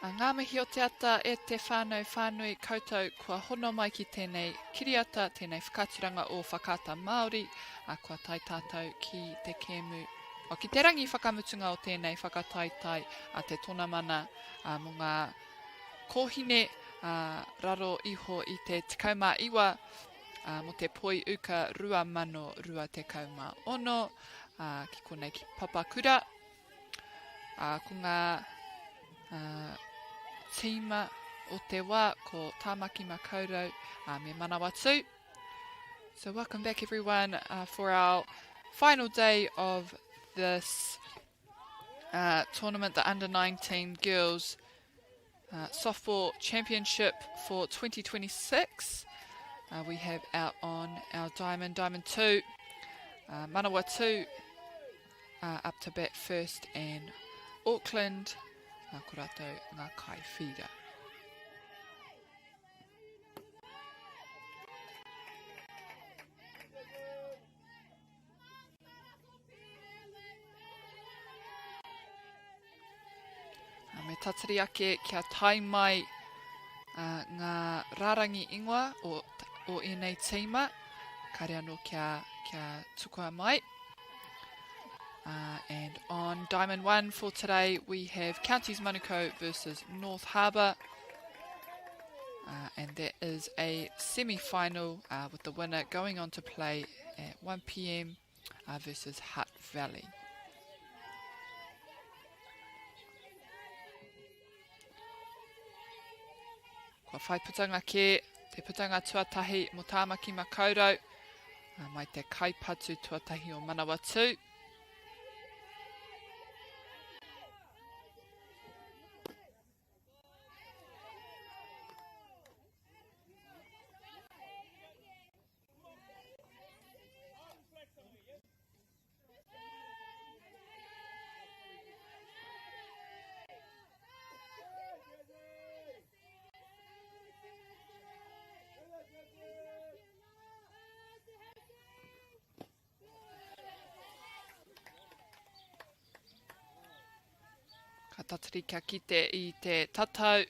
Ngā mihi o te ata e te whānau whānui koutou kua hono mai ki tēnei kiriata, tēnei whakaturanga o whakata Māori, kua tai tātou ki te kēmu, ki te rangi whakamutunga o tēnei whakataitai a te tona mana mō ngā kōhine raro iho i te 12 mo te poi uka 2026, ki konei ki Papakura, ko ngā tīma o te wā ko Tāmaki Makaurau me Manawatu. So welcome back everyone for our final day of this tournament, the Under-19 Girls Softball Championship for 2026. We have out on our Diamond 2, Manawatu up to bat first, and Auckland, ko rātou ngā kai whira. Me tatari ake kia tai mai ngā rārangi ingoa o ēnei tīma, kare anō kia tukua mai. And on Diamond 1 for today, we have Counties Manukau versus North Harbour. And that is a semi-final with the winner going on to play at 1 p.m. Versus Hutt Valley. Kua whai putanga ke, te putanga tuatahi mo Tāmaki Makaurau, mai te kaipatu tuatahi o Manawatu. Ka tatari kia kite I te tatau.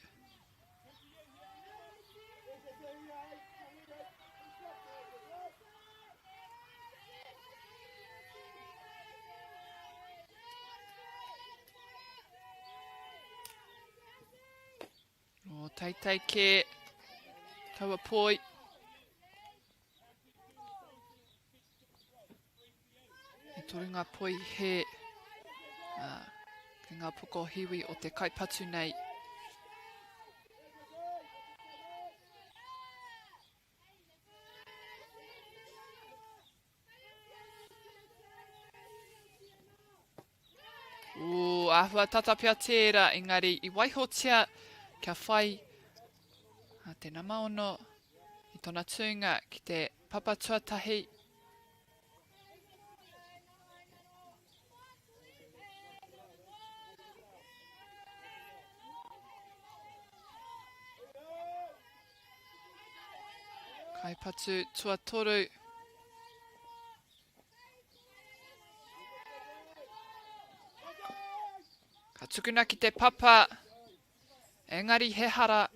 O teitei ke taua poi. E toru ngā poi he ki ngā puko hiwi o te kaipatu nei. Ahua tatapia tērā, engari I waihotia kia whai te namaono I tona tūnga ki te papa tuatahi. Kaipatu tuatoru. Ka tukuna ki te papa. Engari he hara.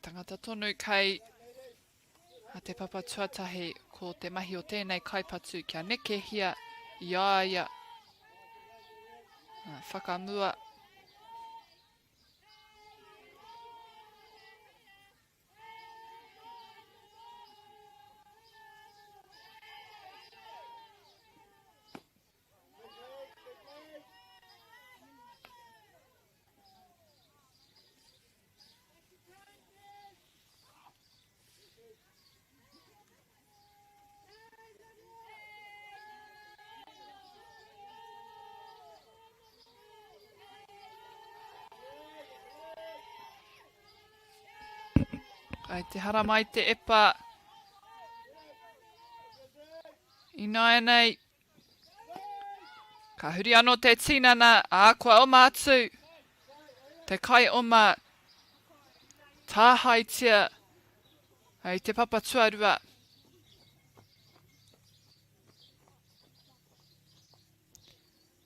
Tangata tonu kei te papa tuatahi ko te mahi o tēnei kaipatu kia neke hia I aia whakamua. Kai te hara mai te epa. Ina nei. Ka huri anō te tinana, ākua oma atu. Te kai oma tāhaitia. Hei te papa tuarua.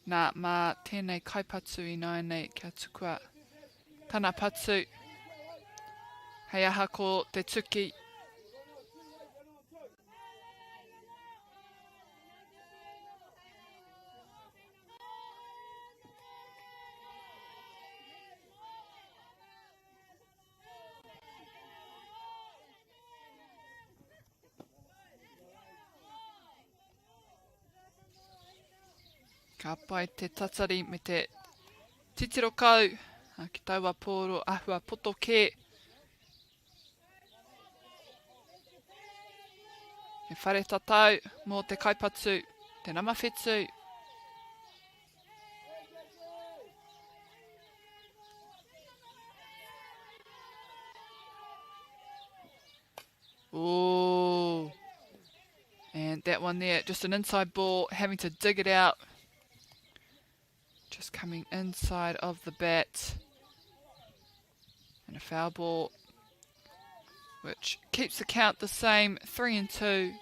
Nā, mā tēnei kaipatu ina nei kia tukua. Tana patu. Hei aha ko te tuki. Ka pai te tatari me te titiro kau. Ki taua pōro ahua poto ke. He whare tatau mō te kaipatu, te namawhetu. Ooh. And that one there, just an inside ball, having to dig it out. Just coming inside of the bat. And a foul ball, which keeps the count the same, 3-2.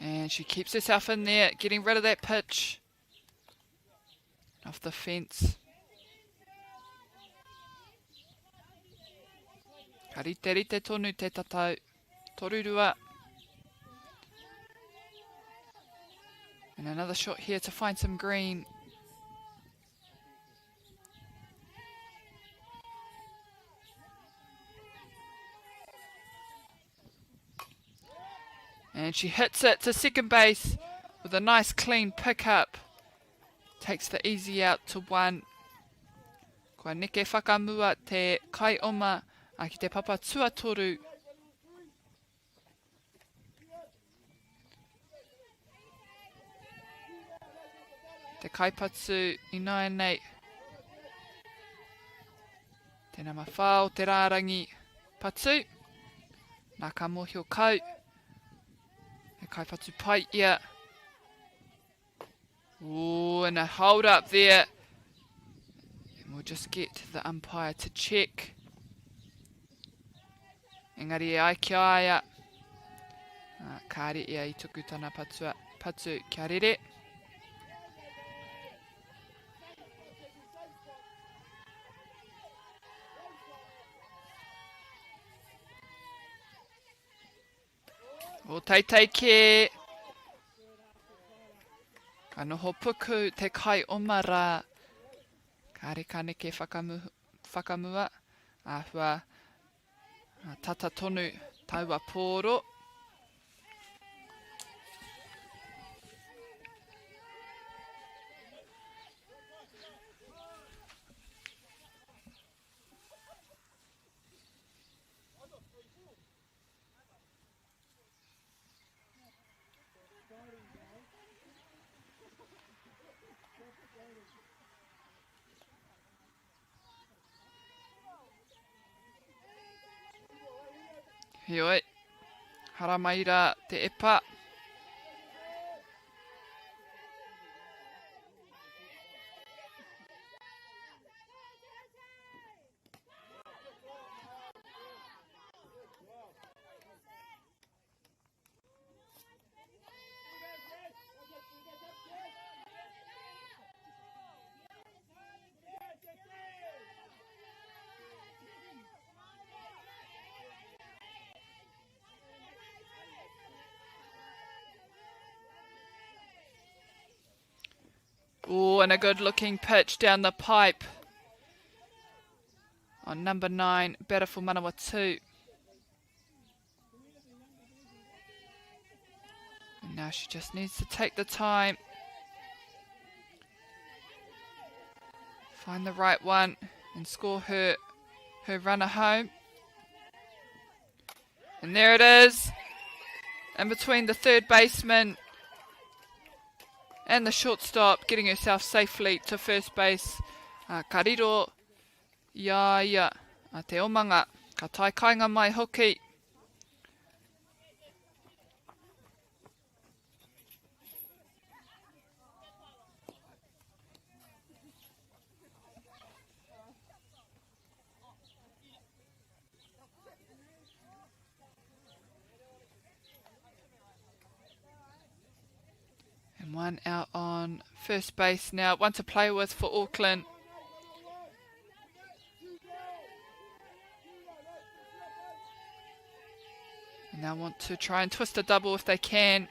And she keeps herself in there, getting rid of that pitch. Off the fence. Ka rite rite tonu te tatau. Torurua. And another shot here to find some green. And she hits it to second base with a nice clean pickup. Takes the easy out to one. Kua neke whakamua te kai oma a ki te papa tuatoru. Te kaipatu ina nei. Tēnā mawhao te rārangi patu. Nā ka mohio kau. Te kaipatu pai ia. Ooh, and a hold up there. And we'll just get the umpire to check. Engari e ai ki aia. Kāre ia I tuku tana patu kia rere. O teitei ke. Ka noho puku te kai oma rā. Kāre ka neke whakamua. Āhua tata tonu taua pōro. Heoi, hara mai rā te epa. Oh, and a good looking pitch down the pipe on number 9, better for Manawatu. And now she just needs to take the time. Find the right one. and score her runner home. And there it is, in between the third baseman and the shortstop, getting herself safely to first base. Kariro ia te omanga, ka tai kainga mai hoki. And one out on first base now. One to play with for Auckland. And now want to try and twist a double if they can.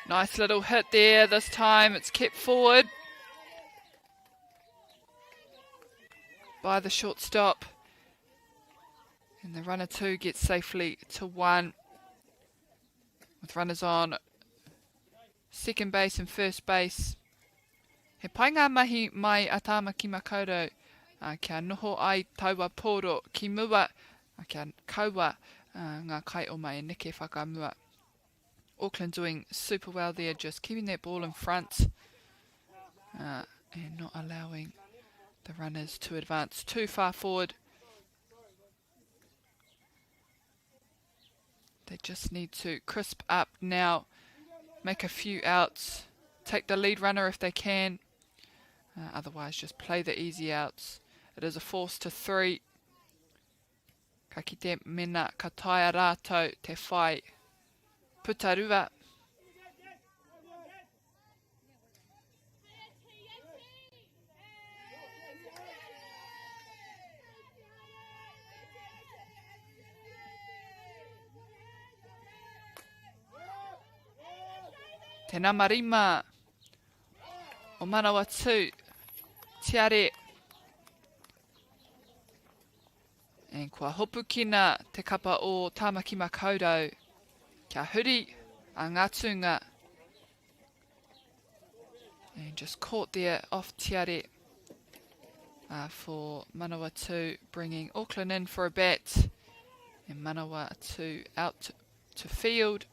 Nice little hit there. This time it's kept forward by the shortstop. And the runner 2 gets safely to 1. With runners on second base and first base. He pai ngā mahi mai a Tāmaki Makaurau. Kia noho ai taua pōro ki mua. Kia kaua ngā kai o mai neke whakamua. Auckland doing super well there, just keeping that ball in front and not allowing the runners to advance too far forward. They just need to crisp up now, make a few outs, take the lead runner if they can, otherwise just play the easy outs. It is a force to 3. Ka kite mena ka taia rātou te whai putarua. Tēnā marima o Manawatu, tiare. And kua hopu kina te kapa o Tāmaki Makaurau. Kia huri a ngā tunga. And just caught there off tiare for Manawatu, bringing Auckland in for a bat. And Manawatu out to field.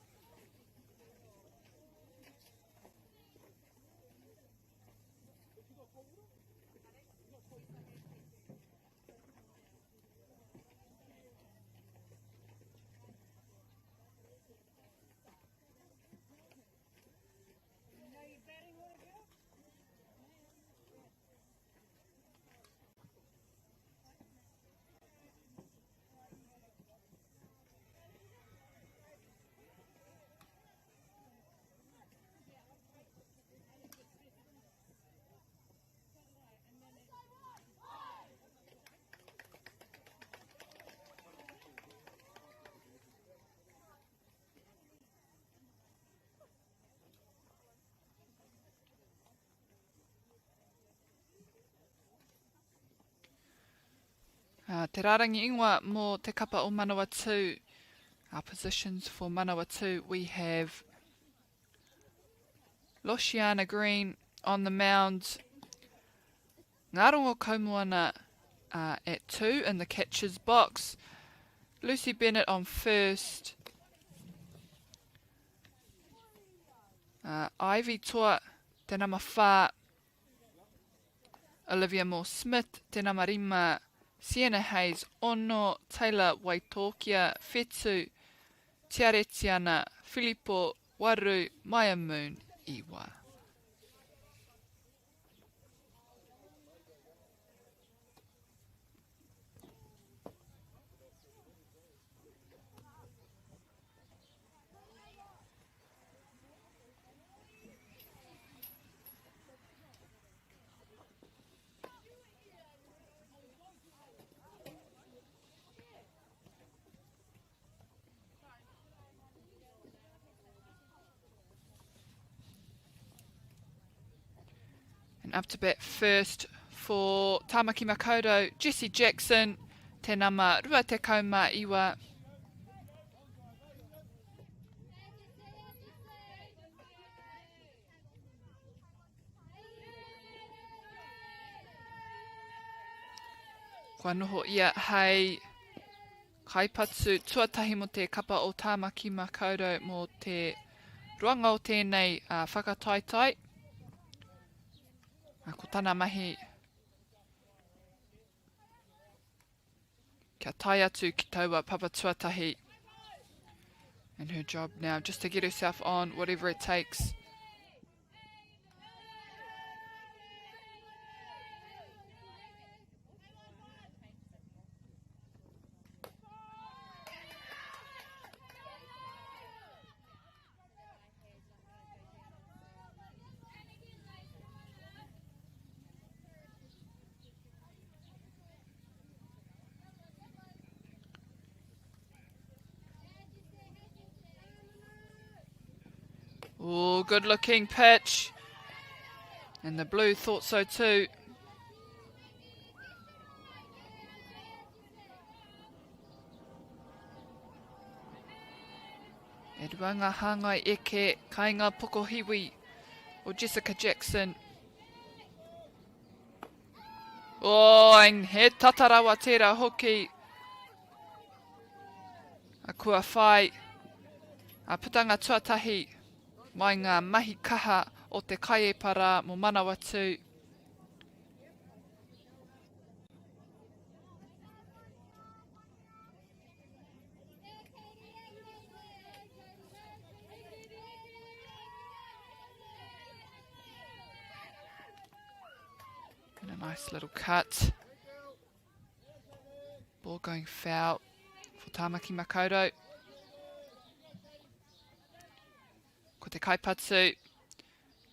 Te rarangi ingoa mō te kapa o Manawatu. Our positions for Manawatu, we have Loshiana Green on the mound. Ngarongo Kaumoana at 2 in the catcher's box. Lucy Bennett on first. Ivy Toa, tēnā mawhā. Olivia Moore-Smith, tēnā marima. Sienna Hayes, Ono, Taylor Waitokia, Whetū, Tiare Tiana, Filippo, Waru, Maya Moon, Iwa. Up to bat first for Tamaki Makaurau, Jesse Jackson, te nama rua te kauma iwa. Kua noho ia hei kaipatsu tuatahi mo te kapa o Tamaki Makaurau mo te ruanga o tēnei whakataetai. Ko tana mahi kia tai atu ki taua papa tuatahi. And her job now just to get herself on whatever it takes. Oh, good looking pitch. And the blue thought so too. E ruanga hangai eke kainga pokohiwi o Jessica Jackson. Oh, and he tatarawa tērā hoki. A kua whai. A putanga tuatahi. Mai ngā mahi kaha o te kaiepara mo Manawatu. And a nice little cut. Ball going foul for Tamaki Makaurau. Ko te kaipatsu,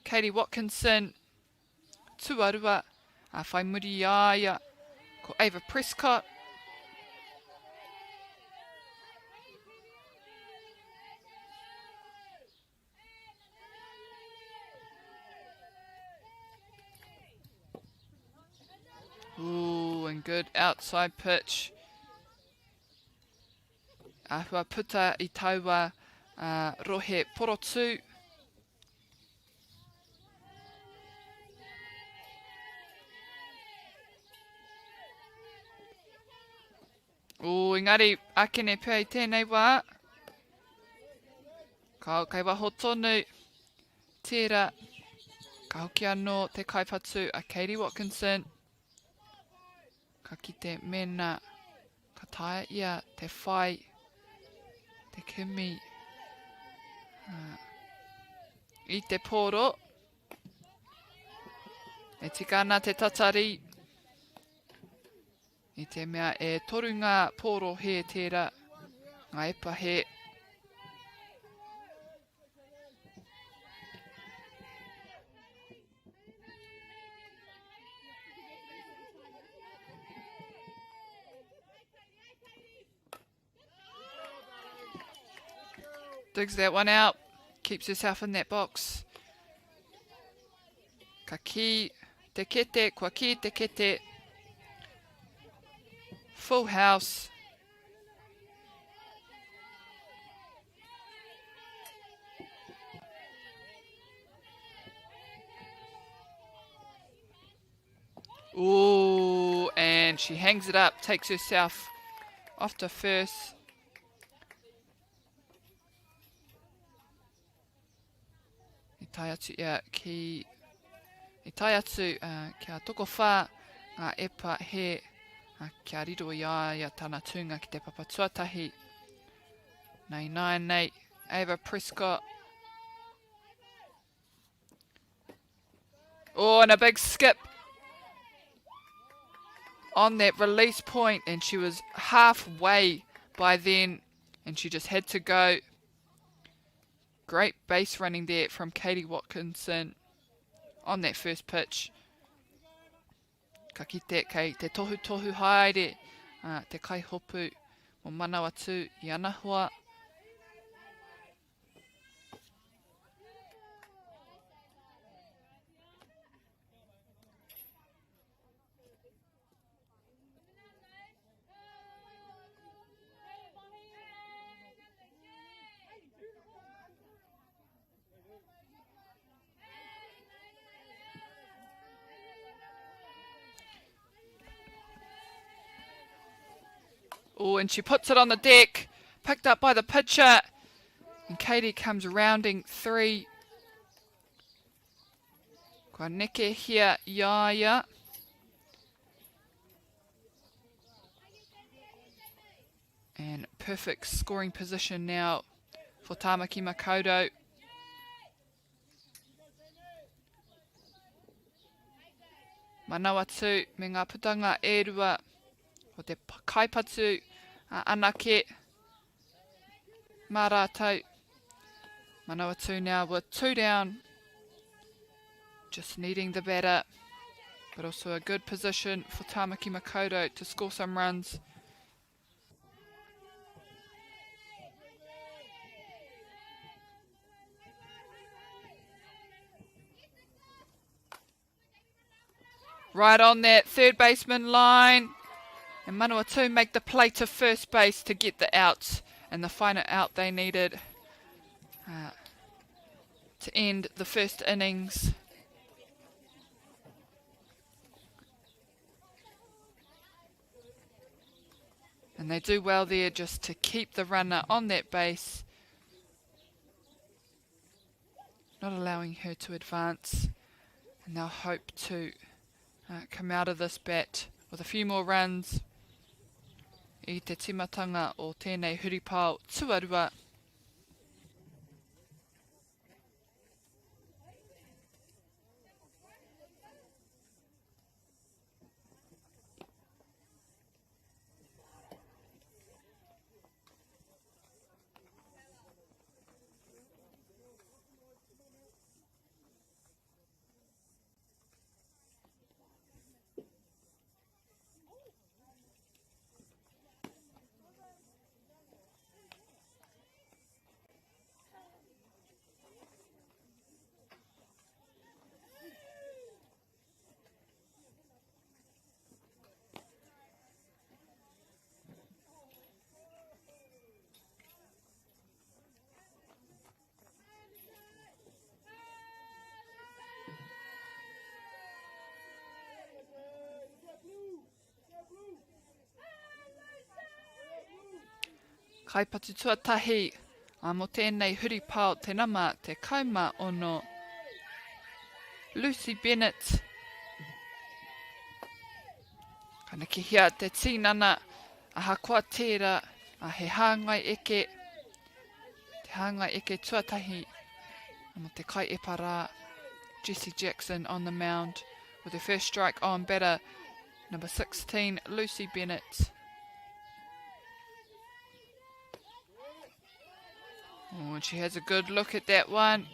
Katie Watkinson, tuarua, a whai muri aia, ko Ava Prescott. Ooh, and good outside pitch. Ahua puta I taua rohe porotu. O, engari, akene pēi tēnei wā. Ka kai waho tonu, tērā. Ka hoki anō te kaipatsu a Katie Watkinson. Ka kite mena, ka taia ia te whai, te kimi. I te pōro. E tika ana te tatari. I te mea e toru ngā pōro he tērā. Ngā epa he. Digs that one out. Keeps herself in that box. Ka ki te kete, kua ki te kete. Full house. Ooh, and she hangs it up, takes herself off to first. I tai atu ia ki... I tai atu kia toko whā ngā epa he kia riro ia tāna tūnga ki te papa tuatahi. Nei nai nei, Ava Prescott. Oh, and a big skip on that release point, and she was halfway by then, and she just had to go. Great base running there from Katie Watkinson on that first pitch. Ka kite kei te tohu tohu haere, te kaihopu mo Manawatu I ana hoa. Oh, and she puts it on the deck. Picked up by the pitcher. And Katie comes rounding 3. Kua neke here, Yaya. And perfect scoring position now for Tāmaki Makaurau. Manawatu me ngā putanga e rua o te kaipatu anake mā rātou. Manawatu now with 2 down, just needing the batter, but also a good position for Tāmaki Makaurau to score some runs. Right on that third baseman line. And Manawatu make the play to first base to get the outs. And the final out they needed to end the first innings. And they do well there just to keep the runner on that base. Not allowing her to advance. And they'll hope to come out of this bat with a few more runs I te timatanga o tēnei huripau tuarua. Kaipatu tuatahi, mo tēnei huripau te nama te kauma ono Lucy Bennett. Kana ki hia te tinana a hakua tērā a he hāngai eke. Te hāngai eke tuatahi mo te kai epara. Jessie Jackson on the mound with her first strike on batter number 16 Lucy Bennett. Oh, and she has a good look at that one.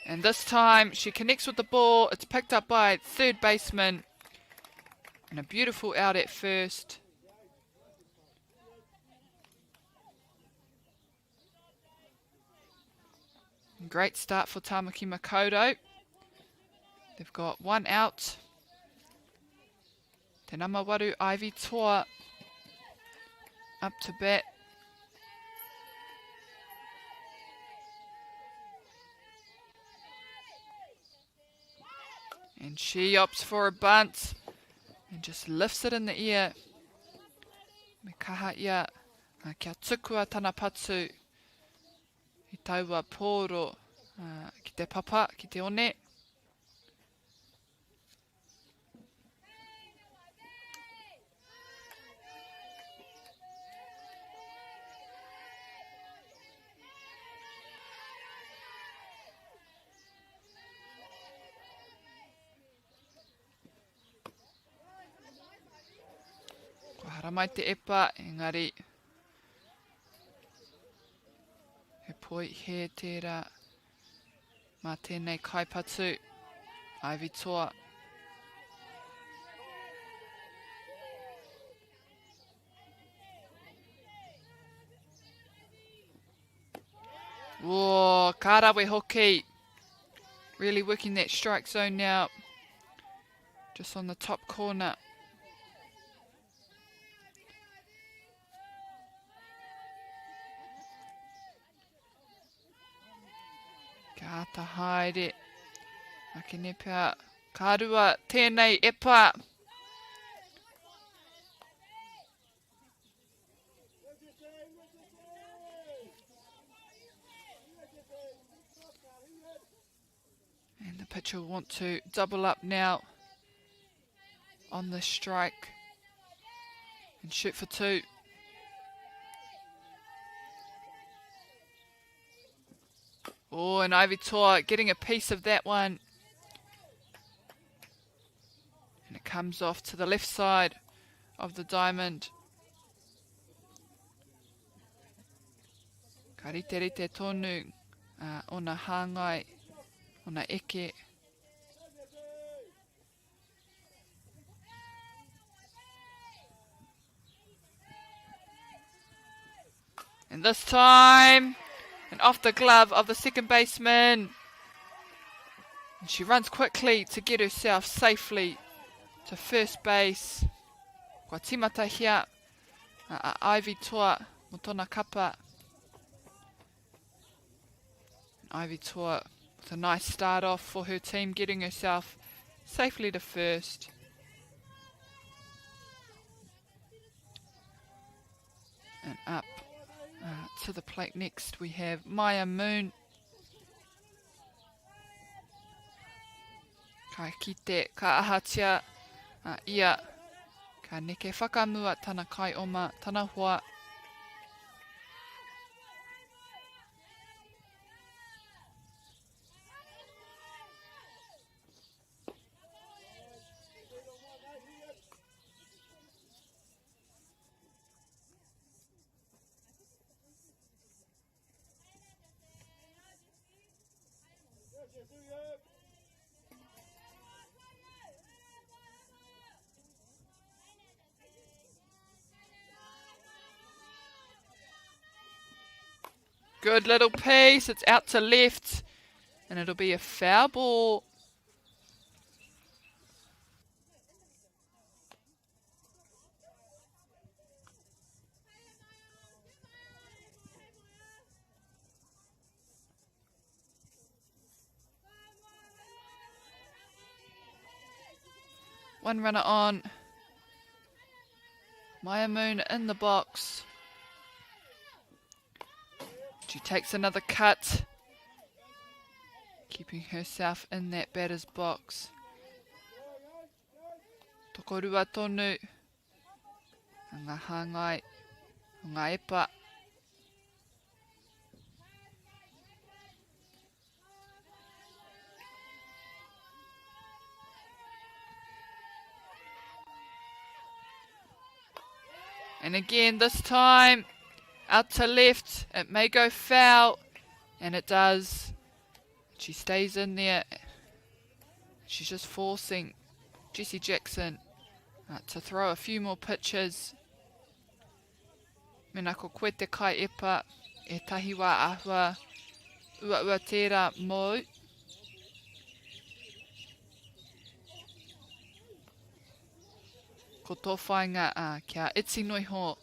And this time she connects with the ball. It's picked up by third baseman. And a beautiful out at first. Great start for Tāmaki Makaurau. They've got 1 out. Te Manawatu Ivy Toa up to bat. And she opts for a bunt and just lifts it in the air. Me kaha ia kia tukua tana patu. I taua pōro ki te papa, ki te one. Ko hara mai te epa, engari. He poi he tērā mā tēnei kaipatu, Ivy Toa. Whoa, kārawe hoki. Really working that strike zone now. just on the top corner. Ka ata haere. Ake ne pia karua tēnei epa. And the pitcher will want to double up now on the strike and shoot for 2. Oh, and Ivy Toa getting a piece of that one. And it comes off to the left side of the diamond. Ka rite rite tonu ona hāngai, ona eke. And this time, and off the glove of the second baseman. And she runs quickly to get herself safely to first base. Kua timata hia, Ivy Toa mo tōna kapa. Ivy Toa with a nice start off for her team, getting herself safely to first. And up to the plate next we have Maya Moon. Ka kite, ka ahatia, ia, ka neke whakamua tana kai oma, tana hoa. Good little piece. It's out to left. And it'll be a foul ball. One runner on. Maya Moon in the box. She takes another cut, keeping herself in that batter's box. Tokorua tonu, ngā hāngai, ngā epa. And again, this time, out to left, it may go foul, and it does. She stays in there. She's just forcing Jessie Jackson to throw a few more pitches. Mena ko koe te kai epa, e tahi wā ahua, ua tērā mō. Ko tō whainga kia itsi noiho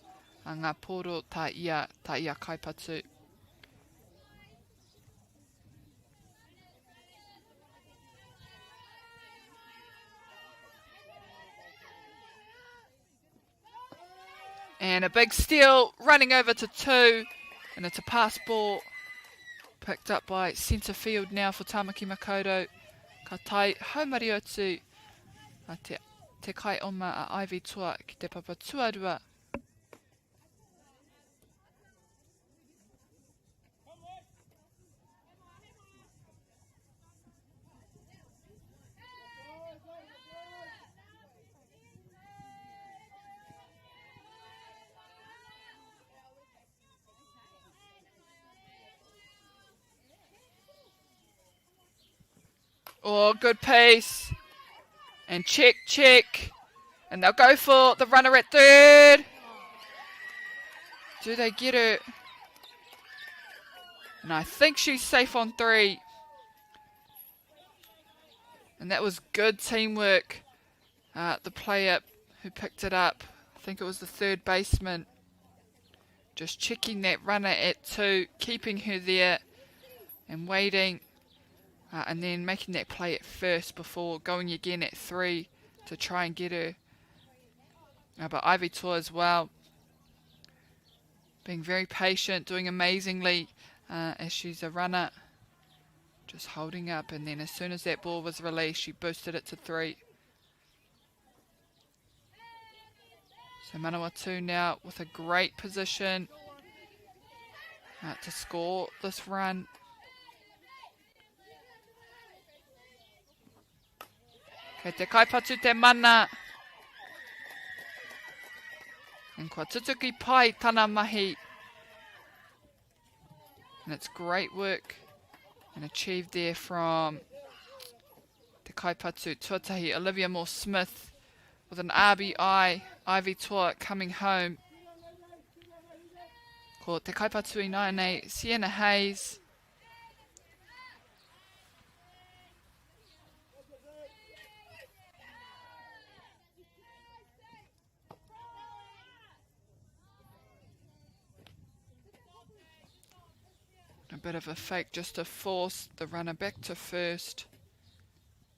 ngā pōro tā ia kaipatu. And a big steal running over to 2, and it's a pass ball picked up by centre field now for Tamaki Makaurau. Ka tai haumari atu te kai oma a Ivy Toa ki te papa tuarua. Oh, good pace. And check. And they'll go for the runner at third. Do they get it? And I think she's safe on 3. And that was good teamwork the player who picked it up, I think it was the third baseman, just checking that runner at 2, keeping her there and waiting, and then making that play at first before going again at 3 to try and get her. But Ivy Tour as well, being very patient, doing amazingly as she's a runner, just holding up, and then as soon as that ball was released, she boosted it to 3. So Manawatu now with a great position to score this run. Kei te kaipatu te mana. And kua tutuki pai tana mahi. And it's great work and achieved there from te kaipatu tuatahi Olivia Moore-Smith with an RBI. Ivy Tour coming home. Ko te kaipatu I nei Sienna Hayes. A bit of a fake just to force the runner back to first.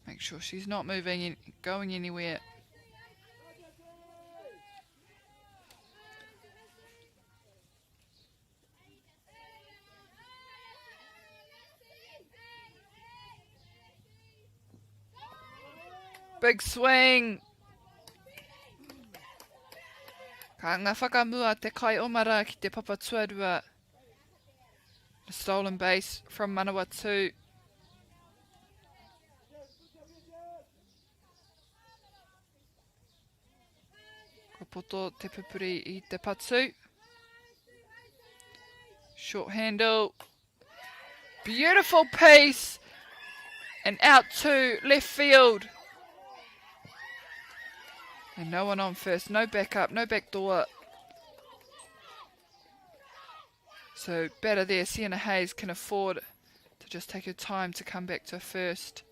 Make sure she's not moving, going anywhere. Big swing. Ka ngā whakamua te kai omara ki te papatuarua. A stolen base from Manawatu. Ko poto te pupuri I te patu. Short handle. Beautiful piece. And out to left field. And no one on first. No backup. No back door. So better there. Sienna Hayes can afford to just take her time to come back to first.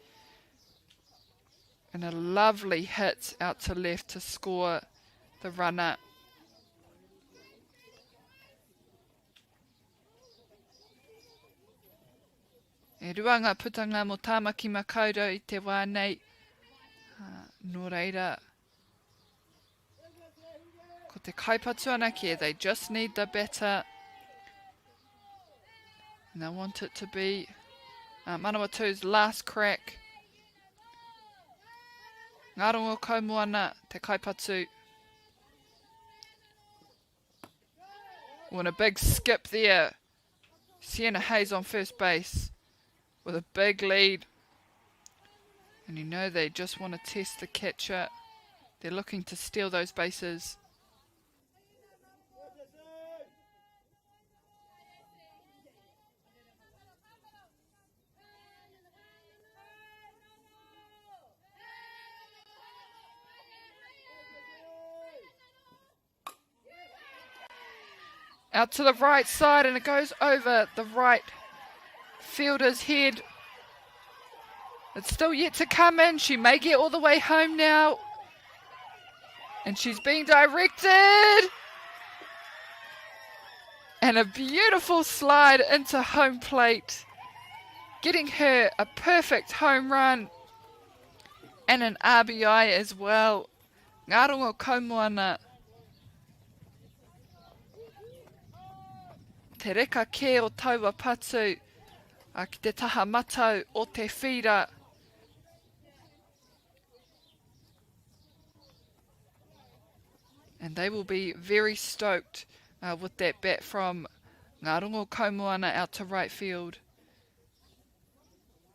And a lovely hit out to left to score the runner. E ruanga putanga mo Tāmaki Makaurau I te wā nei. Nō reira. Ko te kaipatu anake, they just need the batter. And they want it to be Manawatu's last crack. Ngā rongo kaumoana te kaipatu. And a big skip there. Sienna Hayes on first base with a big lead. And you know they just want to test the catcher. They're looking to steal those bases. Out to the right side, and it goes over the right fielder's head. It's still yet to come in. She may get all the way home now. And she's being directed. And a beautiful slide into home plate. Getting her a perfect home run. And an RBI as well. Ngā rongo kaumoana. Te reka ke o taua patu, ki te taha matau o te whira. And they will be very stoked with that bat from Ngā rongo kaumoana out to right field.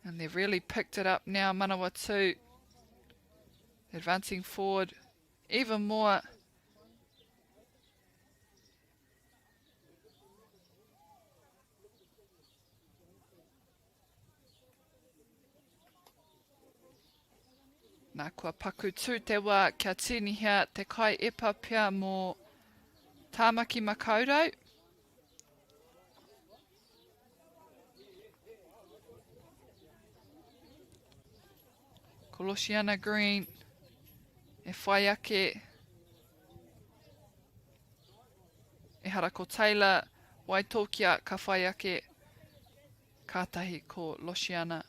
And they've really picked it up now, Manawatu. Advancing forward even more. Nā kua paku tū te wā kia tinihia te kai epa pia mō Tāmaki Makaurau. Kolosiana Green e whai ake e hara ko Taylor, Waitokia ka whai ake kātahi ko Luciana.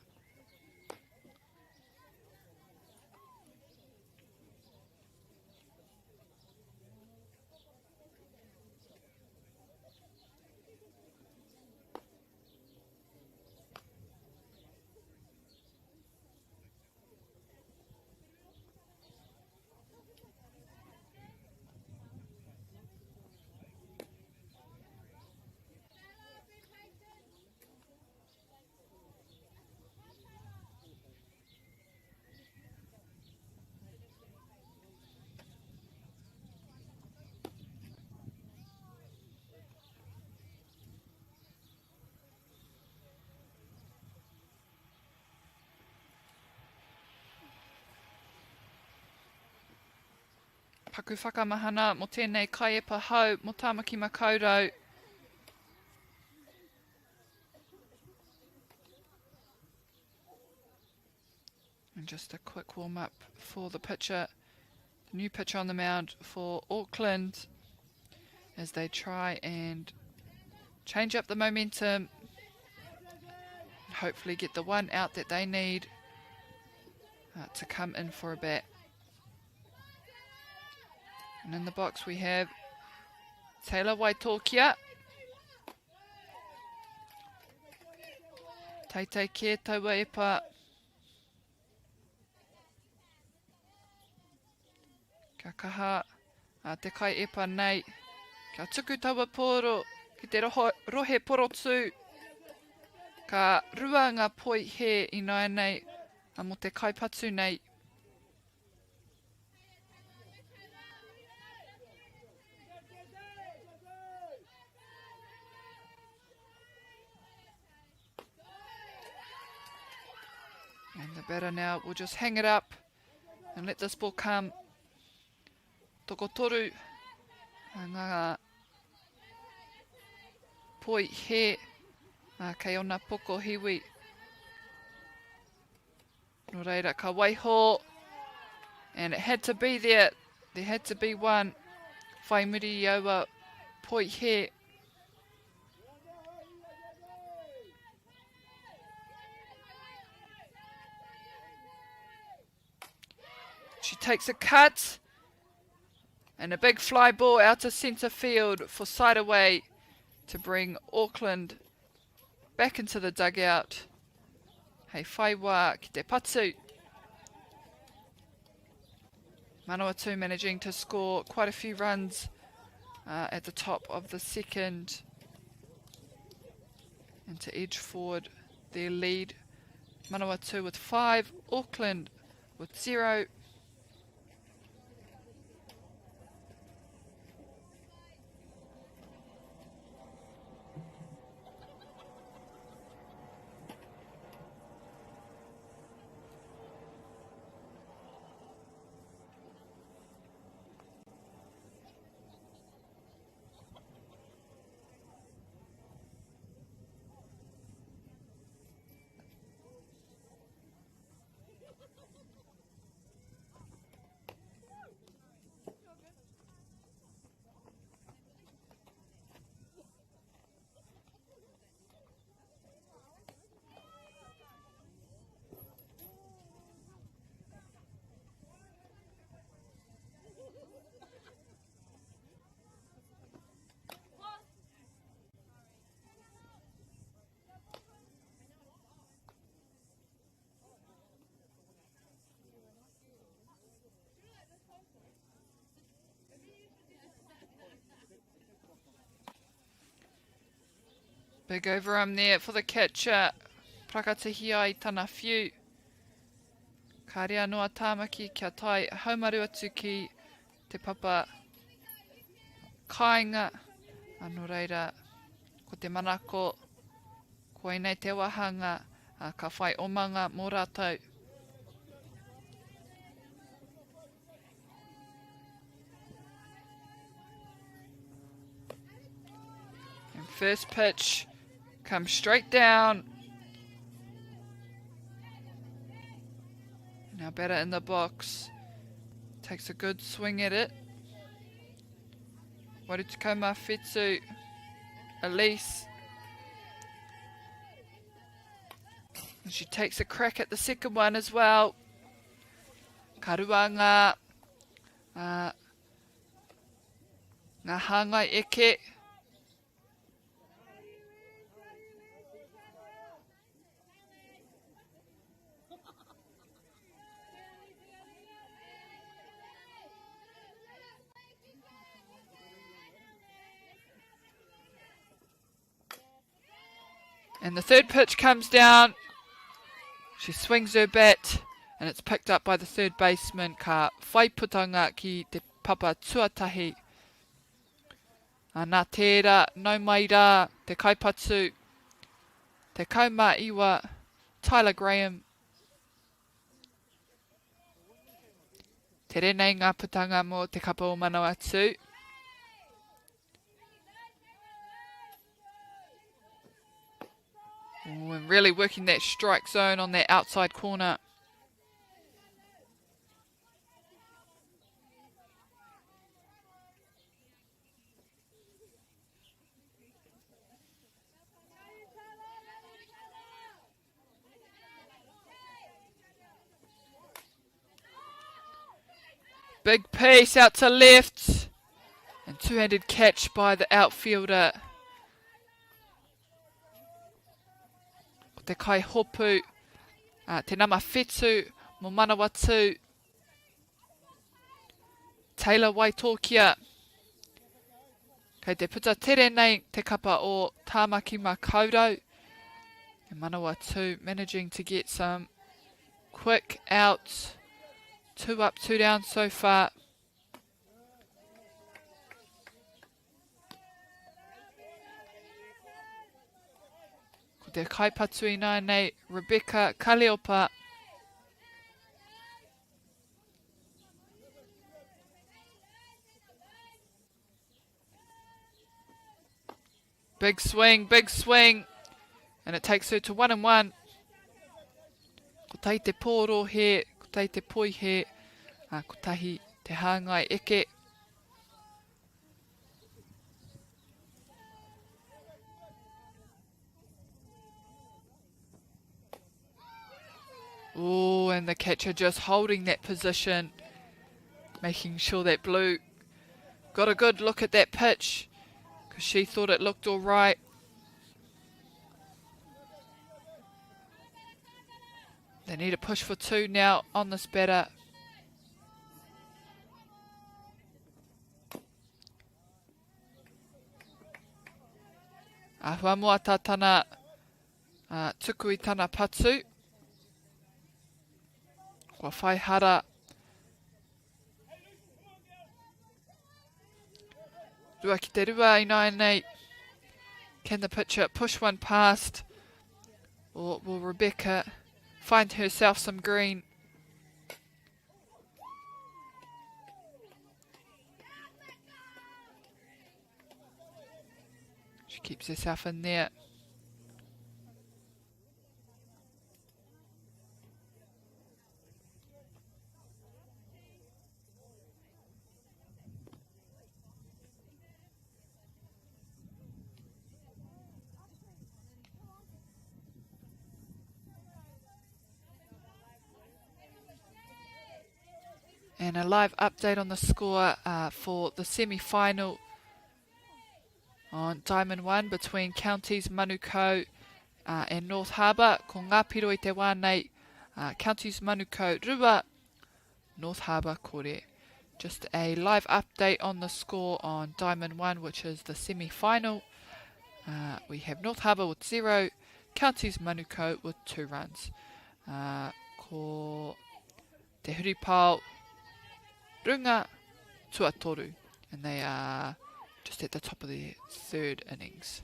Paku whakamahana mo tēnei kaiepa hau mo Tāmaki Makaurau. And just a quick warm-up for the pitcher. The new pitcher on the mound for Auckland as they try and change up the momentum and hopefully get the one out that they need to come in for a bat. And in the box we have Taylor Waitokia. Teitei ke taua epa. Ka kaha te kai epa nei. Ka tuku taua poro ki te rohe porotu. Ka rua ngā poi he inoa nei a mo te kaipatu nei. And the batter now will just hang it up and let this ball come. Tokotoru. Ngā poi he. Kei ona poko hiwi. No reira ka waiho. And it had to be there. There had to be one. Whai muri i aua poi he. She takes a cut. And a big fly ball out to centre field for side away to bring Auckland back into the dugout. Hei whai wā ki te patu. Manawatu managing to score quite a few runs at the top of the second and to edge forward their lead. Manawatu with 5, Auckland with 0. Big overarm there for the catcher. Prakatihi ai tana whiu. Ka rea noa tāmaki kia tai haumaru atu ki te papa kāinga. Anō reira, ko te manako, ko nei te wahanga, ka whai omanga mō rātou. And first pitch comes straight down. Now batter in the box. takes a good swing at it. Warutukoma Whetsu, Elise. And she takes a crack at the second one as well. Karuanga. Ngā hāngai eke. And the third pitch comes down. She swings her bat, and it's picked up by the third baseman, ka whaiputanga ki te papa tuatahi. Nā tērā, nau mai rā, te kaipatu, te kaumā iwa, Tyler Graham. Te renei ngā putanga mō te kapa o Manawatu. Ooh, and really working that strike zone on that outside corner. Big piece out to left. And two-handed catch by the outfielder. Te kai hopu, te nama whetsu, mo Manawatu. Taylor Waitokia. Kei te puta tere nei te kapa o Tāmaki Makaurau. And Manawatu managing to get some quick outs. 2 up, 2 down so far. Ko te kaipatu I nai nei, Rebecca Kaliopa. Big swing. And it takes her to 1-1. Ko tai te pōro he, ko tai te poi he, ko tahi te hāngai eke. Oh, and the catcher just holding that position, making sure that Blue got a good look at that pitch, because she thought it looked all right. They need a push for 2 now on this batter. Ahua moata tana tukui tana patu. Kua whaihara. Rua ki te rua I nai nei. Can the pitcher push one past? Or will Rebecca find herself some green? She keeps herself in there. And a live update on the score for the semi-final on Diamond 1 between counties Manukau and North Harbour. Ko Ngāpiro I te wānei, counties Manukau rua, North Harbour kore. Just a live update on the score on Diamond 1, which is the semi-final. We have North Harbour with 0, counties Manukau with 2 runs. Ko te huripau runga tuatoru, and they are just at the top of the 3rd innings.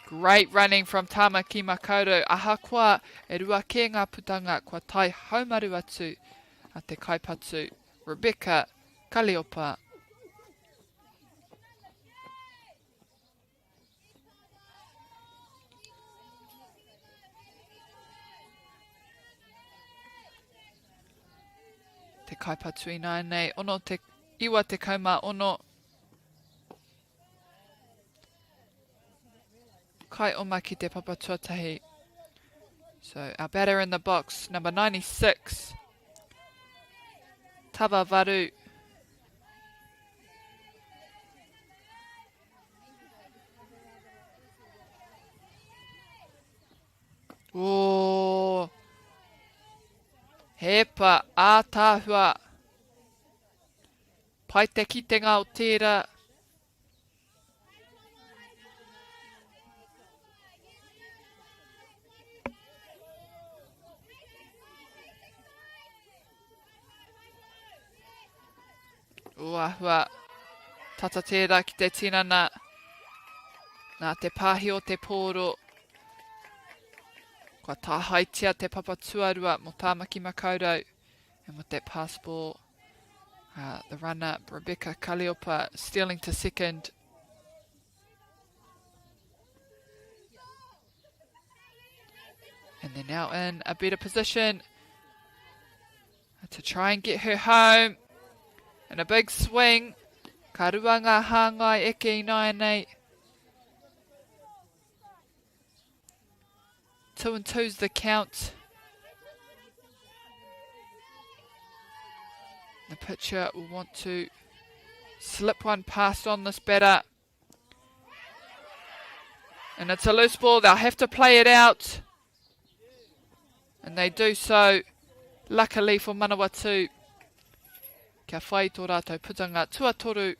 Great running from Tāmaki Makaurau. Ahakoa e rua ke ngā putanga kua tai haumaru atu a te kaipatu Rebecca Kaliopa. Te kaipatu I nei, ono te iwa te kauma ono. Kai oma ki te papa tuatahi. So our batter in the box, number 96, Tava Varu. Oh, hepa ātāhua. Pai te kitenga o tērā. Uahua, tata tērā ki te tinana. Nā te pāhi o te pōro. Kua tāhaitia te papa tuarua mo Tāmaki Makaurau. And with that pass ball, the runner, Rebecca Kaliopa, stealing to second. And they're now in a better position to try and get her home. And a big swing. Ka ruanga hāngai eke I nei. 2-2's the count. The pitcher will want to slip one past on this batter. And it's a loose ball. They'll have to play it out. And they do so. Luckily for Manawatu. Kia whai tō rātou putanga tuatoru.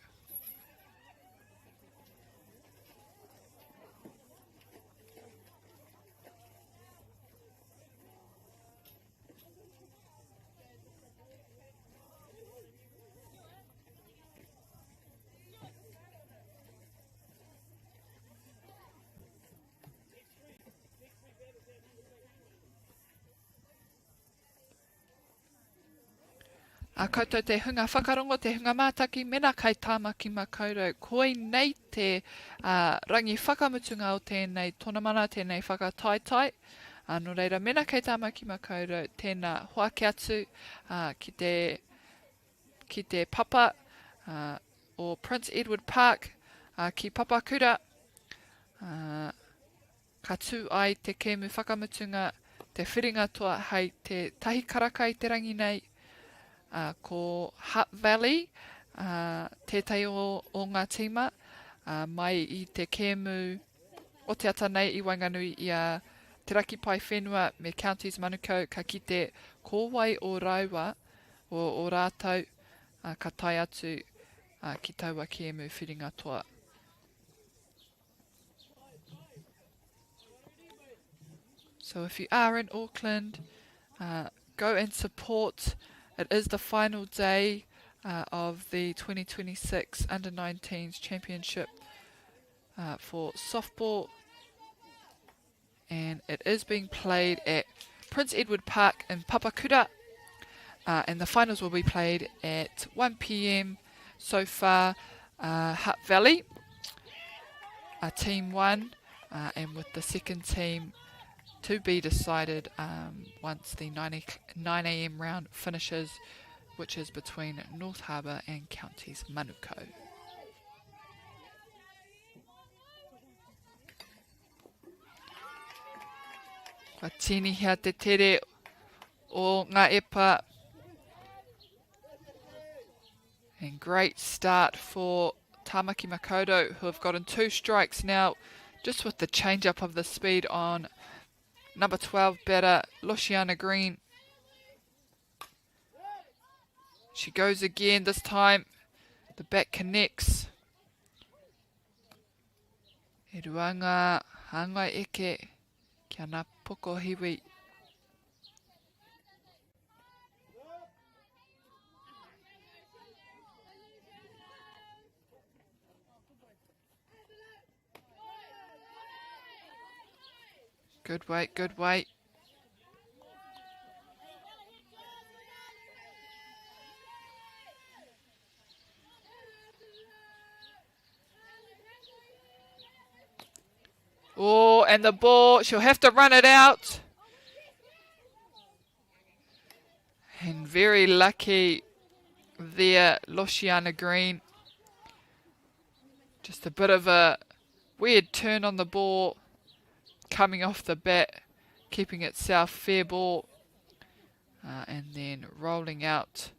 A koutou te hunga whakarongo, te hunga mātaki, mena kai Tāmaki Makaurau. Koi nei te rangi whakamutunga o tēnei tōna mana, tēnei whakataitai. No reira, mena kai Tāmaki Makaurau, tēnā hoake atu ki te papa o Prince Edward Park ki Papakura. Ka tū ai te kēmu whakamutunga, te whiringa toa hei te tahi karaka I te rangi nei. Ko Hutt Valley, tētai o ngā tīma, mai I te kēmu o te ata nei I Wainganui I a te raki pai whenua me Counties Manukau ka kite kōwai o Rauwa o rātau ka tai atu ki taua kēmu whiringa toa. So if you are in Auckland, go and support. It is the final day of the 2026 Under-19s Championship for softball. And it is being played at Prince Edward Park in Papakura. And the finals will be played at 1 PM so far. Hutt Valley, Team 1, and with the second team to be decided once the 9 AM round finishes, which is between North Harbour and Counties Manukau. Kua tini hea te tere o ngā epa. And great start for Tāmaki Makaurau, who have gotten 2 strikes now, just with the change up of the speed on number 12 batter, Luciana Green. She goes again, this time the bat connects. E ruanga hāngai eke kia ngā poko hiwi. Good weight, good weight. Oh, and the ball, she'll have to run it out. And very lucky there, Luciana Green. Just a bit of a weird turn on the ball, coming off the bat, keeping it south, fair ball, and then rolling out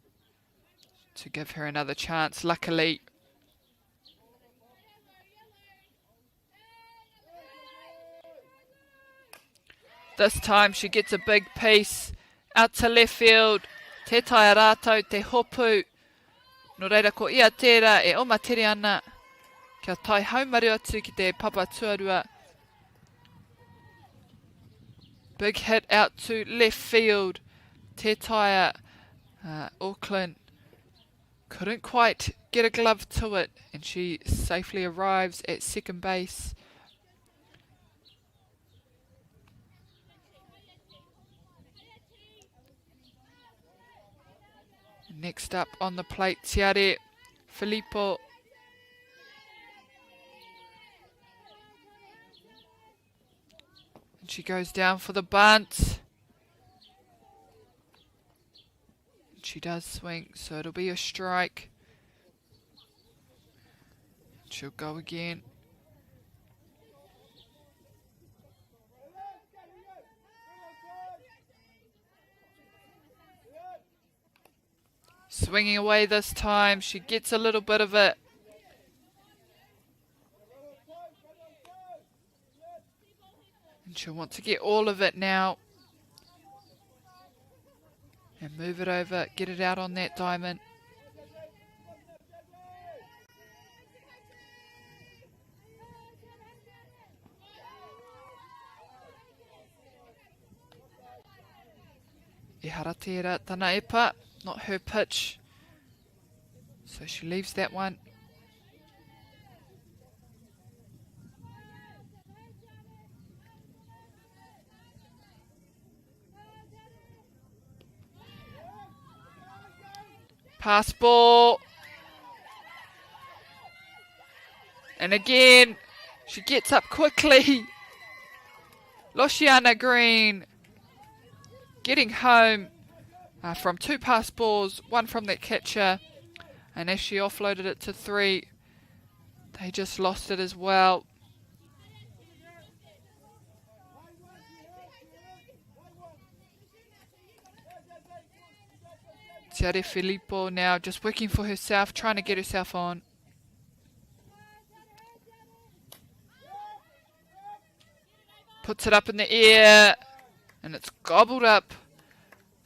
to give her another chance, luckily. This time she gets a big piece out to left field. Te taia rātou, te hopu. No reira ko ia tērā e oma tere ana. Kia tai haumari atu ki te Papakura. Big hit out to left field. Te taia Auckland couldn't quite get a glove to it, and she safely arrives at second base. Next up on the plate, Tiare Filippo. And she goes down for the bunt. And she does swing, so it'll be a strike. She'll go again. Swinging away this time, she gets a little bit of it. And she'll want to get all of it now. And move it over, get it out on that diamond. E hara tērā tana epa, not her pitch. So she leaves that one. Pass ball. And again, she gets up quickly. Luciana Green getting home from two pass balls, one from that catcher. And as she offloaded it to three, they just lost it as well. Tiare Filippo now just working for herself, trying to get herself on. Puts it up in the air, and it's gobbled up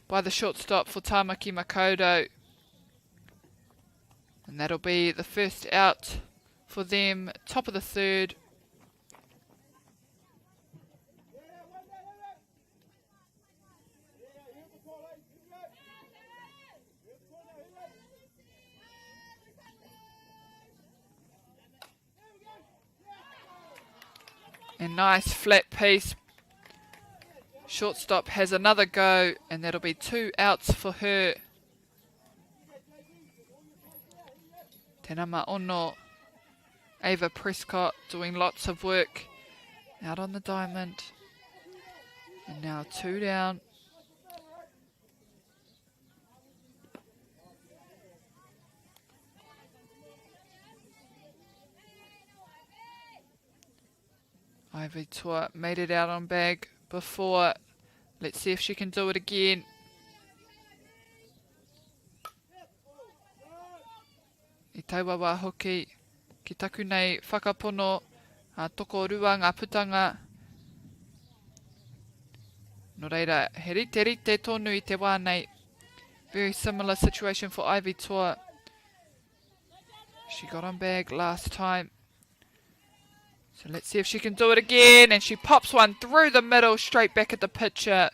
by the shortstop for Tamaki Makoto. And that'll be the first out for them, top of the third. And nice flat piece. Shortstop has another go, and that'll be 2 outs for her. Tēnā ma'ono. Ava Prescott doing lots of work out on the diamond. And now 2 down. Ivy Tour made it out on bag before. Let's see if she can do it again. I taiwa wā hoki ki taku nei whakapono toko rua ngā putanga. No reira, he rite tonu I te wā nei. Very similar situation for Ivy Tour. She got on bag last time. So let's see if she can do it again. And she pops one through the middle, straight back at the pitcher.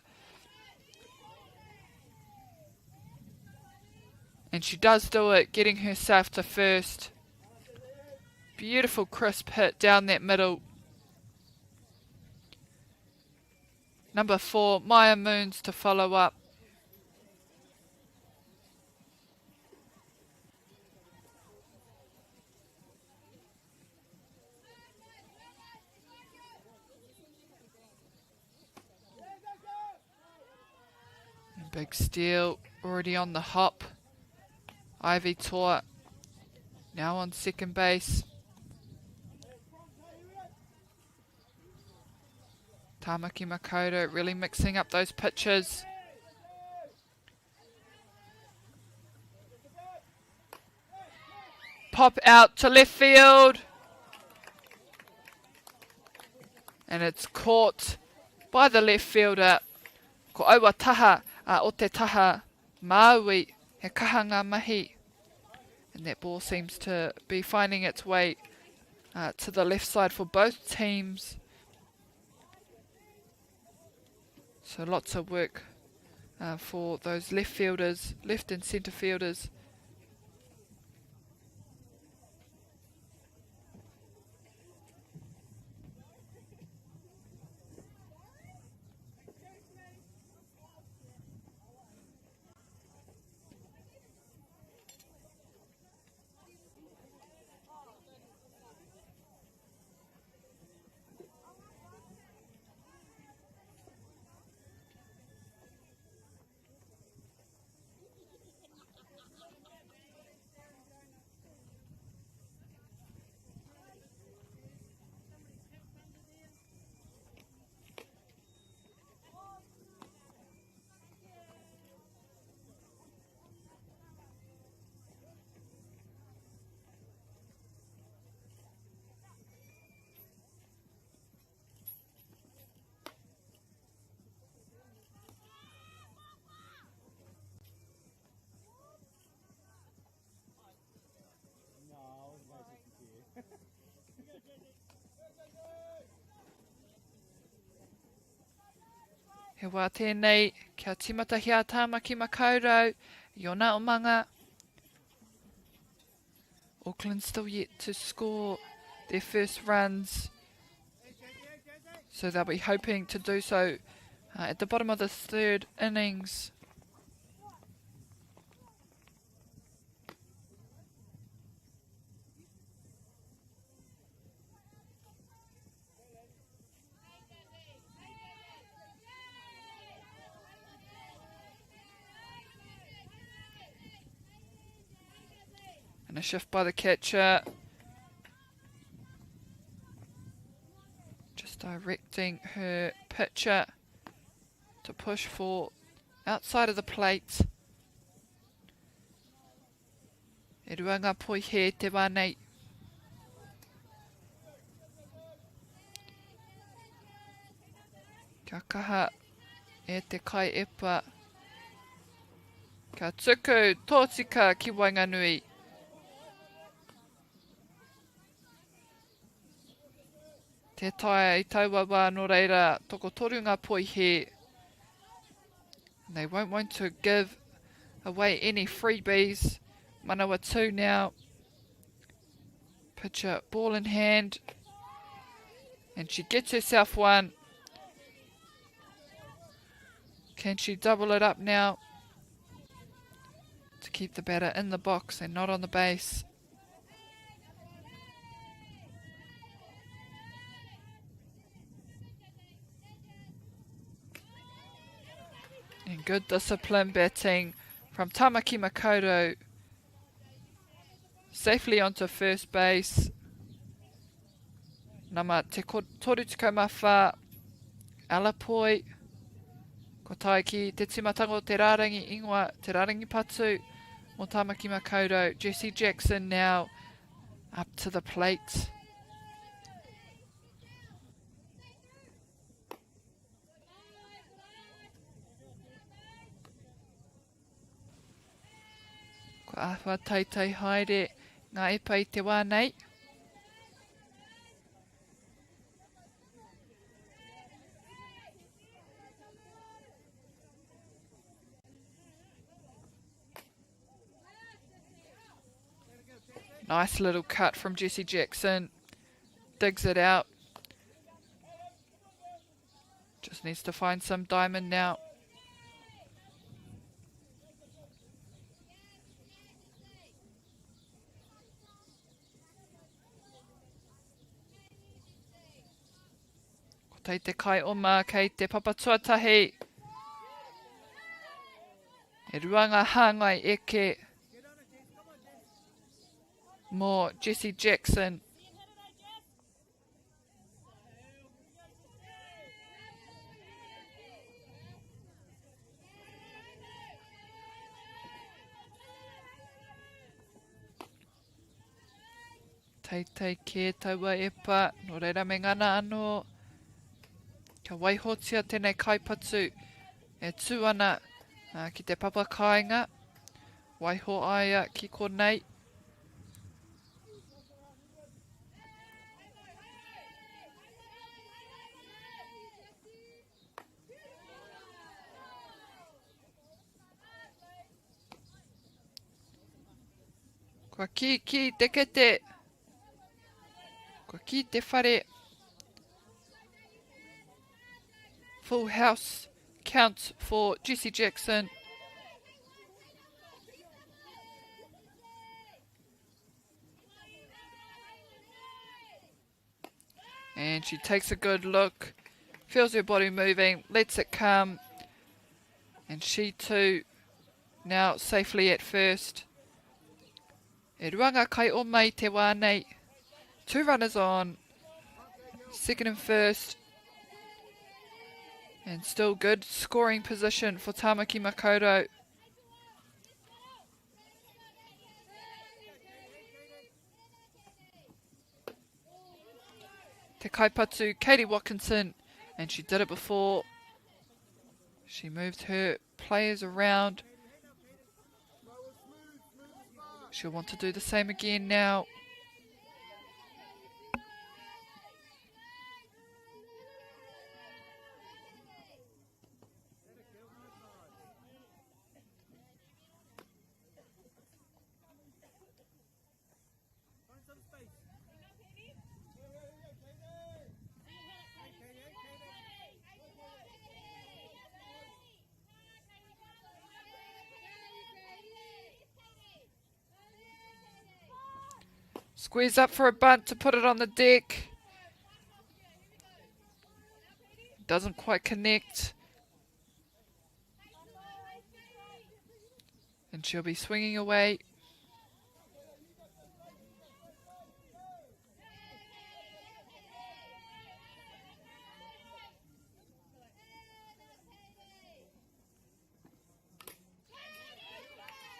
And she does do it, getting herself to first. Beautiful crisp hit down that middle. Number 4, Maya Moons to follow up. Big steal, already on the hop. Ivy Toa now on second base. Tamaki Makaurau really mixing up those pitches. Pop out to left field. And it's caught by the left fielder. Ko aua taha o te taha Maui he kahanga mahi. And that ball seems to be finding its way to the left side for both teams. So lots of work for those left fielders, left and centre fielders. He wā tēnei, kia timata hea Tamaki Makaurau, Iona Omanga. Auckland still yet to score their first runs. So they'll be hoping to do so at the bottom of the third innings. And a shift by the catcher. Just directing her pitcher to push for outside of the plate. E ruanga poi he te wānei. Kia kaha e te kai epa. Kia tuku tōtika ki Wainganui. Te taia I taua wā no reira toko toru ngā poi he. And they won't want to give away any freebies. Manawatu now. Pitcher ball in hand. And she gets herself one. Can she double it up now? To keep the batter in the box and not on the base. And good discipline batting from Tamaki Makaurau. Safely onto first base. Nama te torutuko mawha. Alapoi. Ko taiki te timatango te rārangi ingoa, te rārangi patu. Mo Tamaki Makaurau. Jesse Jackson now up to the plate. Ko awha taitai haere ngā epa I te wānei. Nice little cut from Jesse Jackson. Digs it out. Just needs to find some diamond now. Ko tei te kai oma kei te papatuatahi. E ruanga hāngai eke mō Jesse Jackson. Teitei ke taua e pā, no reira me ngana anō. Ka waihotia tēnei kaipatu e tū ana ki te papakainga. Waiho aia ki konei. Kua ki te kete. Kua ki te whare. Full house count for Jesse Jackson. And she takes a good look, feels her body moving, lets it come. And she too, now safely at first. E ruanga kai o mai te wānei. 2 runners on, second and first. And still good scoring position for Tamaki Makaurau. Te kaipatu, Katie Watkinson, and she did it before. She moved her players around. She'll want to do the same again now. Squeeze up for a bunt to put it on the deck. Doesn't quite connect. And she'll be swinging away.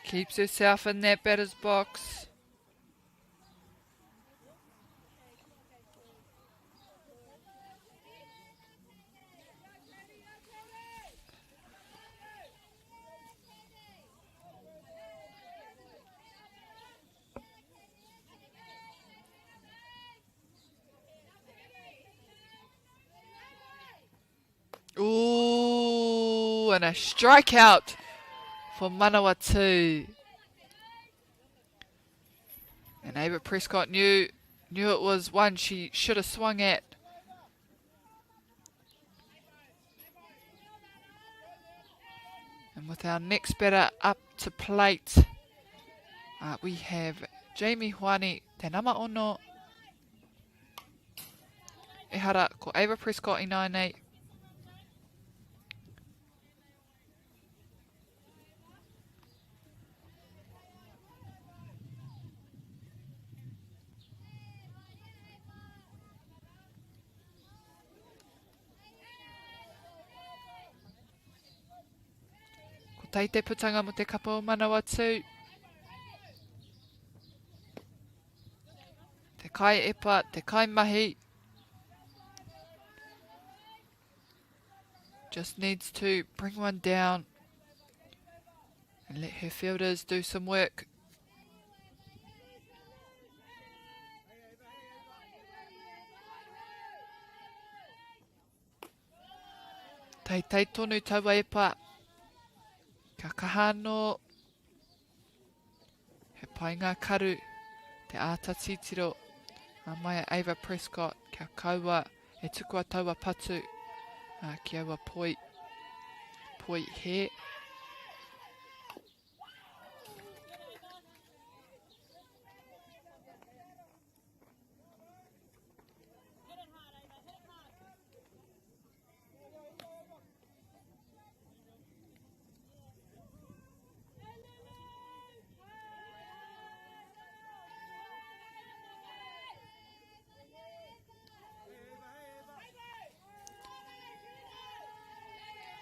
Keeps herself in that batter's box. Ooh, and a strikeout for Manawatu. And Ava Prescott knew it was one she should have swung at. And with our next batter up to plate, we have Jamie Huani, te nama ono. Ehara ko Ava Prescott I nainei. Teite putanga mo te kapa o Manawatu. Te kai epa, te kai mahi. Just needs to bring one down and let her fielders do some work. Teitei tonu taua epa. Ka kahano, he pai ngā karu, te āta titiro, a mai Ava Prescott, kia kaua, e tukua taua patu, ki aua poi he.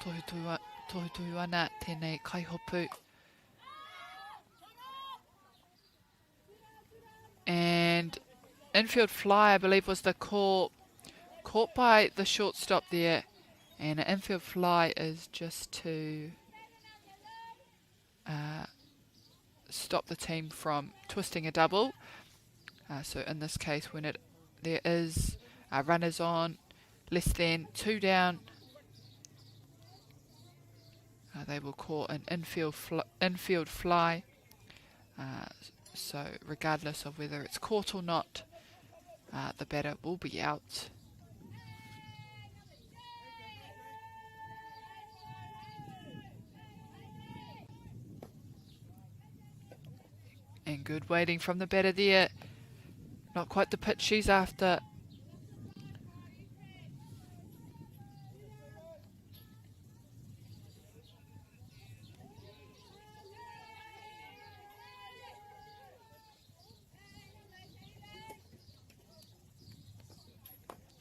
tohu ana tēnei kaihopu. And infield fly, I believe, was the call. Caught by the shortstop there. And an infield fly is just to stop the team from twisting a double. So in this case, when there is runners on, less than 2 down, they will call an infield fly. So regardless of whether it's caught or not, the batter will be out. And good waiting from the batter there. Not quite the pitch she's after.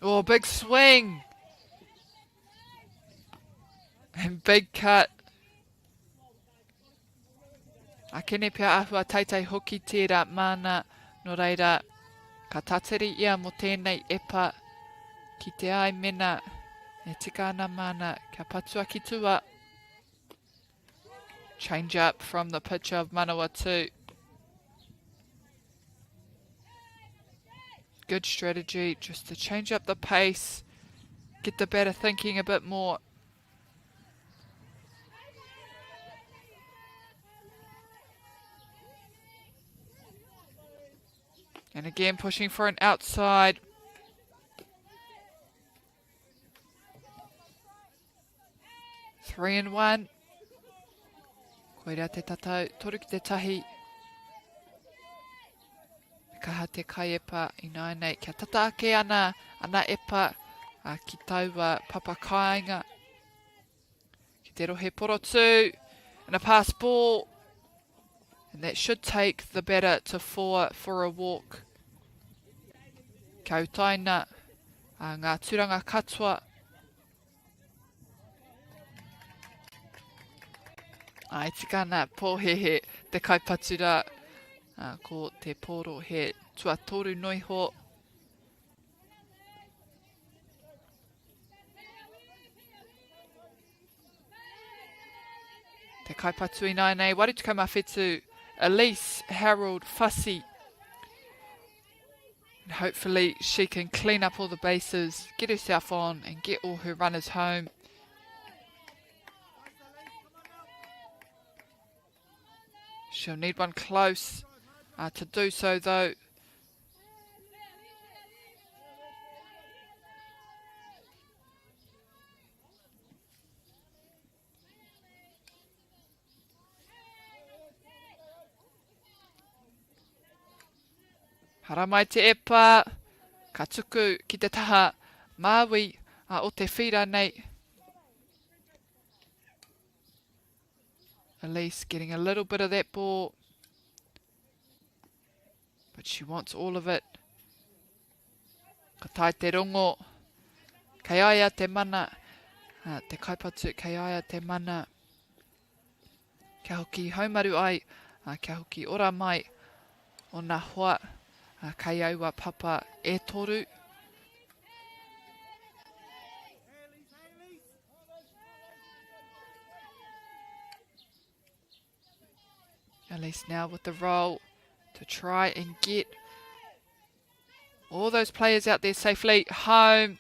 Oh, big swing. And big cut. Akene pia ahua taitei hoki tērā mana, no reira ka tateri ia mo tēnei epa ki te ai mena e tika ana mana kia patua ki tua. Change up from the pitch of Manawatu. Good strategy just to change up the pace, get the batter thinking a bit more. And again, pushing for an outside. Three and one. Koira te tatau, toru ki te tahi. Kaha te kai epa I nei, kia tata ake ana epa ki taua Papakura. Ki te rohe porotu. And a pass ball. And that should take the batter to 4 for a walk. Kautaina, ngā turanga katoa. Ai tika ana pōhehe te kaipatura ko te poro he tuatoru noiho. Te kaipatu I nei, warutuka mawhetu, Elise Harold Fussy. And hopefully she can clean up all the bases, get herself on and get all her runners home. She'll need one close to do so though. Haramai te epa, ka tuku ki te taha Māui o te whira nei. Elise getting a little bit of that ball, but she wants all of it. Ka tai te rongo, kei aia te mana, te kaipatu kei aia te mana. Kia hoki haumaru ai, kia hoki ora mai o nā hoa. Kei aua papa e toru. Elise now with the roll to try and get all those players out there safely. Home,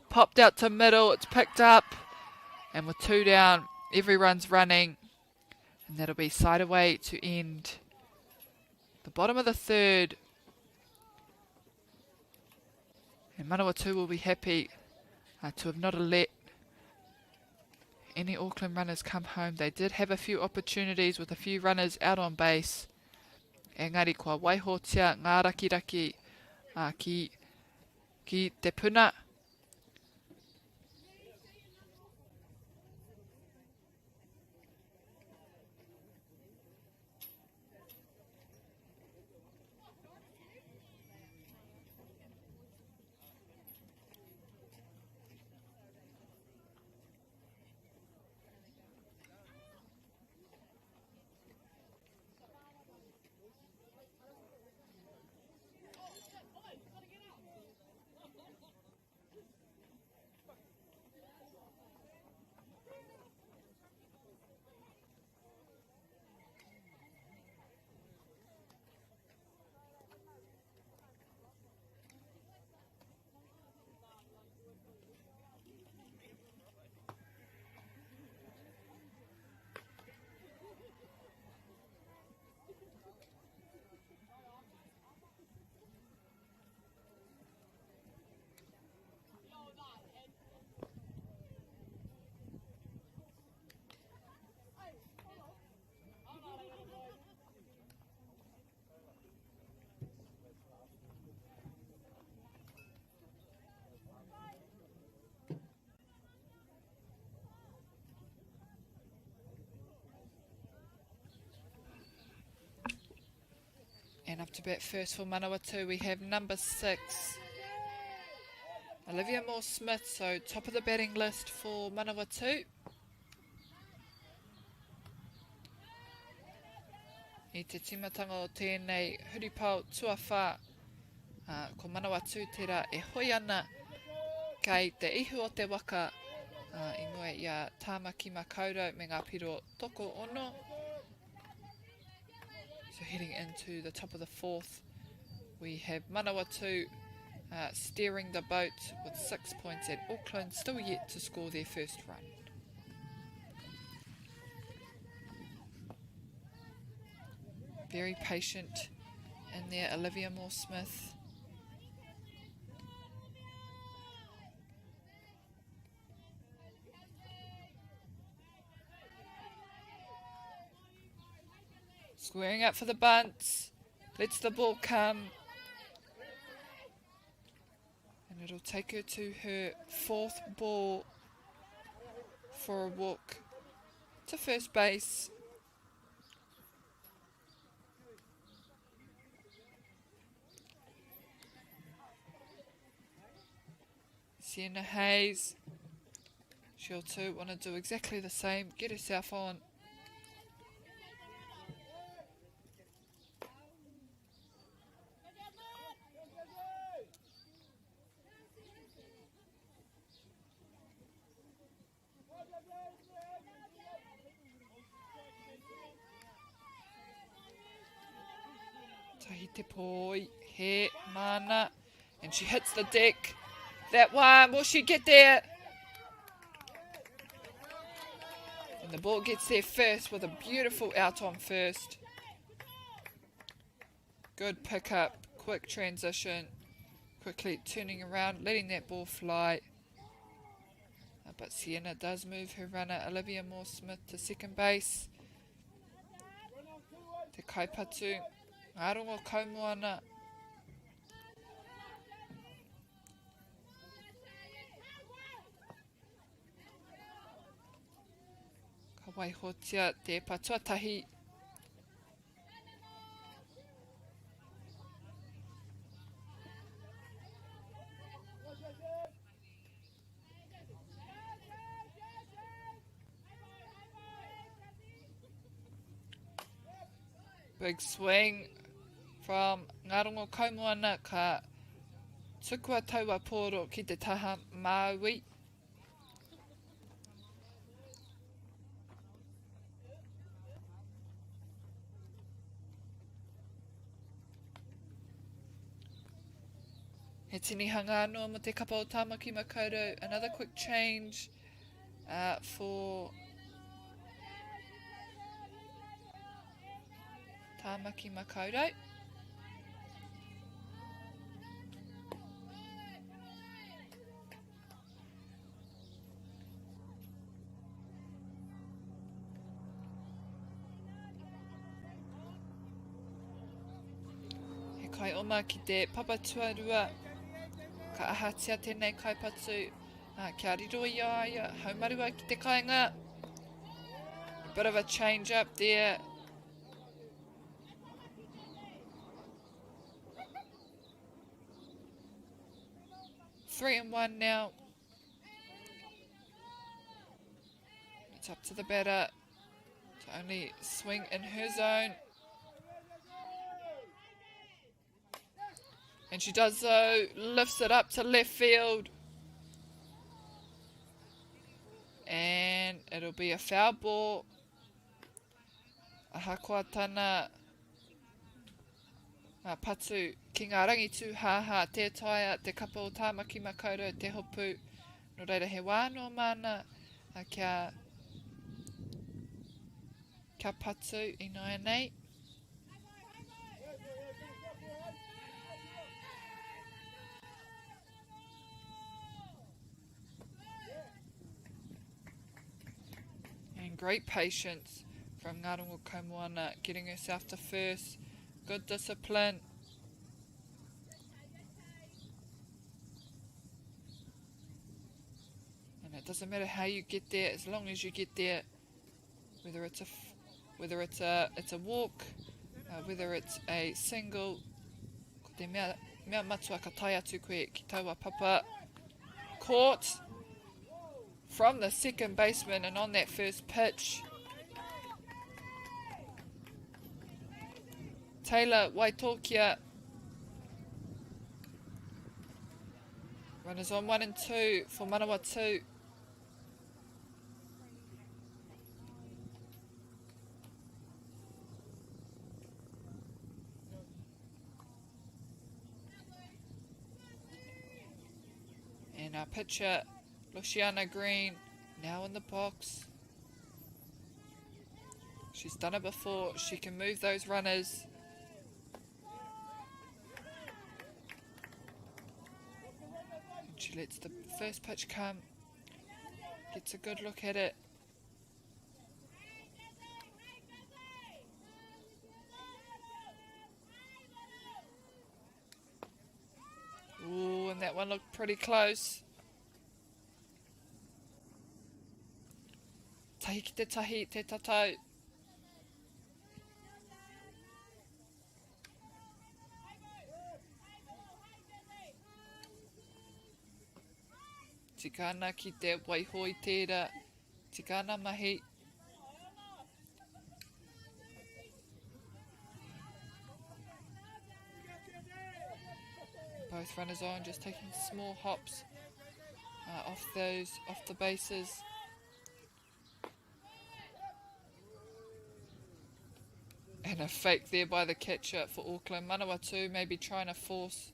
popped out to middle, it's picked up. And with 2 down, everyone's running. And that'll be side away to end the bottom of the third. And Manawatu will be happy to have not let any Auckland runners come home. They did have a few opportunities with a few runners out on base. Engari kua waihotia ngā rakiraki ki te puna. Up to bat first for Manawatu, we have number 6, Olivia Moore-Smith, so top of the batting list for Manawatu. I te timatanga o tēnei huripau tuawha ko Manawatu tērā e hoi ana kei te ihu o te waka I mua I a Tāmaki Makaurau me ngā piro toko ono. So heading into the top of the 4th, we have Manawatu steering the boat with 6 points at Auckland, still yet to score their first run. Very patient in there, Olivia Moore-Smith. Squaring up for the bunt, lets the ball come. And it'll take her to her 4th ball for a walk to first base. Sienna Hayes, she'll too want to do exactly the same, get herself on. Tahiti Poi, he, mana, and she hits the deck. That one, will she get there? And the ball gets there first with a beautiful out on first. Good pick up, quick transition, quickly turning around, letting that ball fly. But Sienna does move her runner, Olivia Moore-Smith, to second base. Te kaipatu, Arongo Kaumoana. Waihotia te patuatahi. Big swing from Ngarongo Kaumoana ka tukua taua poro ki te taha MΑΟRI. He tini hanga anō mo te kapa o Tāmaki Makaurau. Another quick change for Tāmaki Makaurau. He kai oma ki te papatuarua. Ka ahatia tēnei kaipatu, kia riro I aia, haumarua ki te kāinga. A bit of a change up there. Three and one now. It's up to the batter to only swing in her zone. And she does so, lifts it up to left field. And it'll be a foul ball. Ahakoa tana patu ki ngā rangitu haha te taia te kapa o Tāmaki Makaurau te hopu. No reira he wānoa mana kia patu I noia nei. Great patience from Ngarongo Kaumoana, getting herself to first. Good discipline. And it doesn't matter how you get there, as long as you get there. Whether it's a walk, whether it's a single. Ko te mea matua ka tai atu koe ki taua papa. Caught from the second baseman and on that first pitch. Taylor Waitokia. Runners on 1 and 2 for Manawatu. And our pitcher, Luciana Green, now in the box. She's done it before. She can move those runners. And she lets the first pitch come. Gets a good look at it. Ooh, and that one looked pretty close. Tahi ki te tahi, te tatau. Tika ana ki te waihoi tērā. Tika ana mahi. Both runners on, just taking small hops off the bases. And a fake there by the catcher for Auckland. Manawatu maybe trying to force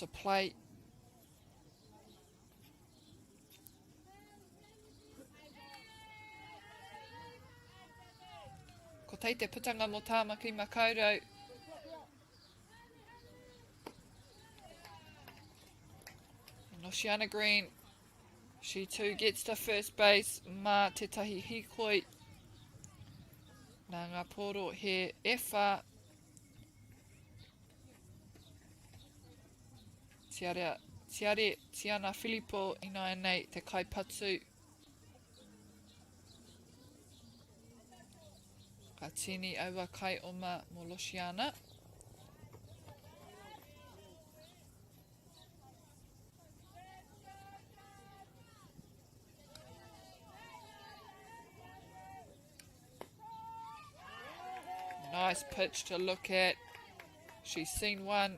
a play. Ko tei te putanga mo tāmaki makaurau. Oceana Green, she too gets to first base. Mā te tahi hikoi. Nā ngā poro he ewha. Tiana Filippo ina nei te kaipatu. Ka tini aua kai oma mo Luciana. Nice pitch to look at. She's seen one.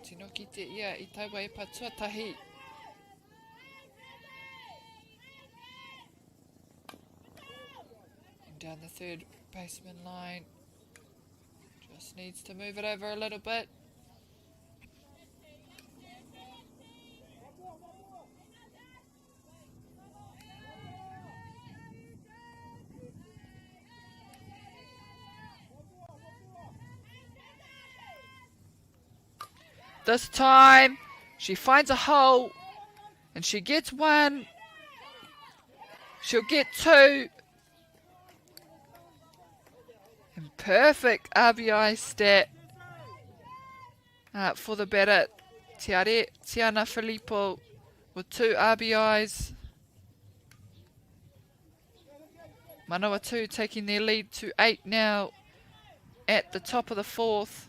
Tino ki te ia I taua e pa tuatahi. And down the third baseman line. Just needs to move it over a little bit. This time, she finds a hole, and she gets one. She'll get two. And perfect RBI stat for the batter, Tiana Filippo, with 2 RBIs. Manawatu taking their lead to 8 now at the top of the 4th.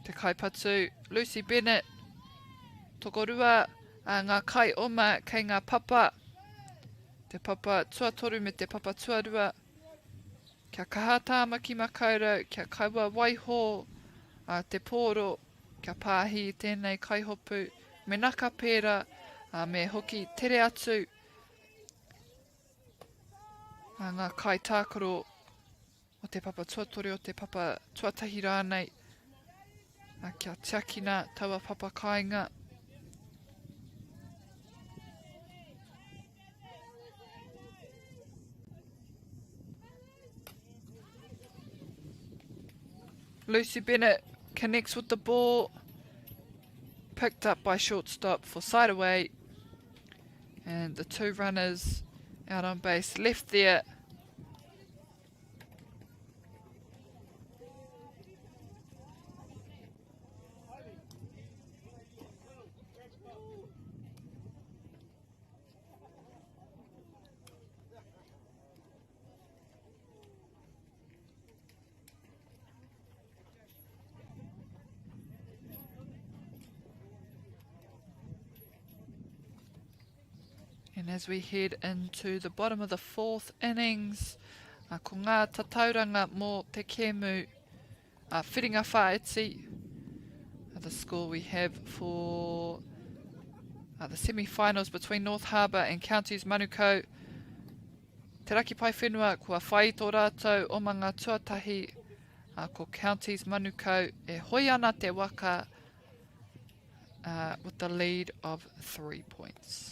Te kaipatu, Lucy Bennett, tokorua ngā kai oma kei ngā papa. Te papa tuatoru me te papa tuarua. Kia kaha tāmaki makaurau, kia kaua waiho te pōro, kia pāhi tēnei kaihopu. Me naka pēra, me hoki tere atu. Ngā kai tākaro o te papa tuatoru o te papa tuatahi rānei. Kia tiakina taua papa kāinga. Lucy Bennett connects with the ball. Picked up by shortstop for side away. And the 2 runners out on base left there. And as we head into the bottom of the fourth innings, ko ngā tatauranga mō te kēmu, whiringa whaeti, the score we have for the semi-finals between North Harbour and Counties Manukau. Te raki pai whenua kua whai tō rātou o mga tuatahi ko Counties Manukau e hoi ana te waka with the lead of 3 points.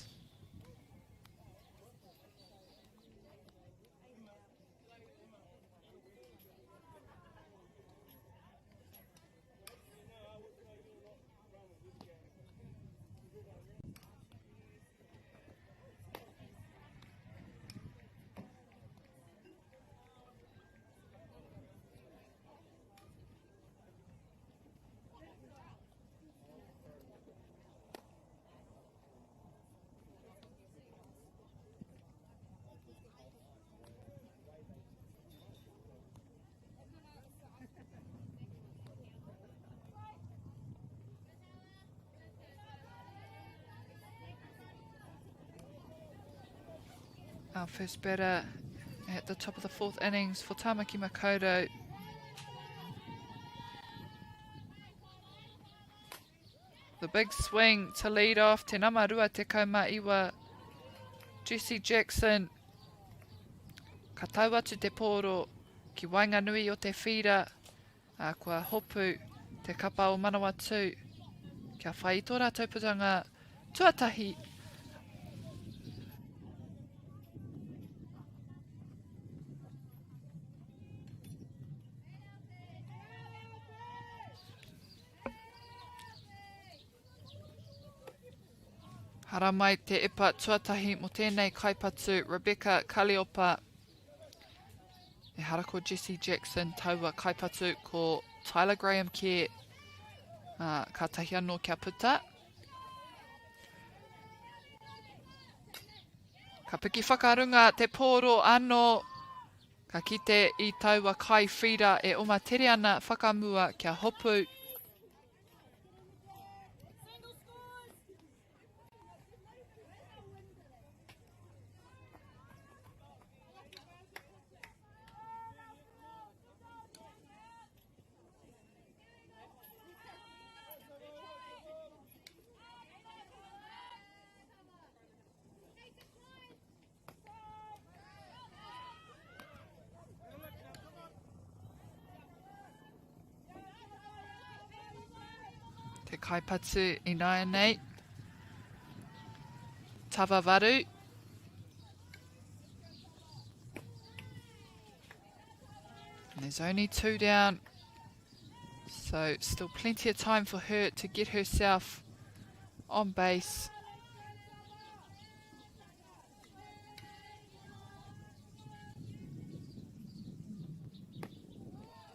Our first batter at the top of the fourth innings for Tamaki Makaurau. The big swing to lead off, te namarua te kaumaiwa. Jesse Jackson, ka tau atu te pōro, ki wainga nui o te whira, kua hopu te kapa o Manawatu. Kia whai tō rātou putanga tuatahi. Hara mai te epa tuatahi mo tēnei kaipatu Rebecca Kaliopa. E hara ko Jesse Jackson taua kaipatu ko Tyler Graham Care. Ka tahi anō kia puta. Ka piki whakarunga te pōro anō. Ka kite I taua kai whira e oma tere ana whakamua kia hopu. Te kaipatu I nai nei. Tawavaru. And there's only 2 down. So still plenty of time for her to get herself on base.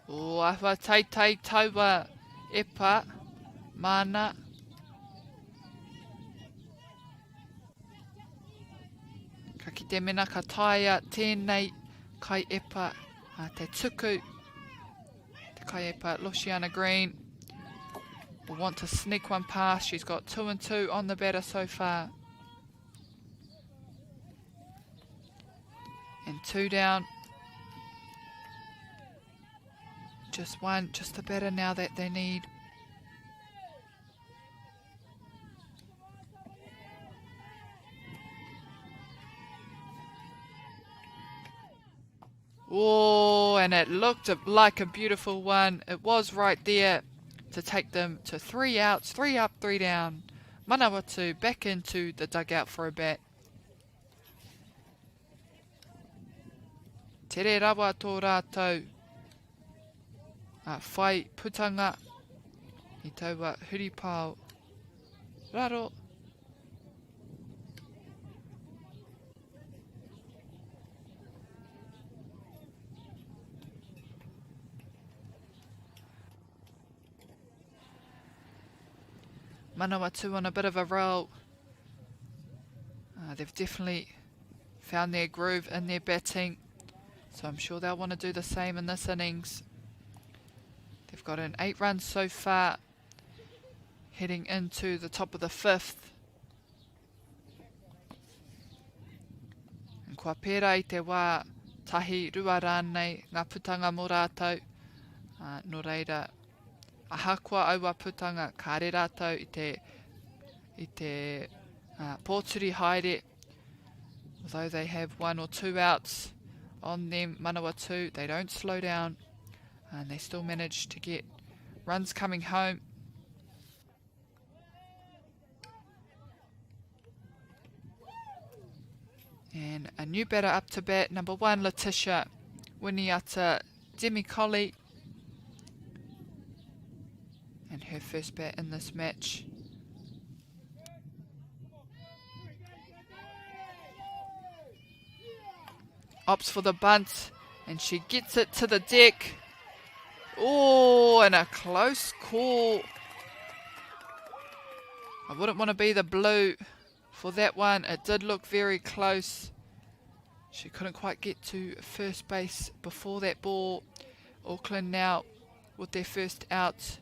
O ahua teitei taua epa. Mana. Ka kite mena ka taia tēnei kai epa te tuku. Te kai epa Luciana Green will want to sneak one past. She's got 2 and 2 on the batter so far. And 2 down. Just one, just the batter now that they need. Oh, and it looked like a beautiful one. It was right there to take them to 3 outs, 3 up, 3 down. Manawatu back into the dugout for a bat. Tere rawa tō rātou. Whai putanga. I taua huripao. Raro. Manawatu on a bit of a roll. They've definitely found their groove in their batting, so I'm sure they'll want to do the same in this innings. They've got an 8 runs so far, heading into the top of the 5th. kua pērā I te wā tahi rua rānei ngā putanga mō rātou. Nō reira, ahakoa aua putanga kāre rātou I te pōturi haere. Although they have 1 or 2 outs on them, Manawatu, they don't slow down and they still manage to get runs coming home. And a new batter up to bat, number 1, Letitia Winiata Demikoli. And her first bat in this match. Opts for the bunt, and she gets it to the deck. Oh, and a close call. I wouldn't want to be the blue for that one. It did look very close. She couldn't quite get to first base before that ball. Auckland now with their first out.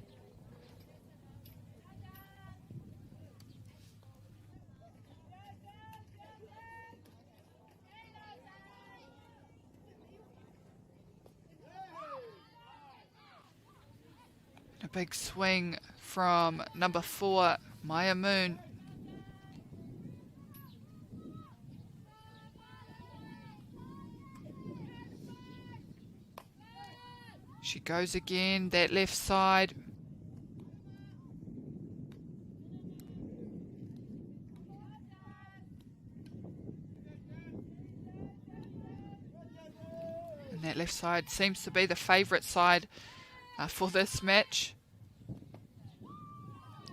A big swing from number 4, Maya Moon. She goes again, that left side. And that left side seems to be the favourite side for this match.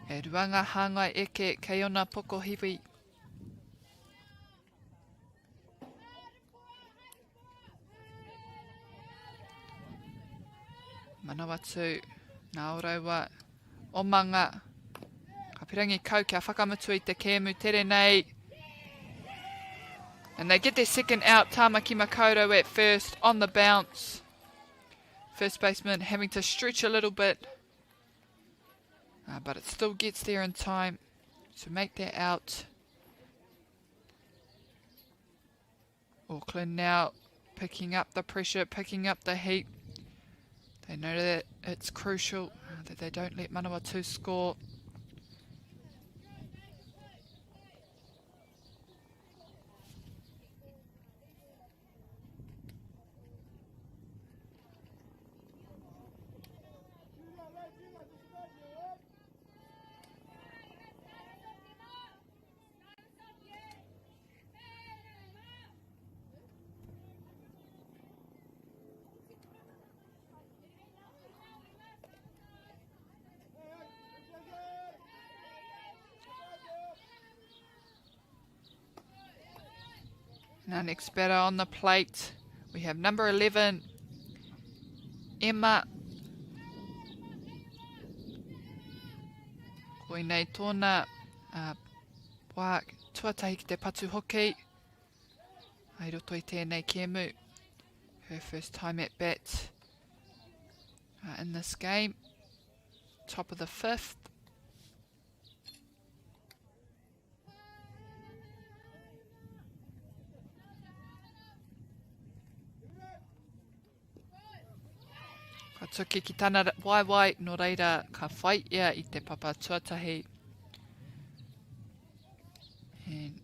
E ruanga hanga eke kei ona pokohiwi. Manawatu, nā ora o manga. Ka pirangi kau kia whakamutu I te kēmu tere nei. And they get their second out, Tāmaki Makaurau at first on the bounce. First baseman having to stretch a little bit. But it still gets there in time to make that out. Auckland now picking up the pressure, picking up the heat. They know that it's crucial that they don't let Manawatu score. Now next batter on the plate, we have number 11, Emma. Koinei tōna wā tuatahi ki te patu hoki. Ai roto I tēnei kēmu. Her first time at bat in this game. Top of the 5th. Ka tuki ki tāna waiwai, no reira ka whai ia I te papa tuatahi. And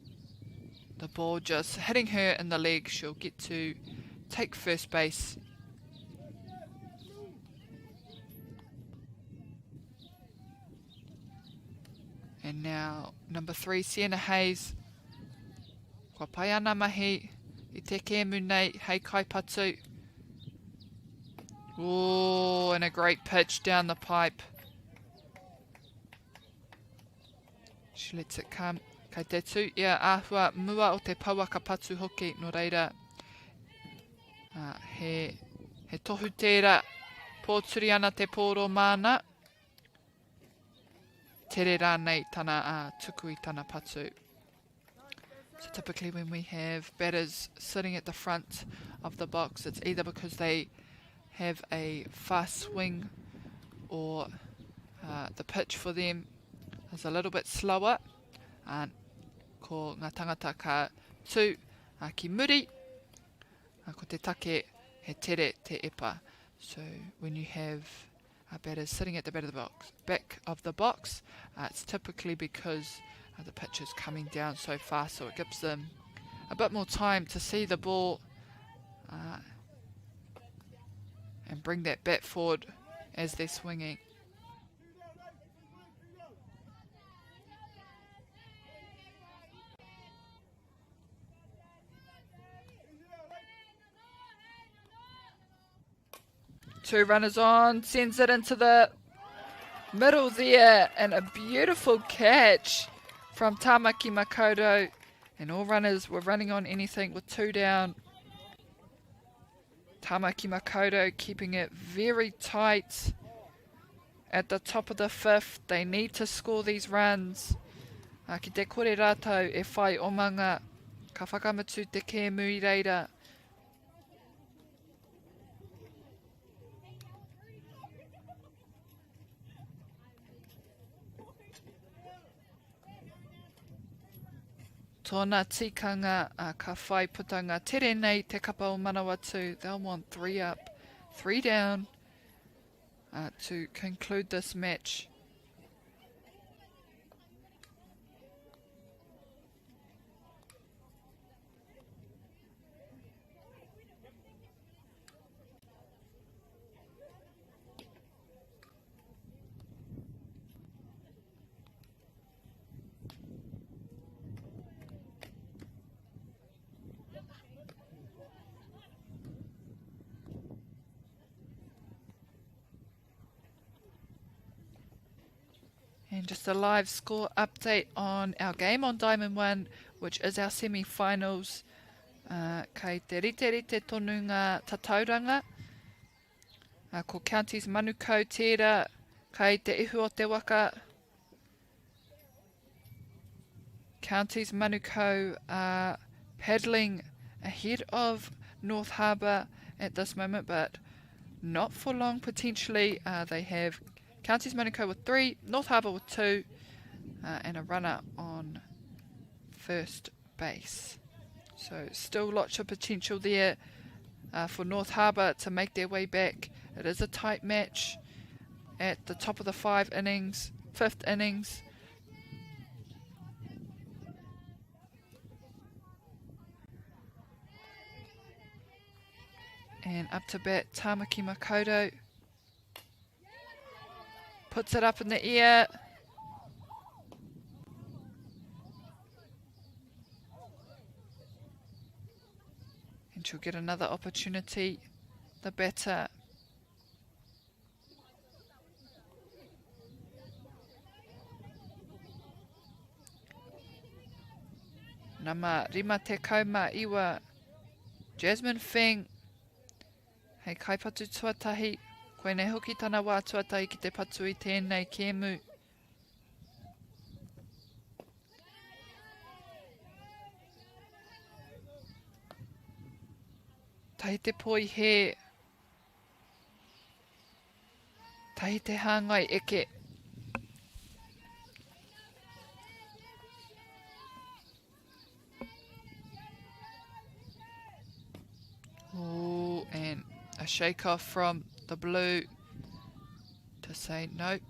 the ball just hitting her in the leg. She'll get to take first base. And now number 3, Sienna Hayes. Kua pai ana mahi I te kēmu nei, hei kai patu. Oh, and a great pitch down the pipe. She lets it come. Kei te tū ia āhua mua o te pauaka patu hoki no reira. He tohu tērā pōturi ana te pōro mana. Tere rānei tana tuku I tana patu. So typically when we have batters sitting at the front of the box, it's either because they have a fast swing or the pitch for them is a little bit slower. Ko ngā tangata ka tū ki muri Ko te take he tere te epa. So when you have batters sitting at the back of the box, it's typically because the pitch is coming down so fast, so it gives them a bit more time to see the ball and bring that bat forward as they're swinging. Two runners on, sends it into the middle there, and a beautiful catch from Tamaki Makaurau. And all runners were running on anything with two down. Tamaki Makaurau keeping it very tight at the top of the fifth. They need to score these runs. Ki te kore rātou e whai omanga, ka whakamatu te kēmu I reira. Tōna tikanga ka whai putanga tere nei te kapa o Manawatu. They'll want 3 up, 3 down to conclude this match. And just a live score update on our game on Diamond 1, which is our semi-finals. Kei te rite tonu ngā tatauranga. Ko Counties Manukau tērā, kei te ihu o te waka. Counties Manukau are paddling ahead of North Harbour at this moment, but not for long potentially. They have Counties Manukau with 3, North Harbour with 2, and a runner on first base. So still lots of potential there for North Harbour to make their way back. It is a tight match at the top of the 5th innings. And up to bat, Tamaki Makaurau. Puts it up in the air. And she'll get another opportunity, the batter. Nama rima te kauma iwa. Jasmine Feng. Hei kaipatu tuatahi. Koe nei hoki tana wā tuatahi ki te patu I tēnei kēmu. Tahi te poi he. Tahi te hāngai eke. Ooh, and a shake off from the blue to say nope,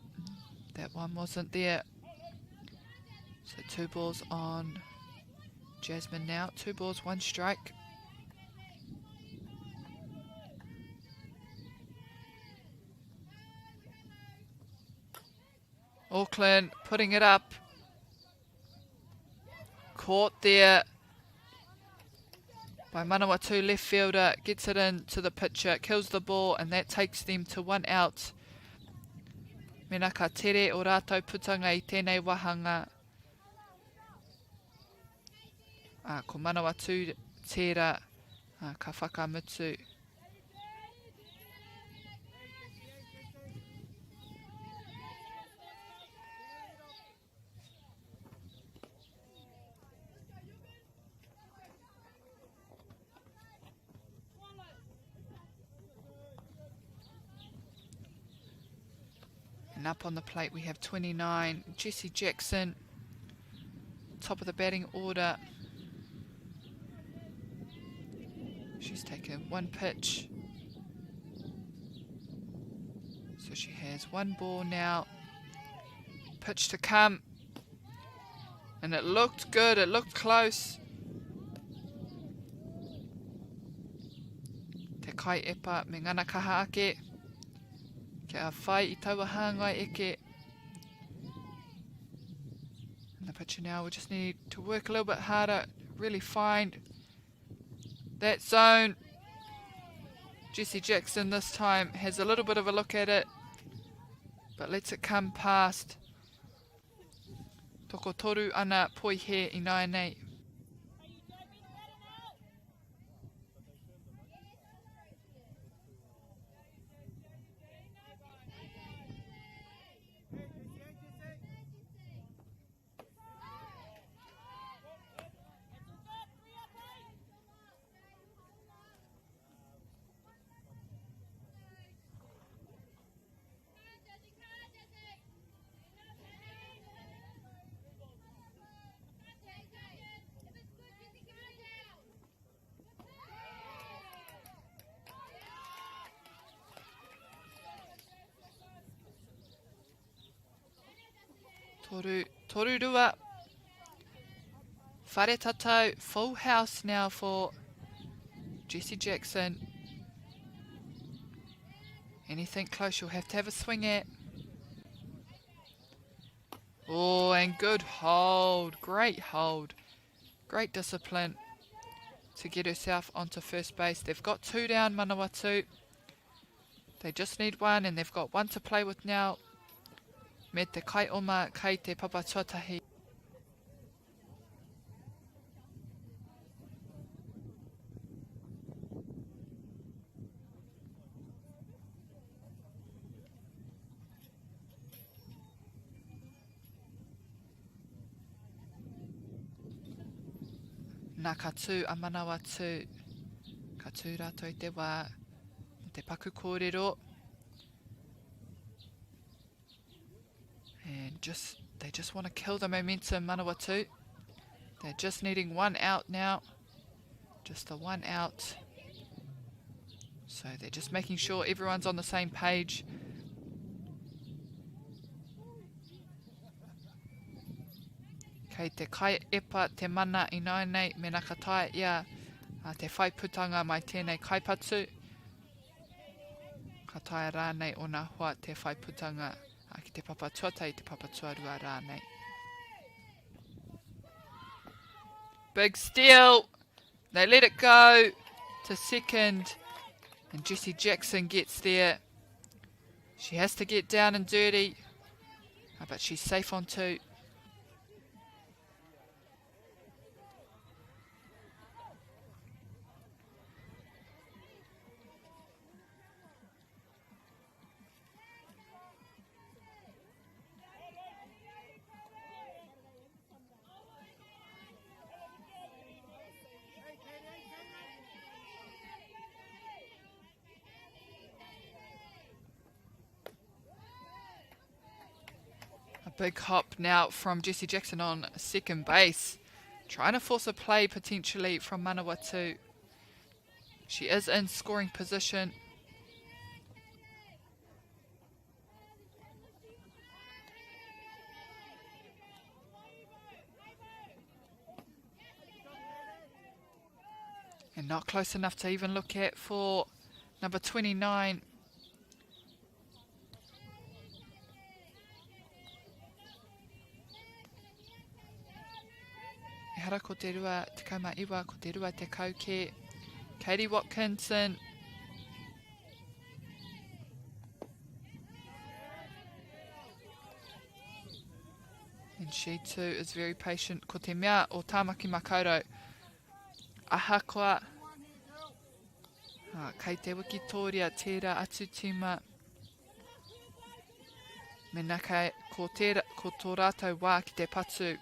that one wasn't there. So 2 balls on Jasmine now. 2 balls, 1 strike. Auckland putting it up. Caught there by Manawatu, left fielder, gets it in to the pitcher, kills the ball, and that takes them to 1 out. Mena ka tere o rātou putanga I tēnei wahanga. Ko Manawatu tērā, ka whakamutu. And up on the plate we have 29, Jessie Jackson, top of the batting order. She's taken one pitch. So she has one ball now. Pitch to come. And it looked good, it looked close. Te kai epa me ngana kaha ake. Kia whai I taua hāngai eke. And the pitcher now will just need to work a little bit harder, really find that zone. Jessie Jackson this time has a little bit of a look at it, but lets it come past. Toko toru ana poi he I nai nei. Toru rua. Whare tatau, full house now for Jessie Jackson. Anything close you'll have to have a swing at. Oh, and good hold, great hold. Great discipline to get herself onto first base. They've got 2 down, Manawatu. They just need 1 and they've got 1 to play with now. Me te kai oma kai te papatuatahi. Nā katu a Manawatu. Katu rato I te wā. Te paku kōrero. And they just want to kill the momentum, Manawatu. They're just needing 1 out now. Just the 1 out. So they're just making sure everyone's on the same page. Kei te kai epa te mana I nai nei me nā kataia ia te whai putanga mai tēnei kaipatu. Kataia rānei o nā hoa te whai putanga ki te papatuata I te papatuarua rānei. Big steal. They let it go to second. And Jessie Jackson gets there. She has to get down and dirty. But she's safe on 2. Big hop now from Jessie Jackson on second base. Trying to force a play potentially from Manawatu. She is in scoring position. And not close enough to even look at for number 29. Hara ko te rua, te kauma iwa, ko te rua te kauke. Katie Watkinson. And she too is very patient. Ko te mea o tāmaki makaurau. Ahakoa. Kei te wikitoria tērā atu tima. Me nā kai ko tō rātou wā ki te patu.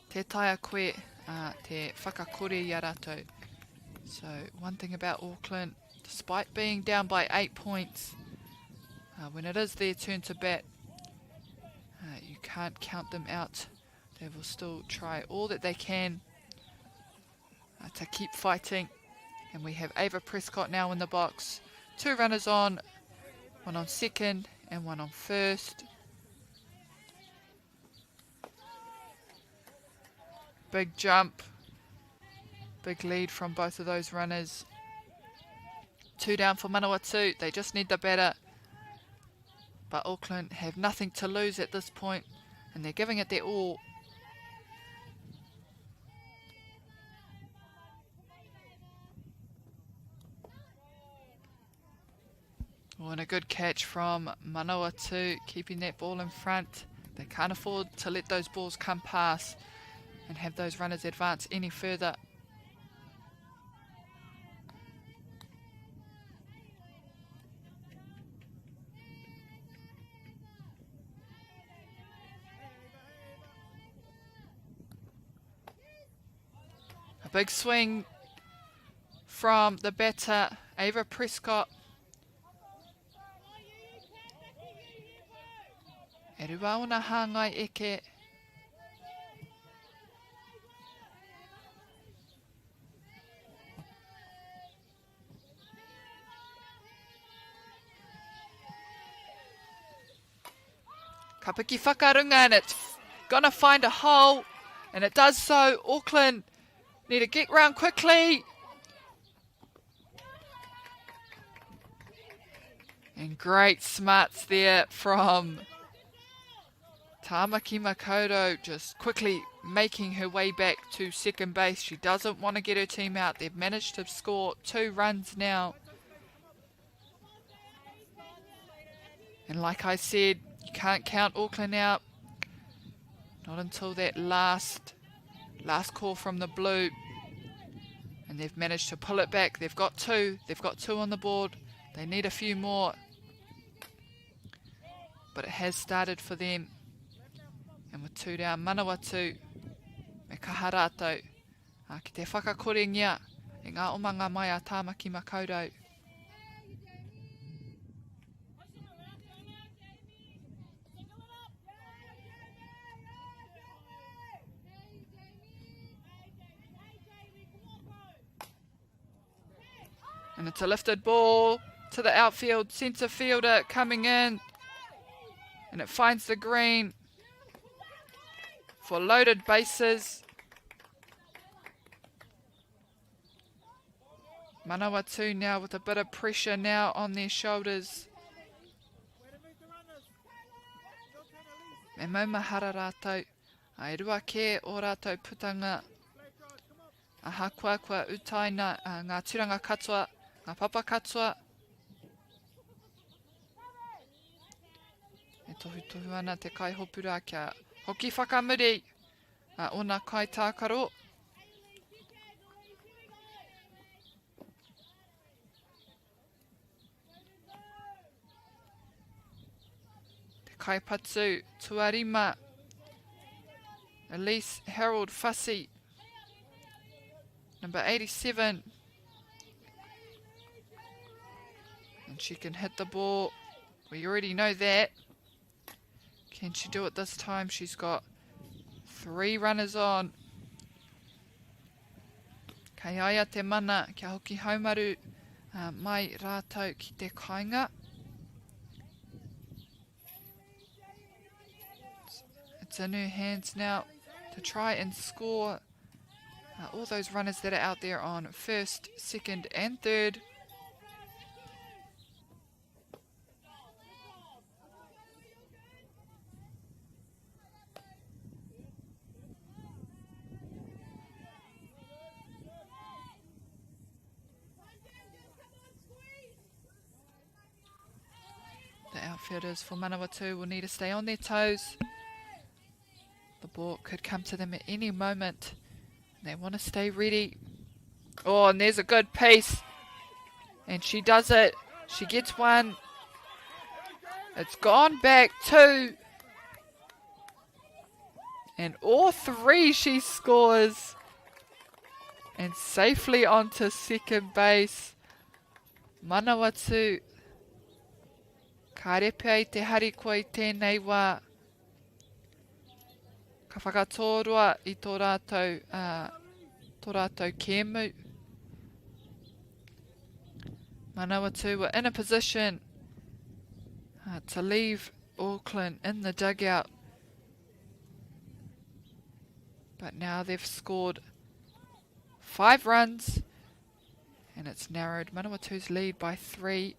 Te taia koe, te whakakore I a rātou. So one thing about Auckland, despite being down by 8 points, when it is their turn to bat, you can't count them out. They will still try all that they can to keep fighting. And we have Ava Prescott now in the box. 2 runners on, one on second and one on first. Big jump, big lead from both of those runners. 2 down for Manawatu. They just need the batter. But Auckland have nothing to lose at this point, and they're giving it their all. Oh, and a good catch from Manawatu, keeping that ball in front. They can't afford to let those balls come past and have those runners advance any further. A big swing from the batter, Ava Prescott. E rua ona hāngai eke. Kapiki whakarunga, and it's gonna find a hole, and it does so. Auckland need to get round quickly. And great smarts there from Tamaki Makaurau, just quickly making her way back to second base. She doesn't want to get her team out. They've managed to score 2 runs now. And like I said, you can't count Auckland out. Not until that last call from the blue. And they've managed to pull it back. They've got 2. They've got 2 on the board. They need a few more. But it has started for them. And with 2 down, Manawatu, me kaha rātou. Ki te whakakorengia, e ngā omanga mai a Tāmaki Makaurau. And it's a lifted ball to the outfield, centre fielder coming in. And it finds the green for loaded bases. Manawatu now with a bit of pressure now on their shoulders. Me maumahara rātou, ai rua ke o rātou putanga. Aha kua utaina ngā tiranga katoa, ngā papa katoa. E tohu ana te kai hopura kia hoki whakamuri ona kai tākaro. Te kai patu tuarima. Elise Harold Fussy, number 87. And she can hit the ball. We already know that. Can she do it this time? She's got 3 runners on. Kei aia te mana kia hoki haumaru mai rātou ki te kāinga. It's in her hands now to try and score all those runners that are out there on first, second and third. The outfielders for Manawatu will need to stay on their toes. The ball could come to them at any moment. They want to stay ready. Oh, and there's a good piece. And she does it. She gets 1. It's gone back 2. And all 3 she scores. And safely onto second base. Manawatu. Ka repe ai te hari koe i tēnei wā. Ka whakatōrua i tō rātou tō rātou kēmu. Manawatu were in a position to leave Auckland in the dugout. But now they've scored 5 runs and it's narrowed Manawatu's lead by 3.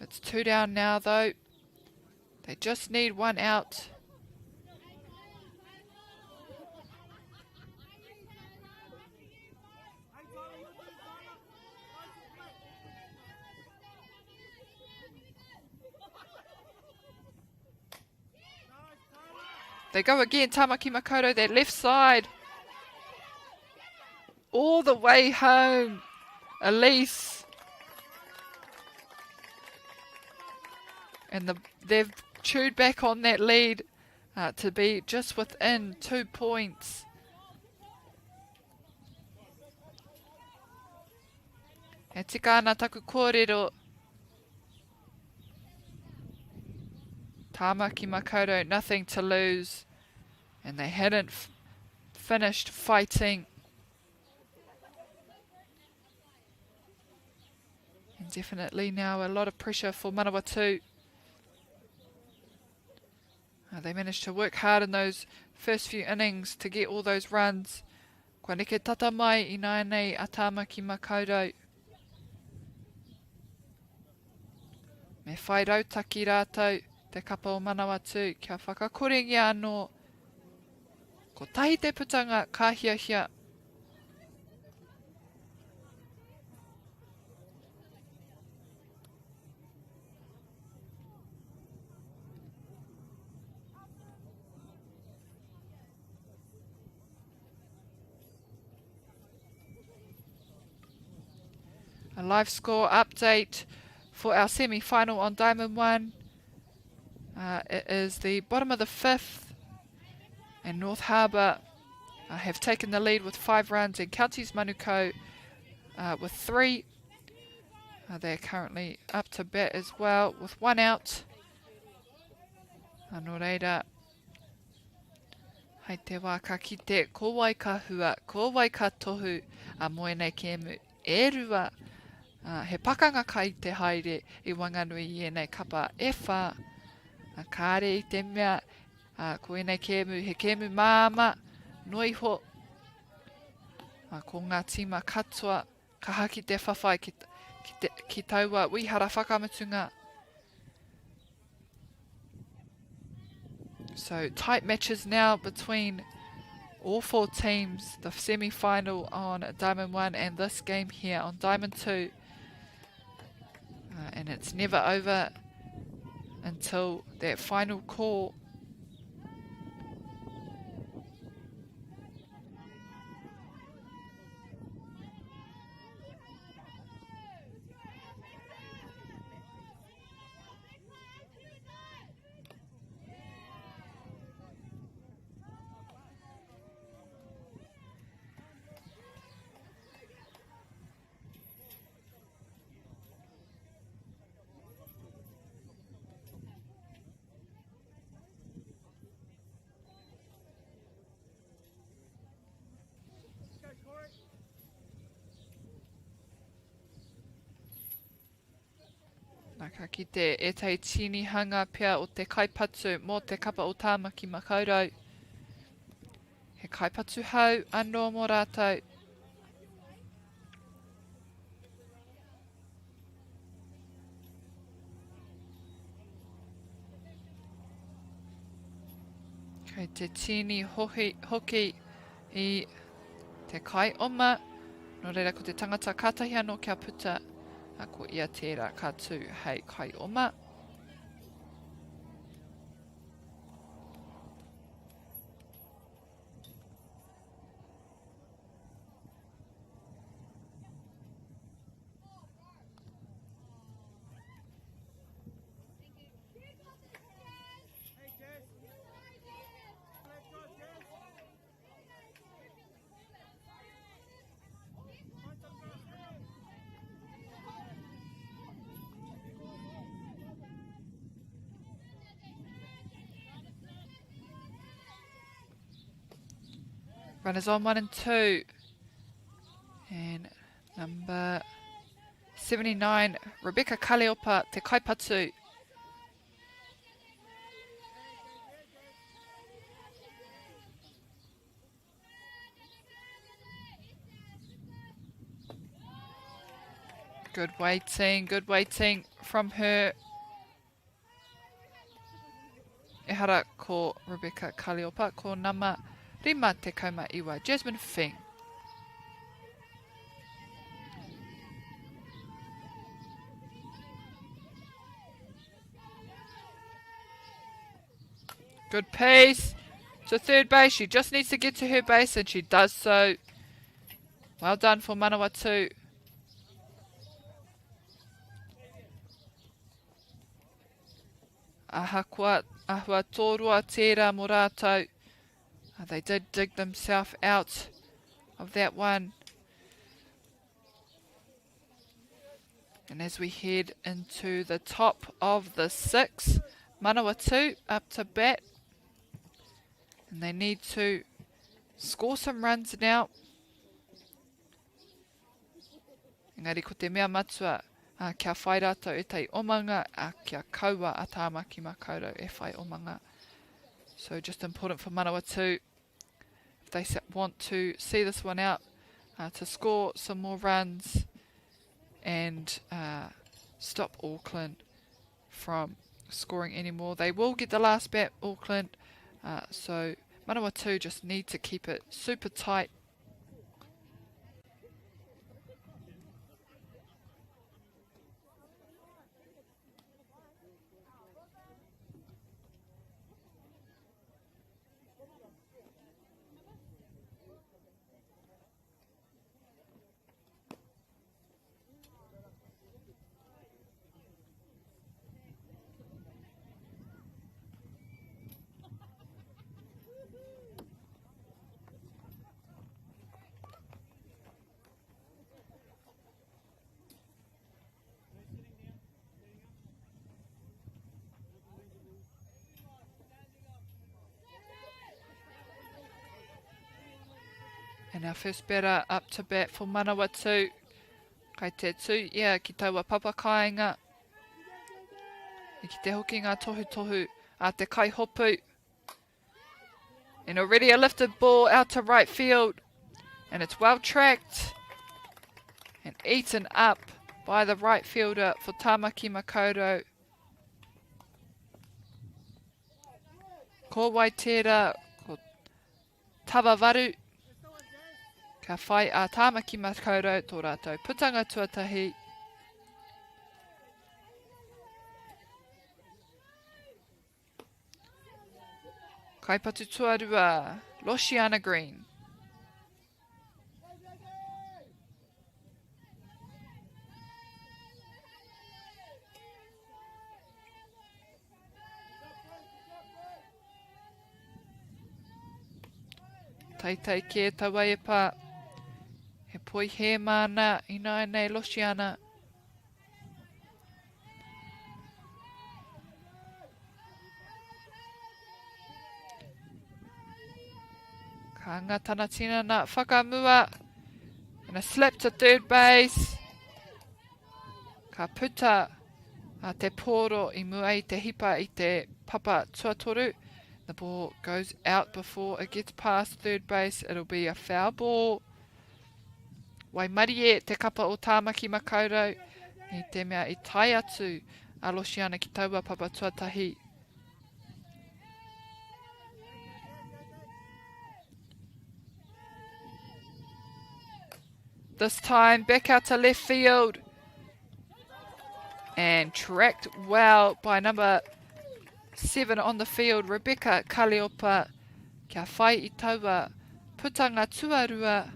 It's 2 down now though. They just need 1 out. They go again, Tamaki Makaurau, their left side. All the way home. Elise. And they've chewed back on that lead to be just within 2 points. E tika ana taku kōrero. Tamaki Makaurau, nothing to lose. And they hadn't finished fighting. And definitely now a lot of pressure for Manawatu. They managed to work hard in those first few innings to get all those runs. Kua neke tata mai I nai nei a Tamaki Makaurau. Me whai rautaki rātou te kapa o Manawatu kia whakakorengi anō. Ko tahi te putanga ka hiahia. A live score update for our semi-final on Diamond 1. It is the bottom of the 5th and North Harbour have taken the lead with 5 runs and Counties Manukau with 3. They're currently up to bat as well with 1 out. Anō reira, hei te wā ka kite, ko wai ka hua, ko wai ka tohu, a moe nei kēmu, e rua. He pakanga ka I te haere I wanganui I nei kapa e whā. Kāre I te mea, ko e nei kēmu, he kēmu māma, noi ho. Ko ngā tīma katoa, ka haki te whawhai ki taua wihara whakamutunga. So tight matches now between all 4 teams, the semi-final on Diamond 1 and this game here on Diamond 2. And it's never over until that final call. Naka ki te e tei tini hanga pia o te kaipatu mō te kapa o Tāmaki Makaurau. He kaipatu hau anō mō rātou. Kei te tini hoki I te kai oma. Nō reira ko te tangata kātahi anō kia puta. Ko ia tērā ka tū hei kai oma. Runners on 1 and 2. And number 79, Rebecca Kaleopa, te kaipatu. Good waiting from her. Ehara ko Rebecca Kaleopa, ko nama rima te kauma iwa, Jasmine Feng. Good pace to third base. She just needs to get to her base, and she does so. Well done for Manawatu. Ahua tōrua tērā mō rātou. They did dig themselves out of that one. And as we head into the top of the 6, Manawatu up to bat. And they need to score some runs now. Engari ko te mea matua, kia whai rātou e tei omanga, kia kaua a tāmaki makaurau e whai omanga. So just important for Manawatu, if they want to see this one out, to score some more runs and stop Auckland from scoring anymore. They will get the last bat, Auckland, so Manawatu just need to keep it super tight. And our first batter up to bat for Manawatu. Kai te tū, ia ki taua papakainga. I ki te hoki ngā tohu tohu a te kai hopu. And already a lifted ball out to right field. And it's well tracked. And eaten up by the right fielder for Tāmaki Makaurau. Ko wai tērā, ko Tawavaru. Ka whai a Tāmaki Makaurau tō rātou putanga tuatahi. Kaipatu tuarua, Losiana Green. Taitei ke taua e pā. He poi he mana I nai nei Losiana. Ka ngatana tina na whakamua. And a slip to third base. Ka puta a te poro I mua I te hipa I te papa tuatoru. The ball goes out before it gets past third base. It'll be a foul ball. Wai mari e te kapa o Tāmaki Makaurau. I te mea I tai atu a Losiana ki taua papa tuatahi. This time back out to left field. And tracked well by number 7 on the field, Rebecca Kaleopa. Kia whai I taua putanga tuarua.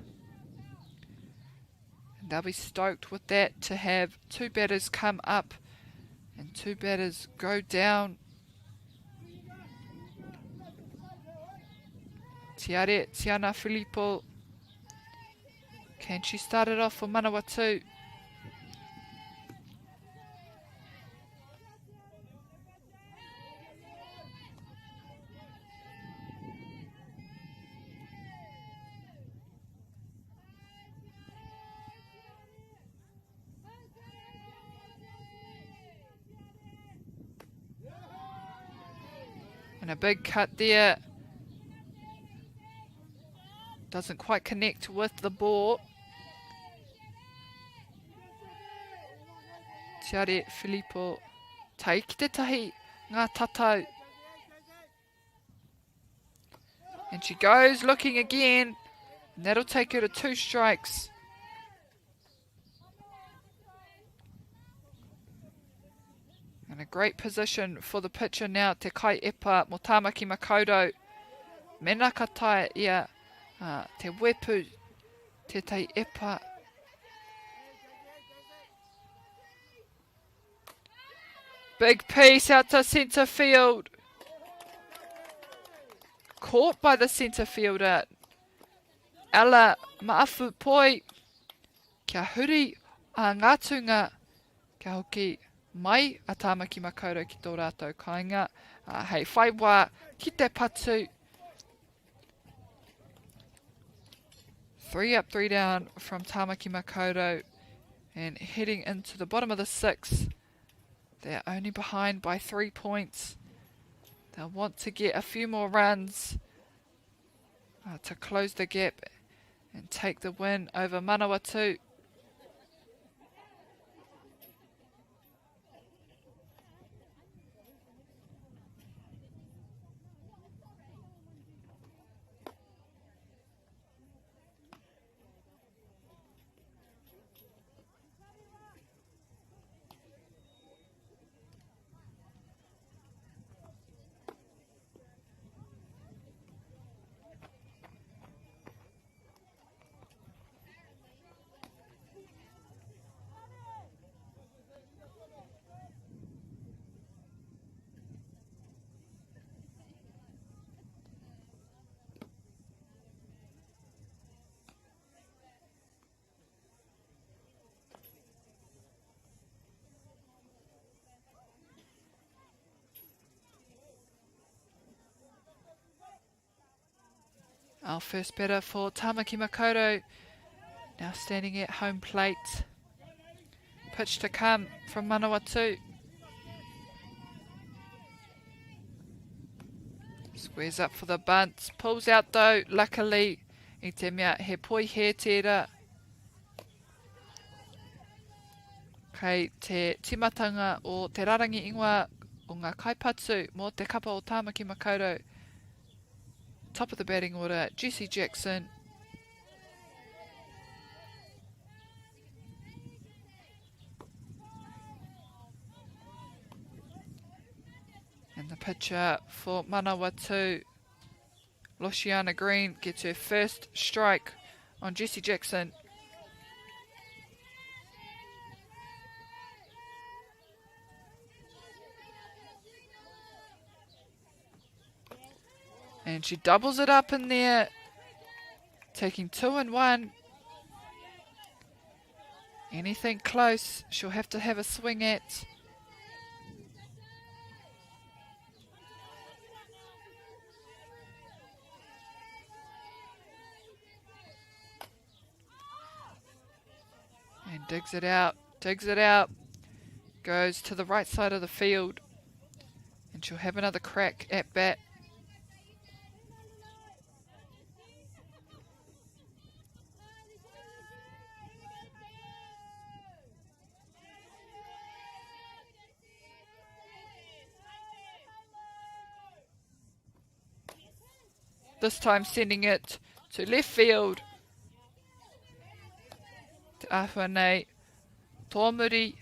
And they'll be stoked with that to have 2 batters come up and 2 batters go down. Tiare, Tiana Filippo. Can she start it off for Manawatu? And a big cut there. Doesn't quite connect with the ball. Tiare Filippo. Tai ki te tahi ngā tatau. And she goes looking again. And that'll take her to 2 strikes. And a great position for the pitcher now, Te Kai Epa mo Tāmaki Makaurau. Mena ka tae ia te wepu, Te Tai Epa. Big piece out to centre field. Caught by the centre fielder. Ala Maafu Poi. Kia huri a ngātunga. Kia hoki mai a Tāmaki Makaurau ki tō rātou kāinga. Hei whai wā ki te patu. 3 up, 3 down from Tāmaki Makaurau. And heading into the bottom of the 6th. They're only behind by 3 points. They'll want to get a few more runs to close the gap and take the win over Manawatu. Our first batter for Tāmaki Makaurau, now standing at home plate. Pitch to come from Manawatu. Squares up for the bunt, pulls out though, luckily. I te mea he poi he tērā. Kei te timatanga o te rarangi ingoa o ngā kaipatu mo te kapa o Tāmaki Makaurau. Top of the batting order, Jesse Jackson. And the pitcher for Manawatu, Luciana Green, gets her first strike on Jesse Jackson. And she doubles it up in there, taking 2 and 1. Anything close, she'll have to have a swing at. And digs it out, goes to the right side of the field. And she'll have another crack at bat. This time sending it to left field. Te ahua nei, tōmuri,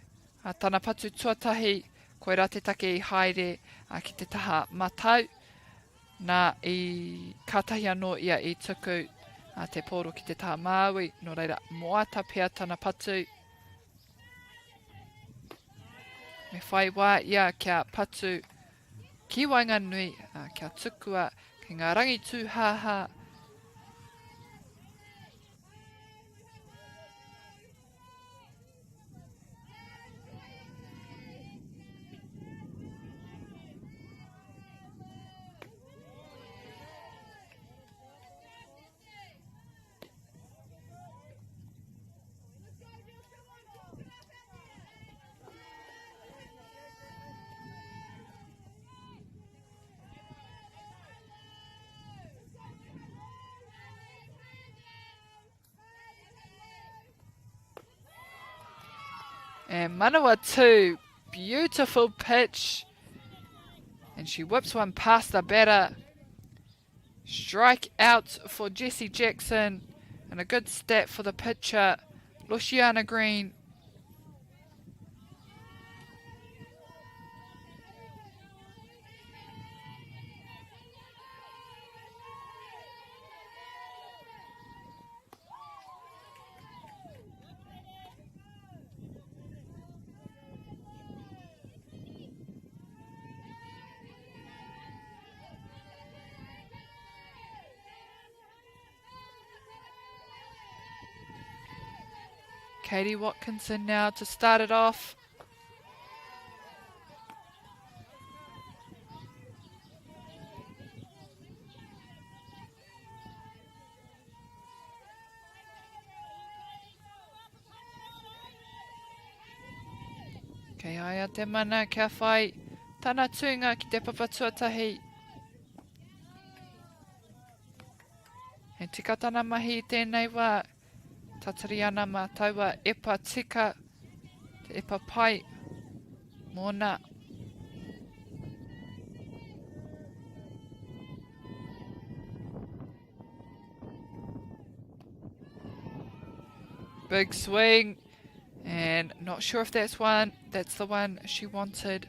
a tana patu tuatahi, koe rā te take I haere ki te taha matau. Nā I kātahi anō ia I tuku te pōro ki te taha MΑORI, no reira moata pia tana patu. Me whai wā ia kia patu ki Wainganui, kia tukua, ki ngā rangi tūhaha. And Manawatu, beautiful pitch. And she whips one past the batter. Strike out for Jessie Jackson. And a good stat for the pitcher, Luciana Green. Katie Watkinson now to start it off. Kei aia te mana kia whai tana tuinga ki te papatuatahi. He tika tana mahi tēnei wā. Tatari ana mā taua epa tika, te epa pai, mōna. Big swing, and not sure if that's the one she wanted,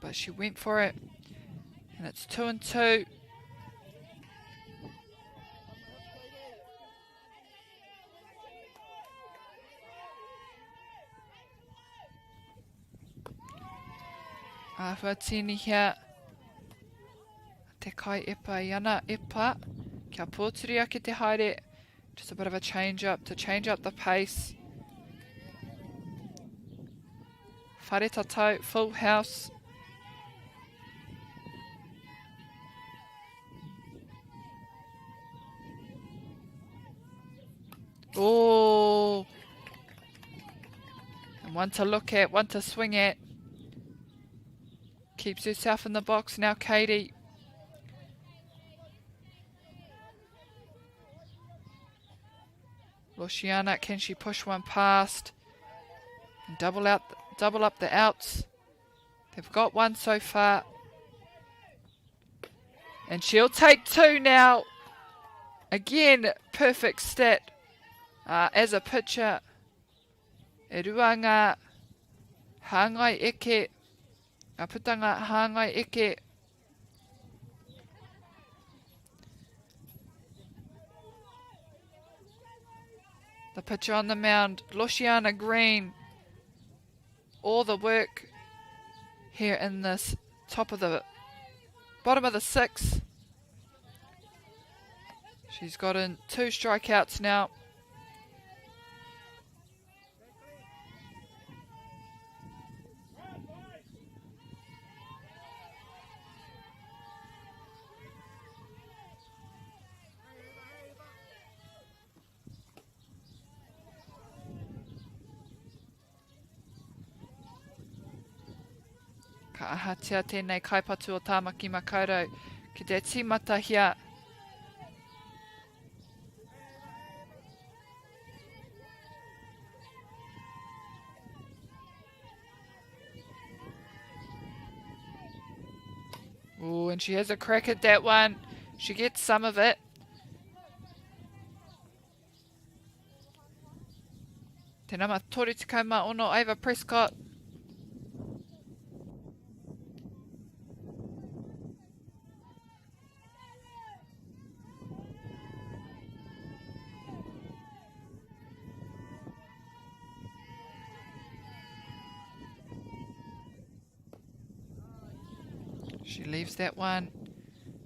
but she went for it, and it's 2-2. Awhatini here. Te kai epa iana epa. Kia pōturi ake te haere. Just a bit of a change up to change up the pace. Whare tatau, full house. Oh. And one to look at, one to swing at. Keeps herself in the box now, Katie. Luciana, can she push one past? And double up the outs. They've got one so far. And she'll take two now. Again, perfect stat as a pitcher. E rua ngā hāngai eke. Ngā putanga hāngai eke. The pitcher on the mound, Luciana Green. All the work here in this bottom of the sixth. She's gotten 2 strikeouts now. Ka ahatia tēnei kaipatu o Tāmaki Makaurau ki te tīmata hia. Ooh, and she has a crack at that one. She gets some of it. Tēnā ma tori tikau ma ono Ava Prescott. She leaves that one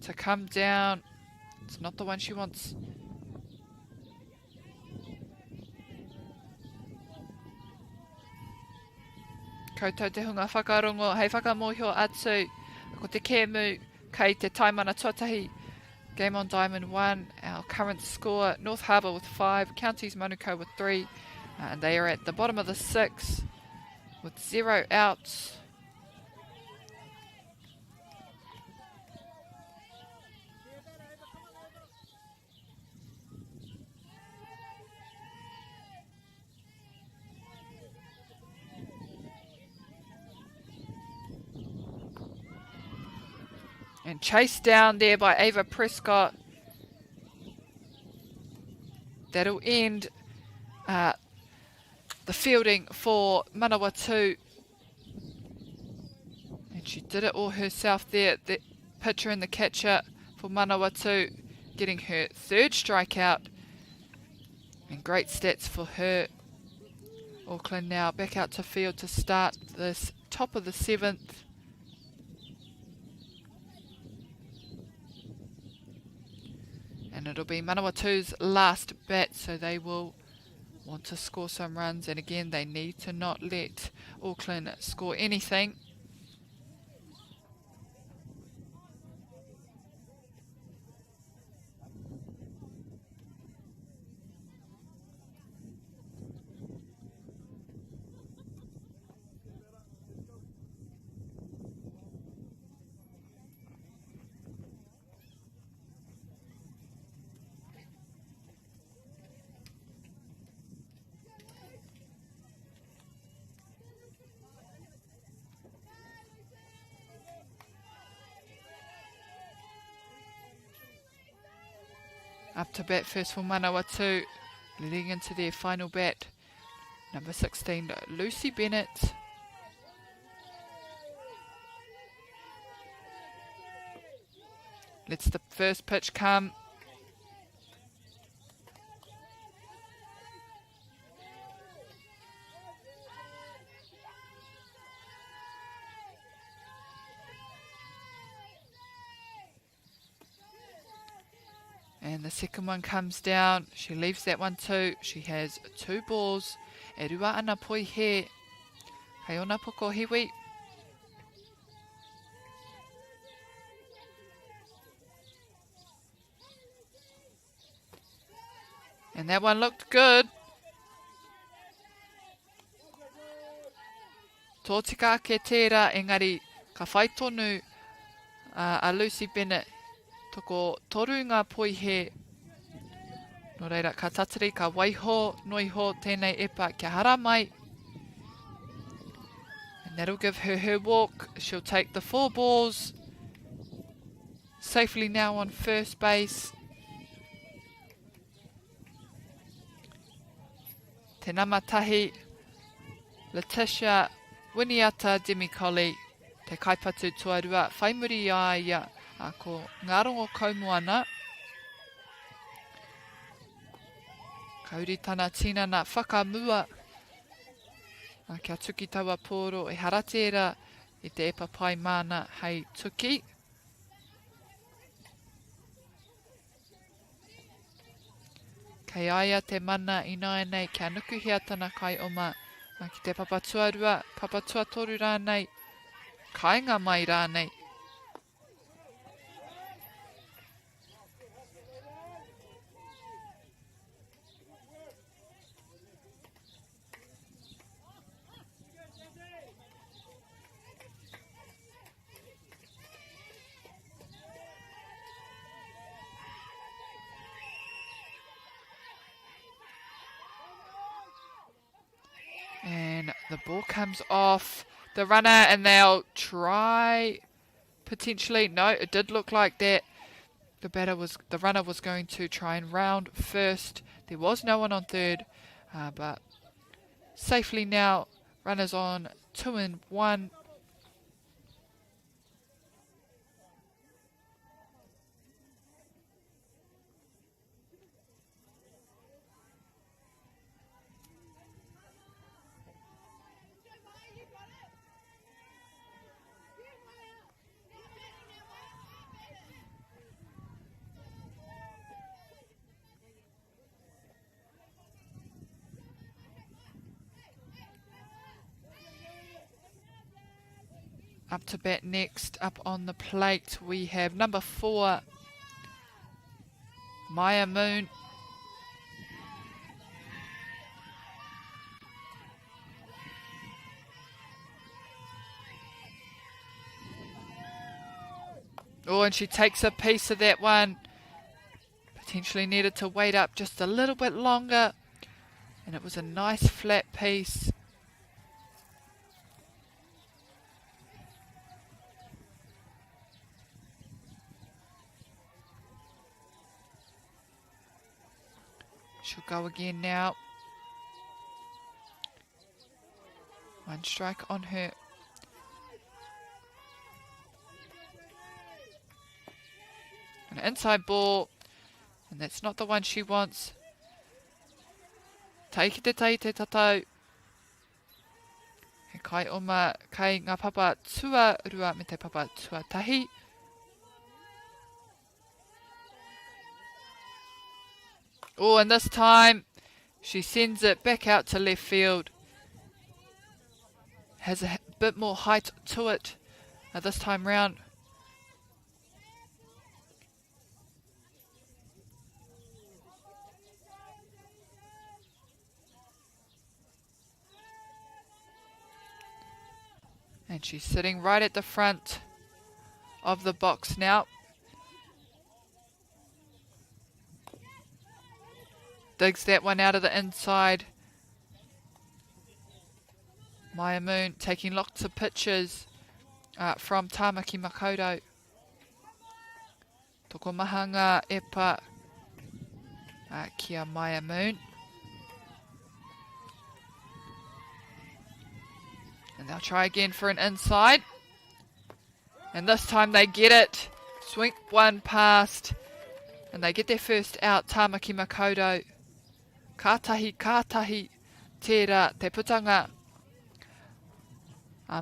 to come down. It's not the one she wants. Koutou te hunga whakarongo, hei whakamohio atu. Ko te kēmu kei te taimana tuatahi. Game on Diamond 1, our current score. North Harbour with 5, Counties Manukau with 3. And they are at the bottom of the 6 with 0 outs. And chased down there by Ava Prescott. That'll end the fielding for Manawatu. And she did it all herself there. The pitcher and the catcher for Manawatu getting her third strikeout. And great stats for her. Auckland now back out to field to start this top of the 7th. And it'll be Manawatu's last bat, so they will want to score some runs. And again, they need to not let Auckland score anything. Up to bat first for Manawatu, leading into their final bat. Number 16, Lucy Bennett. Lets the first pitch come. And the second one comes down. She leaves that one too. She has 2 balls. E rua ana poi he. Hei ona poko hiwi. And that one looked good. Tōtika ke tērā, engari ka whai tonu a Lucy Bennett. Toko toru ngā poi he. Nō reira, ka tatari, ka waiho, noiho, tēnei epa kia hara mai. And that'll give her her walk. She'll take the 4 balls. Safely now on first base. Te namatahi, Letitia Winiata Demicoli, te kaipatu tuarua, whaimuri ia a ko Ngarongo Kaumoana. Kauri tana tina na whakamua. A kia tuki taua pōro e haratera i te epa pai mana hei tuki. Kei aia te mana i nai nei kia nukuhia tana kai oma. A ki te papatuarua, papatua toru rānei, kainga mai rānei. And the ball comes off the runner and they'll try potentially. No, it did look like that. The runner was going to try and round first. There was no one on third, but safely now, runners on 2 and 1. Up to bat next, up on the plate, we have number 4, Maya Moon. Oh, and she takes a piece of that one. Potentially needed to wait up just a little bit longer. And it was a nice flat piece. She'll go again now. One strike on her. An inside ball, and that's not the one she wants. Taiki te tai te tatau. He kai oma kai ngā papa tua rua me te papa tua tahi. Oh, and this time she sends it back out to left field. Has a bit more height to it this time round. And she's sitting right at the front of the box now. Digs that one out of the inside. Maya Moon taking lots of pictures from Tāmaki Makaurau. Toko mahanga epa kia Maya Moon. And they'll try again for an inside. And this time they get it. Swing one past. And they get their first out, Tāmaki Makaurau. Kātahi, kātahi, tērā, te putanga.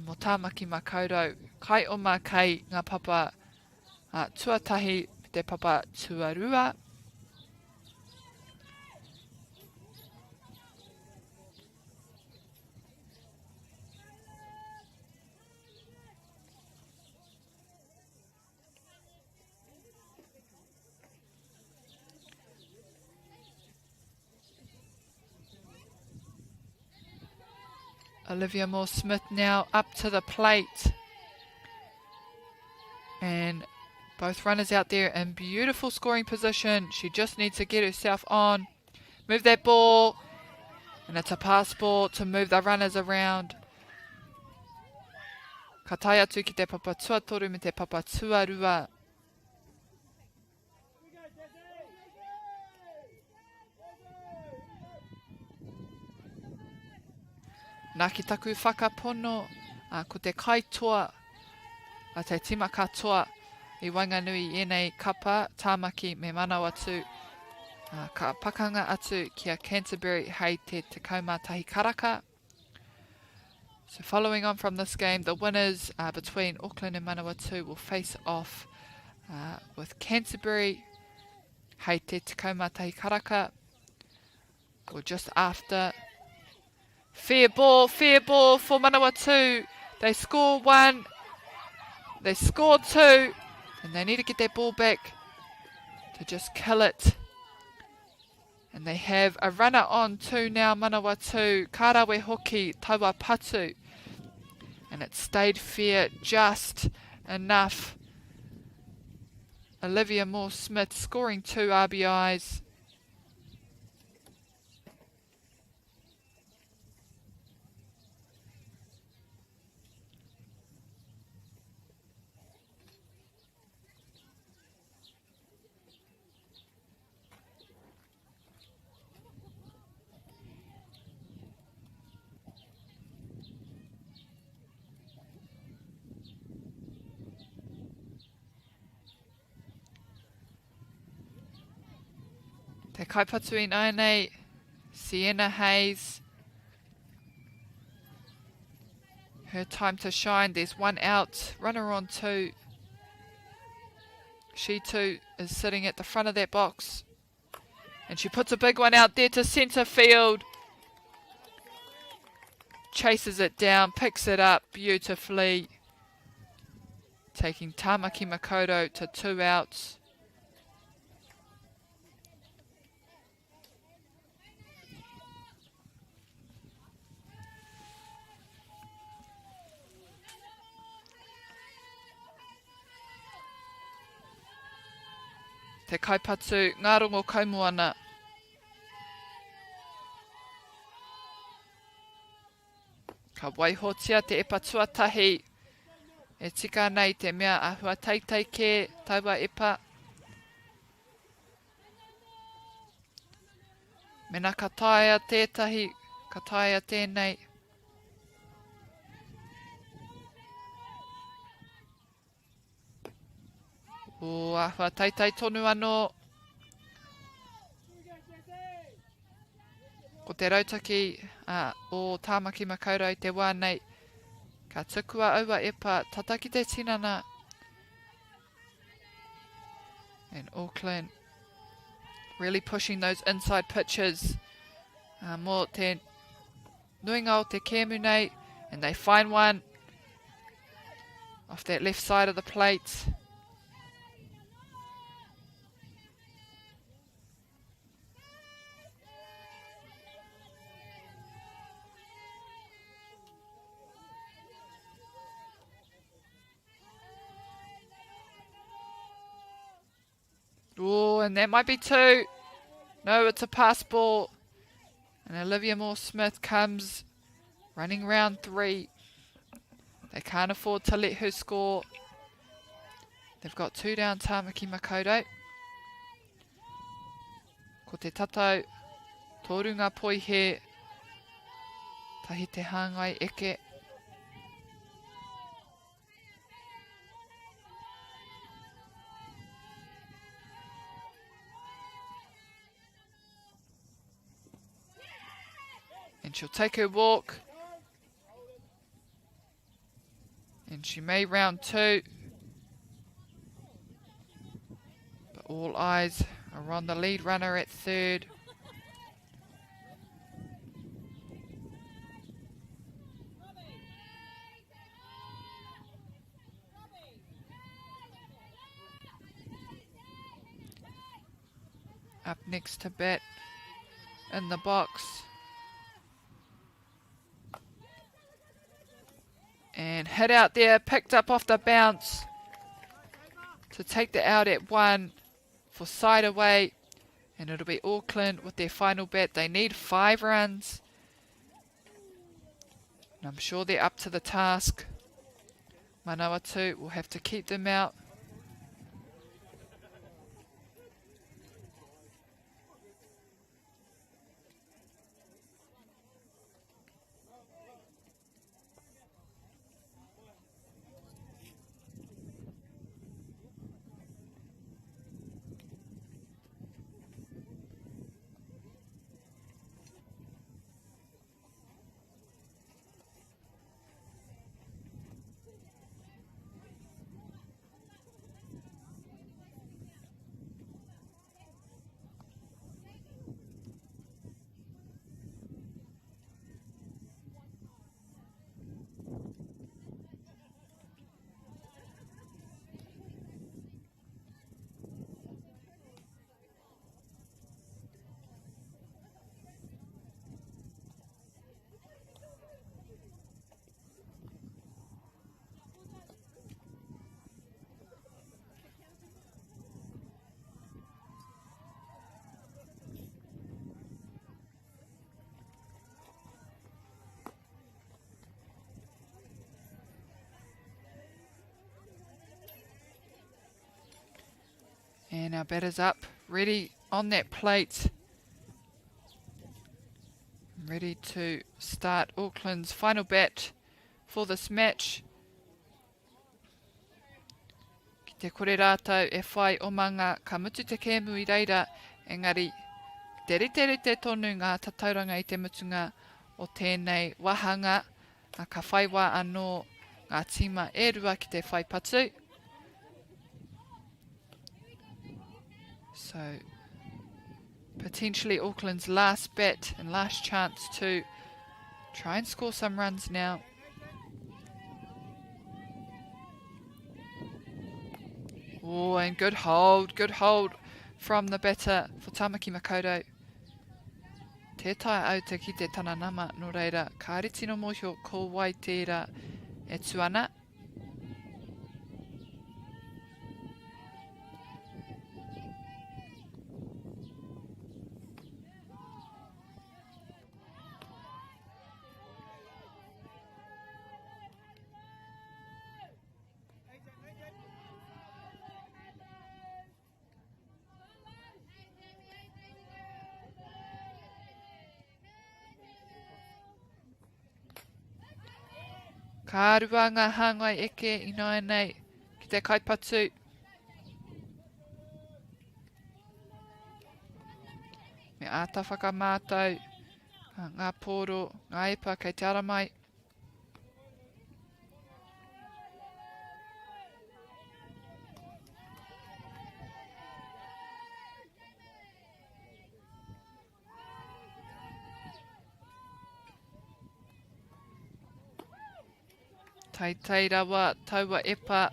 Mo Tāmaki Makaurau, kai oma kei ngā papa tuatahi, te papa tuarua. Olivia Moore-Smith now up to the plate. And both runners out there in beautiful scoring position. She just needs to get herself on. Move that ball. And it's a pass ball to move the runners around. Ka tai atu ki te papa tuatoru me te papa tuarua. Nā ki taku whakapono, ko te kaitoa, te tima katoa, I Wainganui enei kapa, Tāmaki me Manawatu, ka pakanga atu kia Canterbury hei te kaumātahi karaka. So following on from this game, the winners between Auckland and Manawatu will face off with Canterbury hei te kaumātahi karaka, or just after. Fair ball for Manawatu. They score one, they score two, and they need to get their ball back to just kill it. And they have a runner on two now, Manawatu, Karawe Hoki, Taua Patu. And it stayed fair just enough. Olivia Moore-Smith scoring 2 RBIs. Te kaipatu I Nainei, Sienna Hayes. Her time to shine. There's one out, runner on two. She too is sitting at the front of that box. And she puts a big one out there to centre field. Chases it down, picks it up beautifully. Taking Tāmaki Makaurau to 2 outs. Te kaipatu, ngā rongo kaumuana. Ka waihotia te epa tuatahi. E tika nei te mea ahua teitei ke, taua epa. Mena ka taia tētahi, ka taia tēnei. O ahua taitai tonu anō. Ko te rautaki o Tāmaki Makaurau te wānei. Ka tukua aua e pa tataki te tinana. And Auckland really pushing those inside pitches. Mō te nuinga o te kēmu nei. And they find one off that left side of the plate. Oh, and that might be two. No, it's a pass ball. And Olivia Moore-Smith comes running round 3. They can't afford to let her score. They've got 2 down Tāmaki Makaurau. Ko te tatau, tōrunga poi he, tahi te hāngai eke. And she'll take her walk. And she may round 2. But all eyes are on the lead runner at 3rd. Up next to bat in the box. And hit out there, picked up off the bounce to take the out at 1 for side away. And it'll be Auckland with their final bat. They need 5 runs. And I'm sure they're up to the task. Manawatu will have to keep them out. And our batter's up, ready on that plate. Ready to start Auckland's final bat for this match. Ki te kore rātou e whai o manga ka mutu te kēmu I reira, engari te rite rite tonu ngā tatauranga I te mutunga o tēnei wahanga, ka whaiwa anō ngā tima e rua ki te whai patu. So, potentially Auckland's last bat and last chance to try and score some runs now. Oh, and good hold from the batter for Tāmaki Makaurau. Tētai au te ki te tananama no reira, ka reti no mōhio ko wai tērā e tuana. Ka rua ngā hāngai eke inoa nei ki te kaipatu. Me āta whakamātau, ngā pōro, ngā epa kei te ara mai. Tei rawa, taua epa.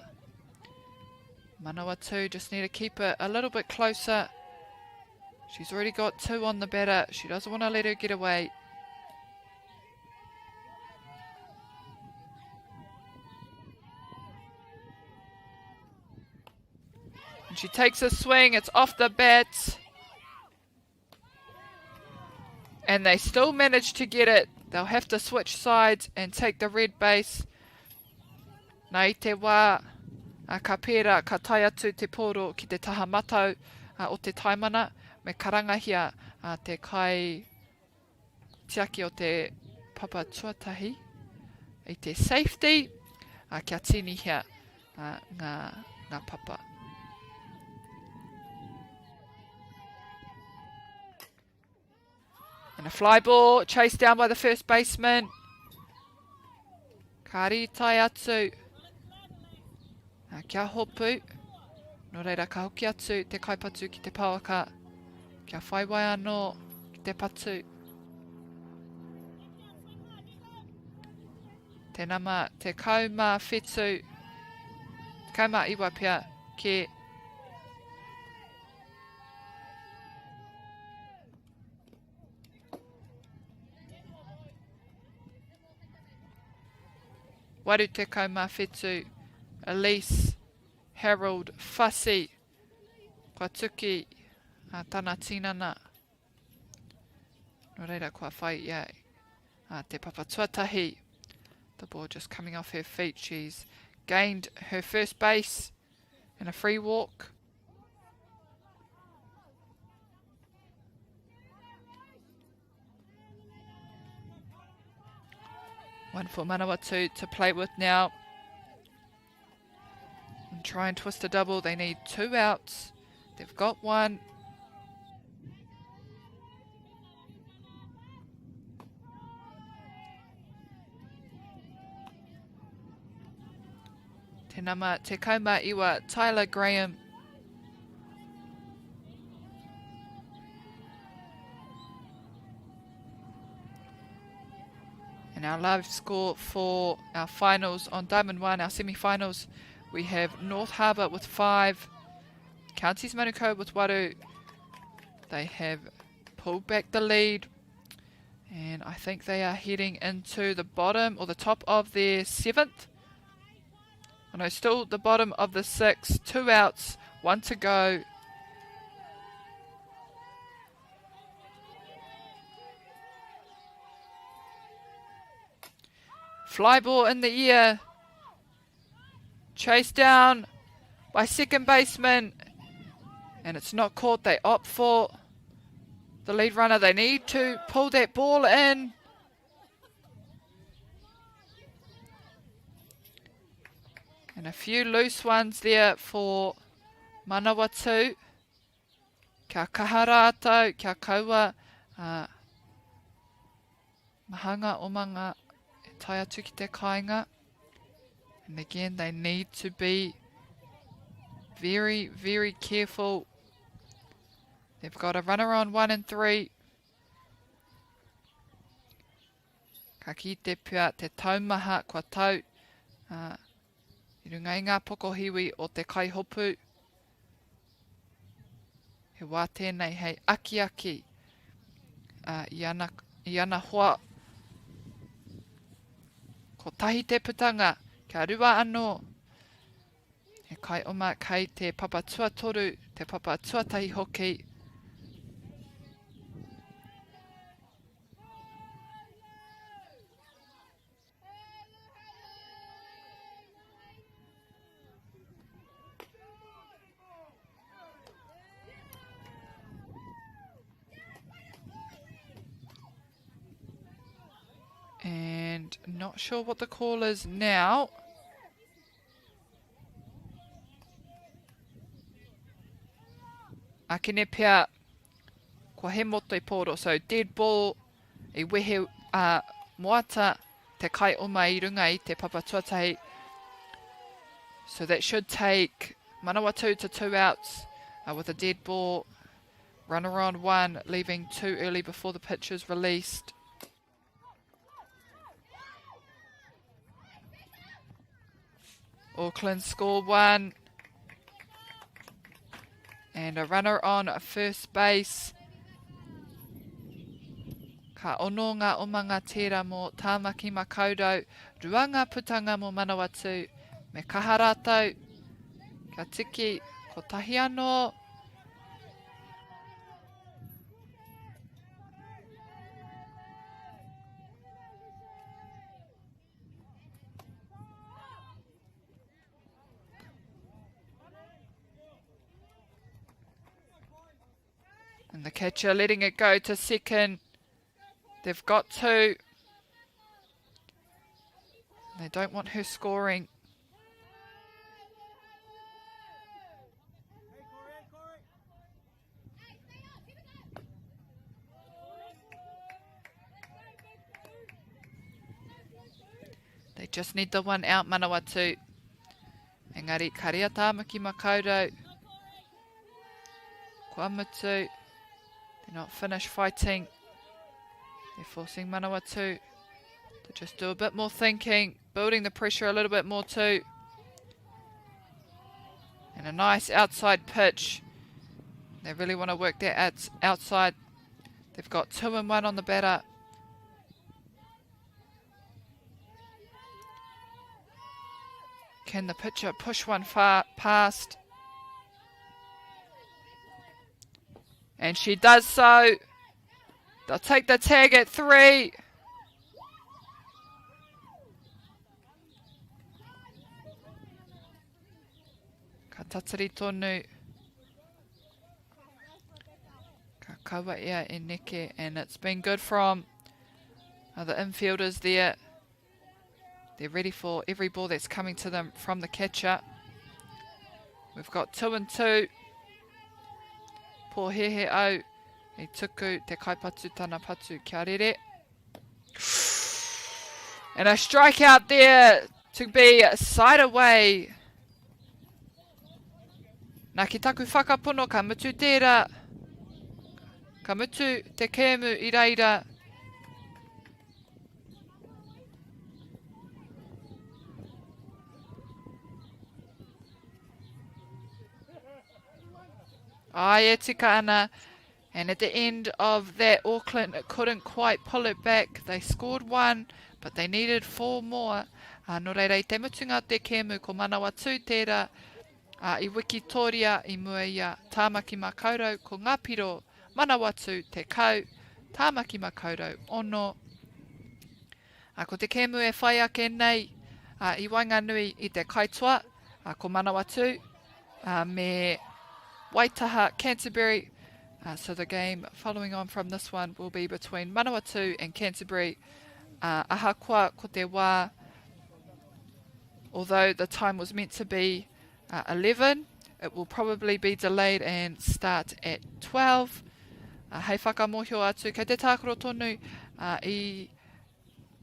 Manawatu just need to keep it a little bit closer. She's already got 2 on the batter. She doesn't want to let her get away. And she takes a swing. It's off the bat. And they still manage to get it. They'll have to switch sides and take the red base. Nā i te wā, ka pērā, ka tai atu te pōro ki te taha matau o te taimana, me karangahia te kai tiaki o te papa tuatahi, i te safety, kia tinihia ngā papa. And a fly ball, chased down by the first baseman. Ka ritai atu. Kia hopu, no reira ka hoki atu te kaipatu ki te pauaka. Kia whaiwai anō ki te patu. Te nama, te kauma whetū, kauma iwa pia ke. Waru te kauma whetū, Elise, Harold, Fussy, kua tuki tana tinana. No reira kua whai ia te papa tuatahi. The ball just coming off her feet. She's gained her first base in a free walk. One for Manawatu to play with now. And try and twist a double. They need 2 outs. They've got 1. Te nama, te kauma iwa, Tyler Graham. And our live score for our finals on Diamond 1, our semi-finals, we have North Harbour with 5, Counties Manukau with Waru. They have pulled back the lead, and I think they are heading into the bottom or the top of their 7th. Oh no, still the bottom of the 6th. 2 outs, 1 to go. Fly ball in the air. Chased down by second baseman. And it's not caught. They opt for the lead runner. They need to pull that ball in. And a few loose ones there for Manawatu. Kia kahara atau, kia kaua mahanga o manga e tai atu ki te kāinga. And again, they need to be very, very careful. They've got a runner on 1 and 3. Ka ki te pia te taumaha kua tau. I runga i ngā pokohiwi o te kaihopu. He wā tēnei hei aki i ana hoa. Ko tahi te putanga, kia rua anō. He kai oma kei te papa tuatoru, te papa tuatahi hoki. And not sure what the call is now. Akine pia ko he moto I poro. So dead ball I wehe moata te kai o mai runga I te papatuatahi. So that should take Manawatu to 2 outs with a dead ball. Runner on 1, leaving 2 early before the pitch is released. Auckland score 1. And a runner on first base. Ka ono ngā omanga tērā mō tāmaki makaurau, ruanga putanga mō Manawatu, me kaha rātou, kia tiki, ko tahi anō. And the catcher letting it go to second. They've got 2. They don't want her scoring. They just need the 1 out, Manawatu. Engari, karia tāmaki makaurau. Kuamutu. They're not finished fighting. They're forcing Manawatu to just do a bit more thinking, building the pressure a little bit more too. And a nice outside pitch. They really want to work their outside. They've got 2 and 1 on the batter. Can the pitcher push one far past? And she does so. They'll take the tag at 3. Ka tatari tonu. Ka kawa ia e neke. And it's been good from the infielders there. They're ready for every ball that's coming to them from the catcher. We've got 2 and 2. Po hehe au. I tuku te kaipatu tana patu kia rere. And a strikeout there to be side away. Nā ki taku whakapono ka mutu tērā. Ka mutu te kēmu I reira. Ai e tika ana. And at the end of that, Auckland couldn't quite pull it back. They scored 1, but they needed 4 more. No reira I te mutunga te kēmu ko Manawatu tērā. I wikitoria I mua ia tāmaki makaurau ko ngā piro Manawatu te kau. Tāmaki makaurau ono. Ko te kēmu e whai ake nei. I wainganui I te kaitua. Ko Manawatu. Me Waitaha, Canterbury. So the game following on from this one will be between Manawatu and Canterbury. Ahakoa ko te wā. Although the time was meant to be 11, it will probably be delayed and start at 12. Hei whakamohio atu, kei te tākaro tonu I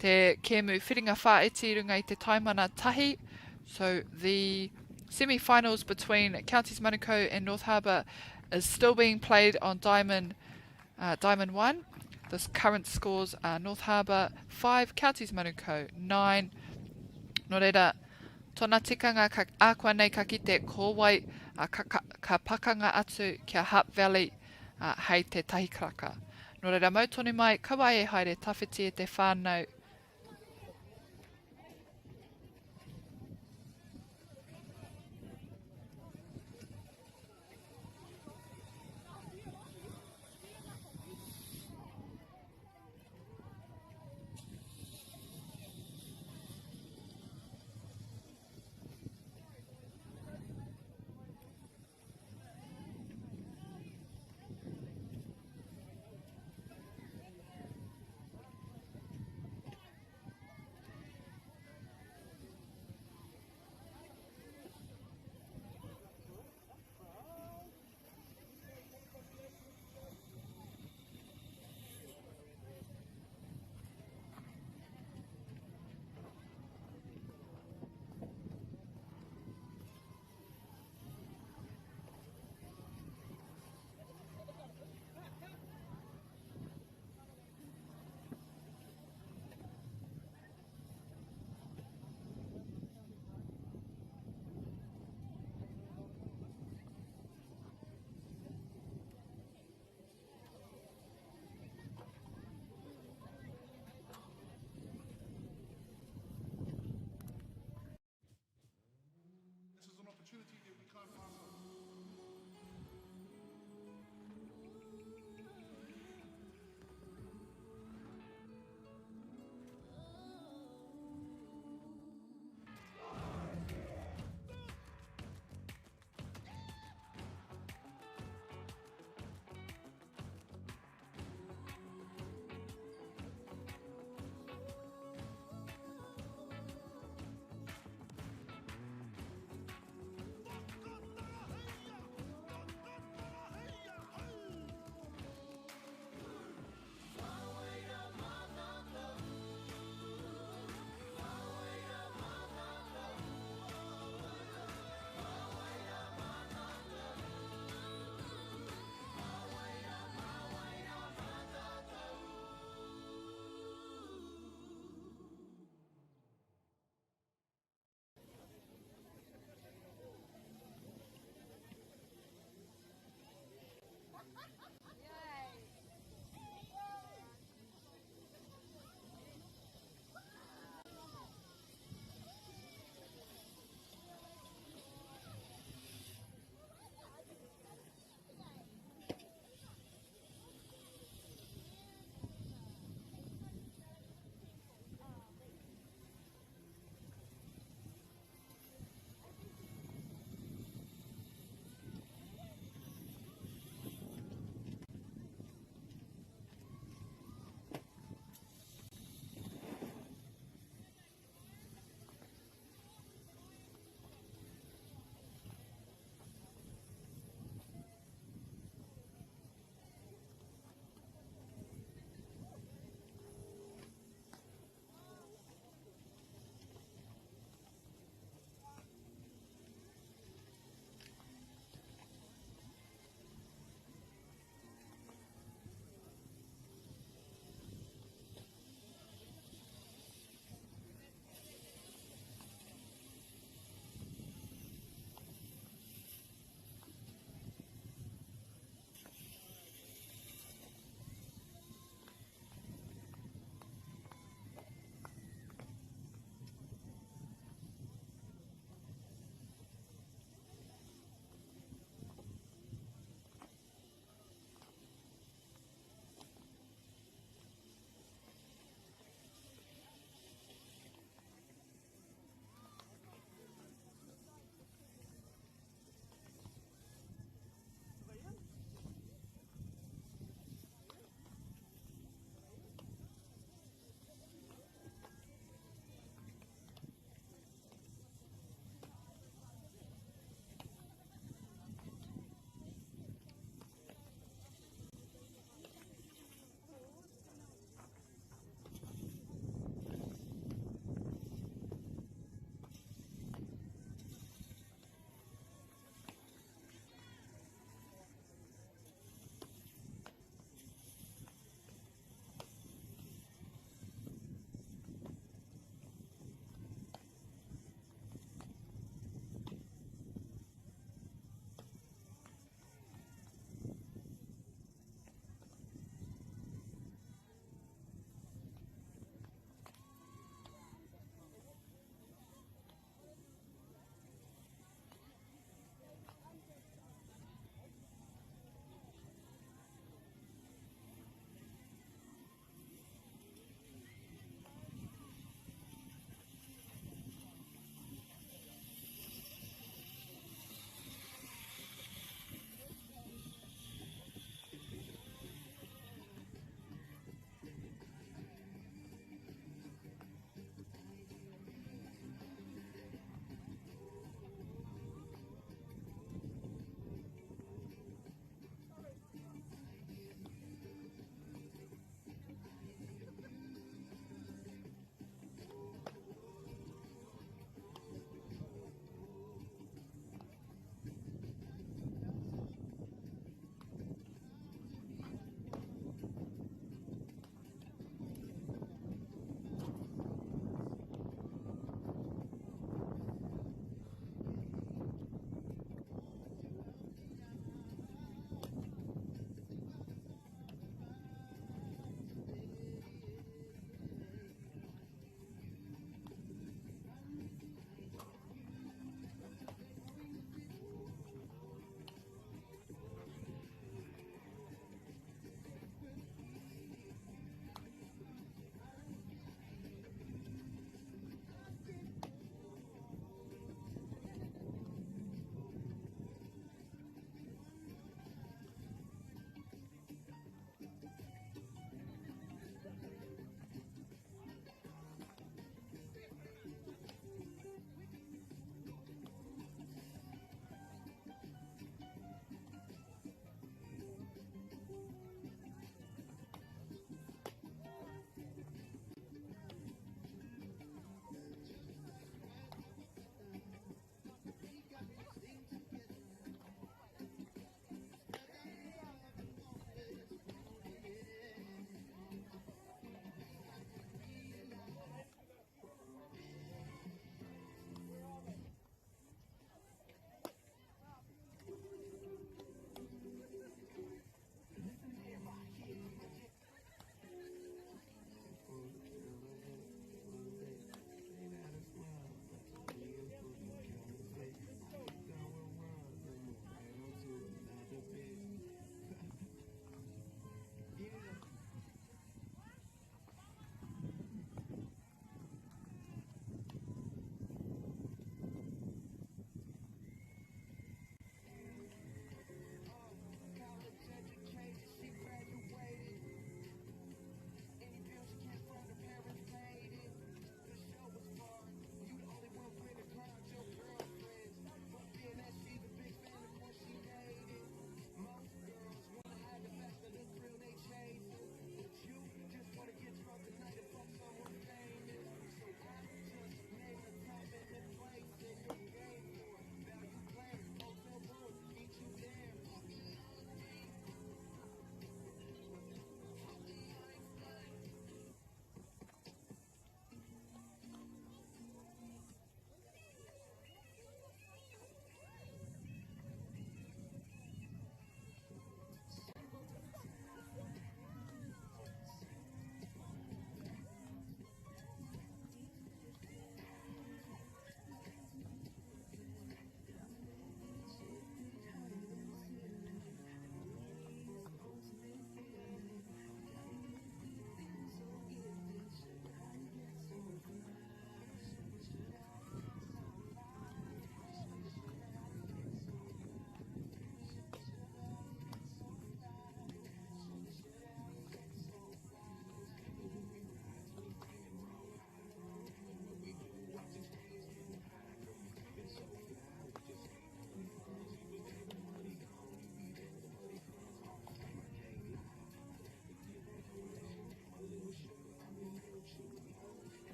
te kēmu whiringa whaeti runga I te taimana tahi. So the semi-finals between Counties Manukau and North Harbour is still being played on Diamond 1. This current scores are North Harbour 5, Counties Manukau 9. Nō reira, tōna tikanga ka ākua nei ka kite kōwai ka pakanga atu kia Hutt Valley hei te tahi kraka. Nō reira, mautoni mai, kawa e haere tawhiti e te whānau.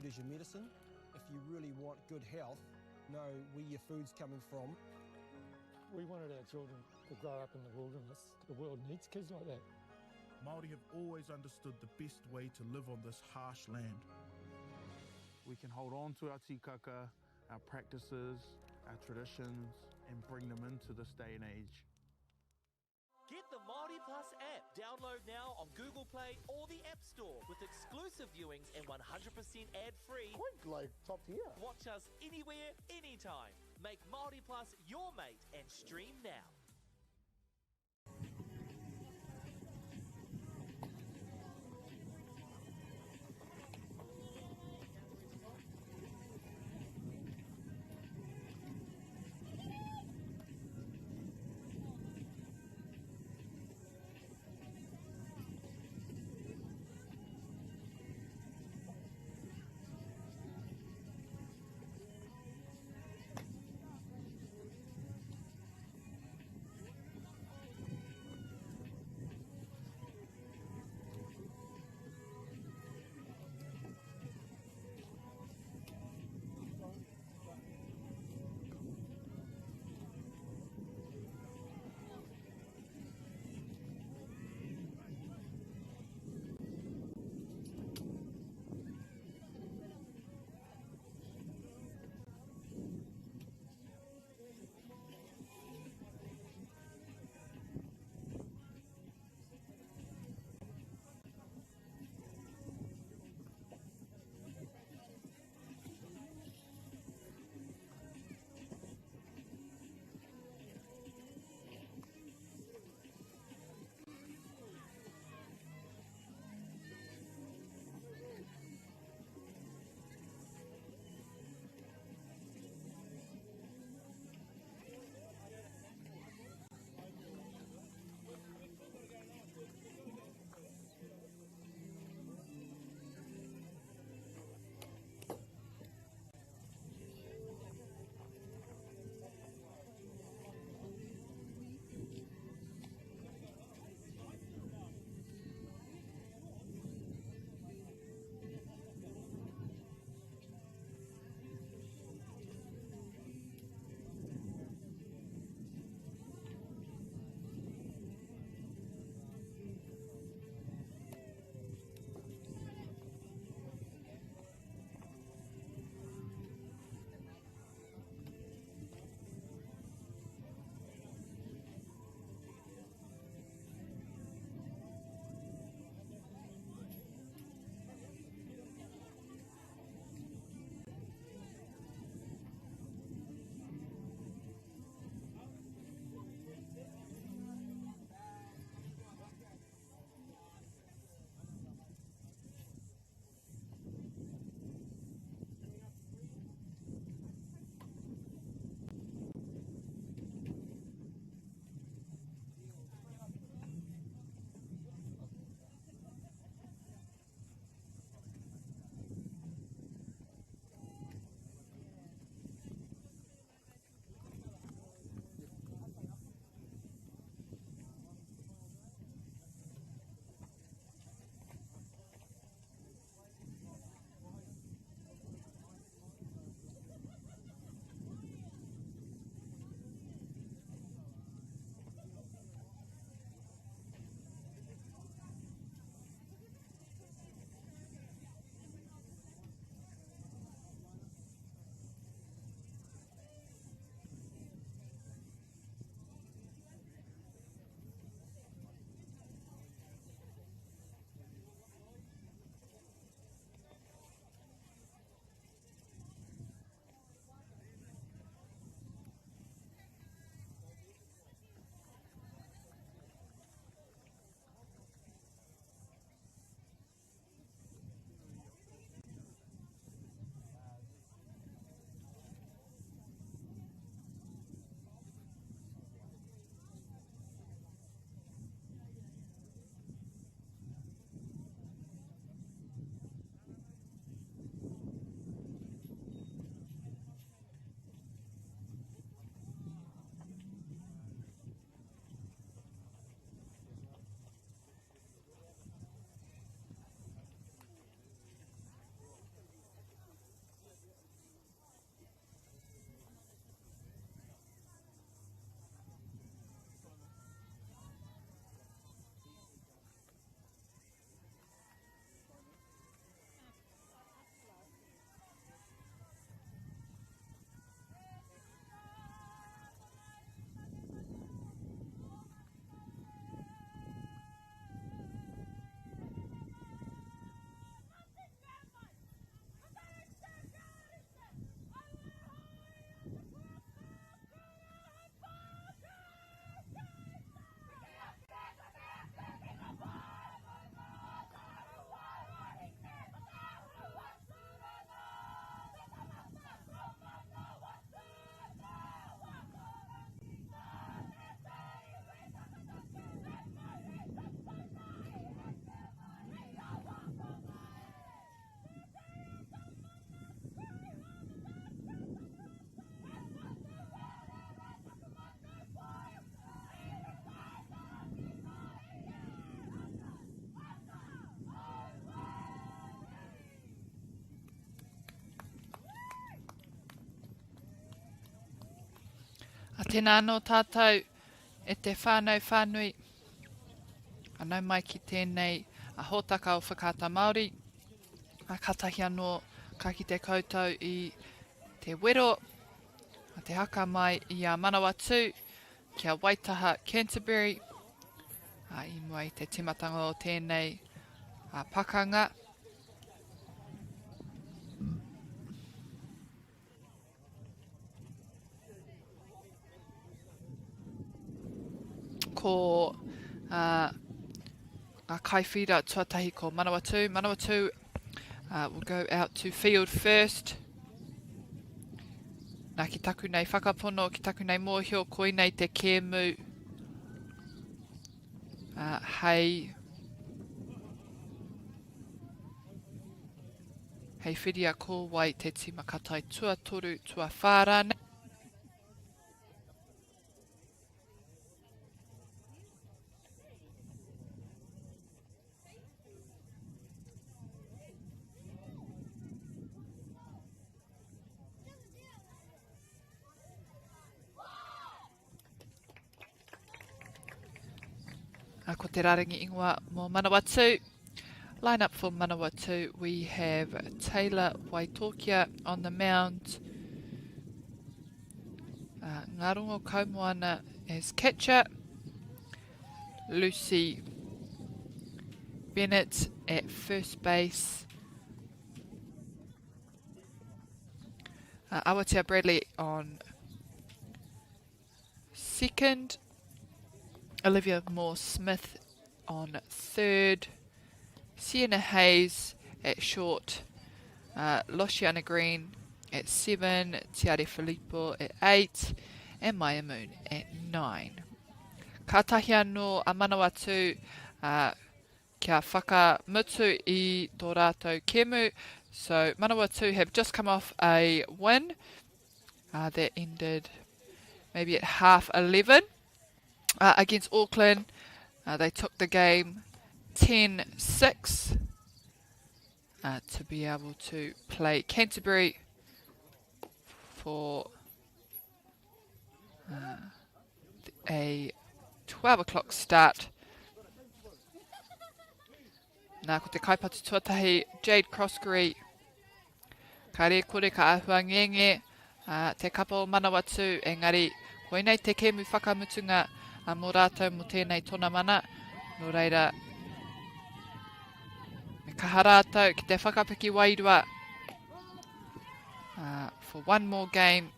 food is your medicine. If you really want good health, know where your food's coming from. We wanted our children to grow up in the wilderness. The world needs kids like that. Māori have always understood the best way to live on this harsh land. We can hold on to our tikaka, our practices, our traditions, and bring them into this day and age. Get the MāORI Plus app. Download now on Google Play or the App Store with exclusive viewings and 100% ad-free. Quite like top tier. Watch us anywhere, anytime. Make MāORI Plus your mate and stream now. A tēnā anō tātou e te whānau whānui. Anau mai ki tēnei a hōtaka o whakata Māori. A katahi anō ka ki te koutou I te wero. A te haka mai I a Manawatu kia Waitaha Canterbury. A I mua I te timatanga o tēnei a pakanga. Ko a kaiwhira tuatahi ko Manawatu. Manawatu will go out to field first. Nā ki taku nei whakapono, ki taku nei mōhio, koi nei te kēmu. Hei whiria ko wai te timakatai tuatoru tua whārane. Ko te raringi ingoa mō Manawatu. Line up for Manawatu, we have Taylor Waitokia on the mound. Ngarongo Kaumoana as catcher. Lucy Bennett at first base. Awatea Bradley on second. Olivia Moore-Smith on third. Sienna Hayes at short. Loshiana Green at 7. Tiare Filippo at 8. And Maya Moon at 9. Katahi anō a Manawatu kia whakamutu I tō rātou kemu. So Manawatu have just come off a win that ended maybe at 11:30. Against Auckland, they took the game 10-6 to be able to play Canterbury for a 12 o'clock start. Nā ko te kaipatu tuatahi Jade Croskery. Ka re kore ka ahua ngenge te kapo Manawatu engari koinei te kemu whakamutunga mō rātou mo tēnei tōna mana. Nō reira, me kaha rātou ki te whakapiki wairua for one more game.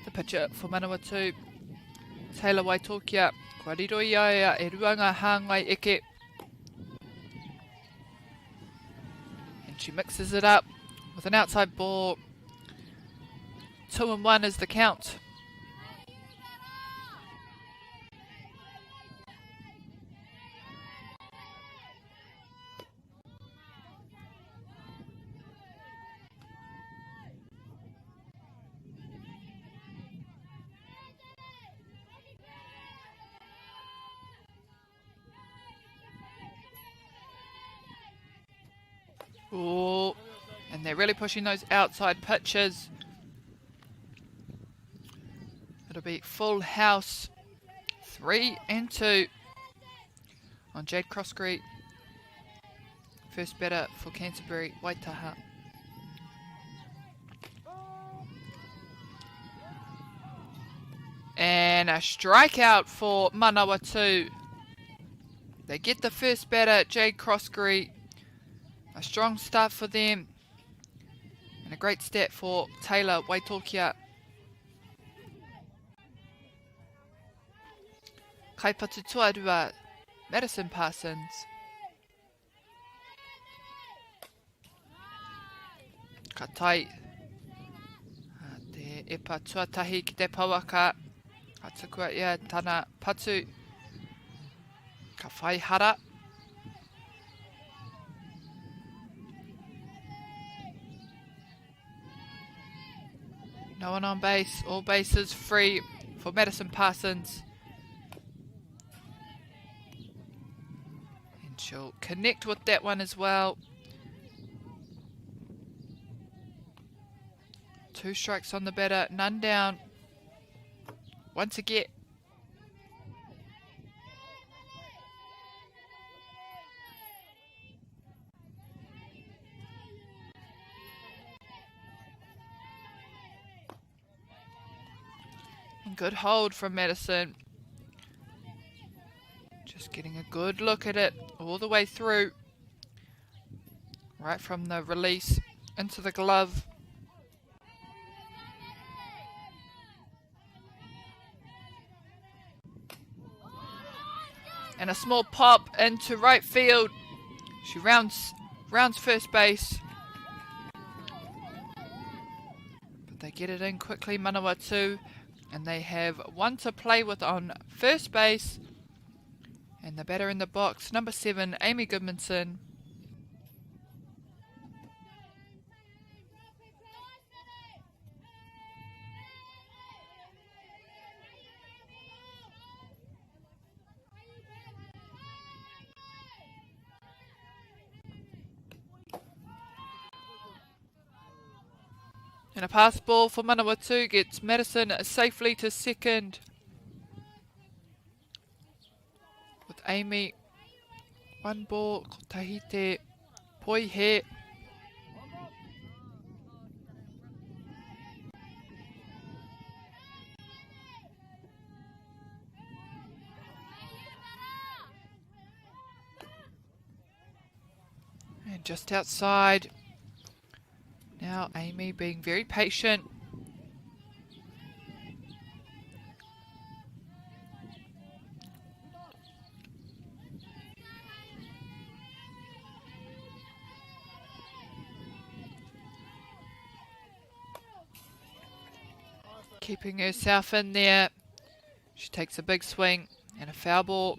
The pitcher for Manawatu, Taylor Waitokia. Kua riro ia e ruanga hāngai eke. And she mixes it up with an outside ball. 2-1 is the count. Oh, and they're really pushing those outside pitches. It'll be full house, 3-2 on Jade Croskery. First batter for Canterbury, Waitaha. And a strikeout for Manawatu. They get the first batter, Jade Croskery. A strong start for them. And a great stat for Taylor Waitokia. Kaipatu tuarua, Madison Parsons. Ka tai. Te epa tuatahi ki te pauaka. Ka tukua ia tana patu. Ka whai hara. No one on base. All bases free for Madison Parsons. And she'll connect with that one as well. 2 strikes on the batter, none down. One to get. And good hold from Madison. Just getting a good look at it all the way through. Right from the release into the glove. And a small pop into right field. She rounds first base. But they get it in quickly, Manawatu. And they have 1 to play with on first base. And the batter in the box, number 7, Amy Goodmanson. And a pass ball for Manawatu gets Madison safely to second. With Amy, 1 ball, ko tahite, poihe. And just outside. Now Amy being very patient. Keeping herself in there. She takes a big swing and a foul ball.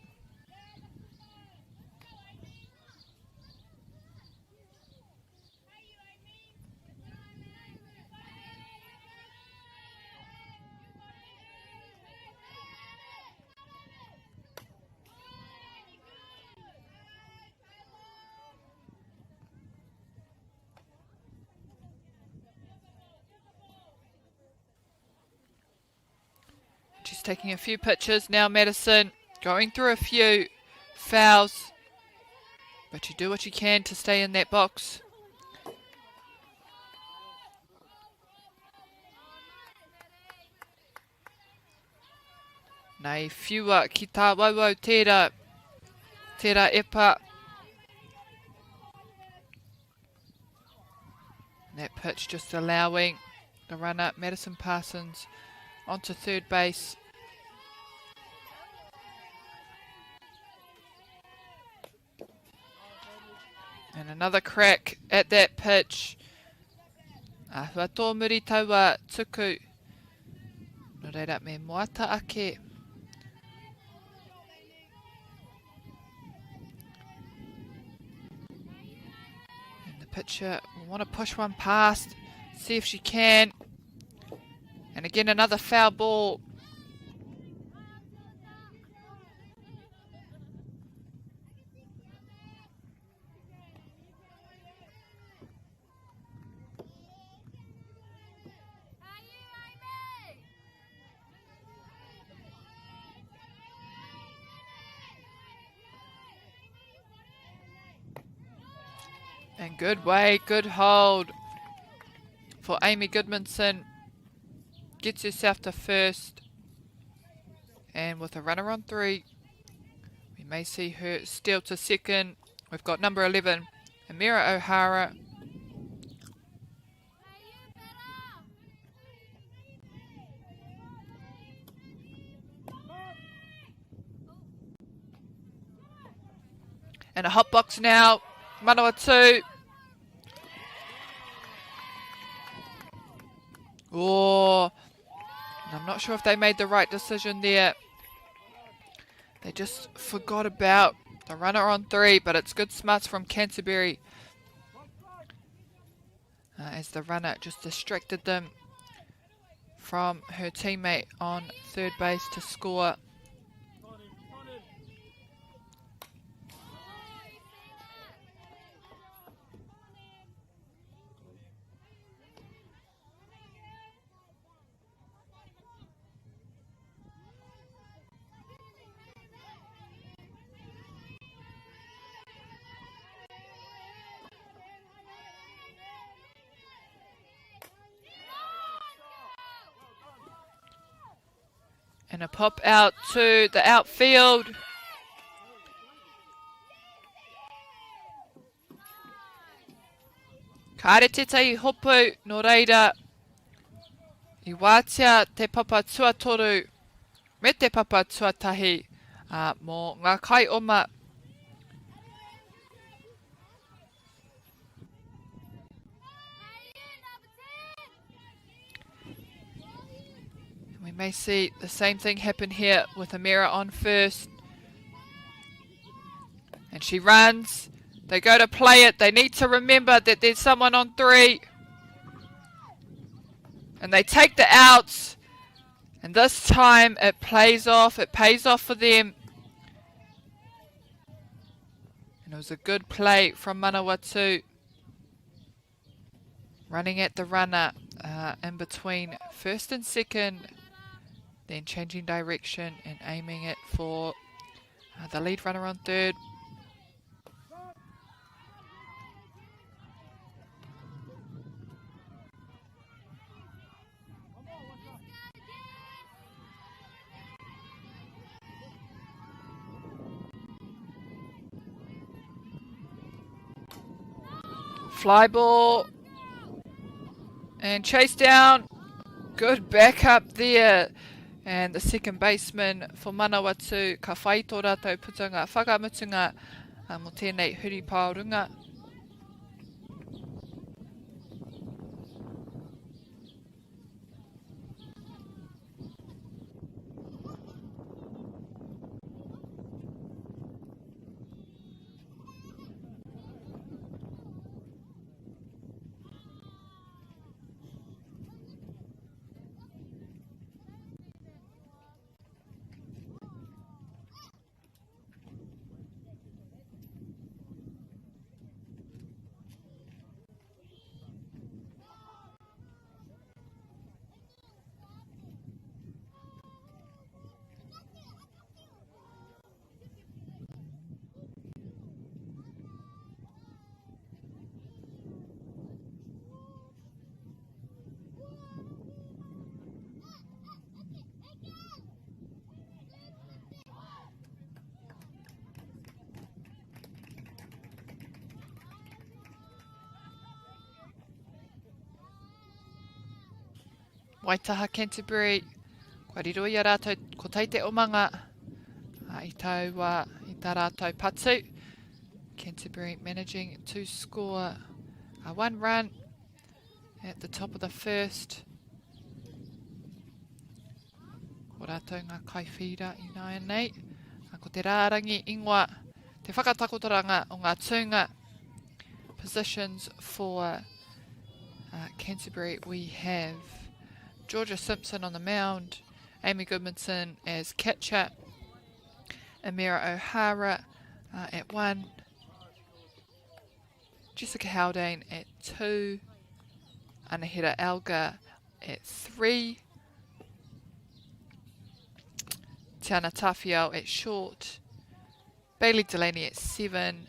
She's taking a few pitches now, Madison, going through a few fouls, but you do what you can to stay in that box. Nei whiua ki tā wauau tērā epa. That pitch just allowing the runner, Madison Parsons, onto third base. And another crack at that pitch. Ahua tō muri taua tuku. No reira me moata ake. And the pitcher will want to push one past, see if she can. And again another foul ball. And good way, good hold for Amy Goodmanson. Gets herself to first. And with a runner on 3, we may see her steal to second. We've got number 11, Amira O'Hara. And a hot box now, Manawatu. Oh, I'm not sure if they made the right decision there. They just forgot about the runner on 3, but it's good smarts from Canterbury. As the runner just distracted them. from her teammate on third base to score. And a pop out to the outfield. Kaere tētai hopu, no reira. I wātia te papa tuatoru me te papa tuatahi mō ngā kai oma. We may see the same thing happen here with Amira on first. And she runs. They go to play it. They need to remember that there's someone on three. And they take the outs. And this time it plays off. It pays off for them. And it was a good play from Manawatu. Running at the runner in between first and second. Then changing direction and aiming it for the lead runner on third. Fly ball. And chase down. Good backup there. And the second baseman for Manawatu, ka whai tō rātou putanga whakamutunga mo tēnei huri pāorunga. Waitaha Canterbury, kua riro i a rātou ko teite o manga, I taua I tā rātou patu. Canterbury managing to score a 1 run at the top of the first. Ko rātou ngā kaiwhira I nai nei, ko te rārangi ingoa, te whakatakotoranga o ngā tūnga. Positions for Canterbury, we have Georgia Simpson on the mound, Amy Goodmanson as catcher, Amira O'Hara at 1, Jessica Haldane at 2, Anahira Alga at 3, Tiana Tafiao at short, Bailey Delaney at 7,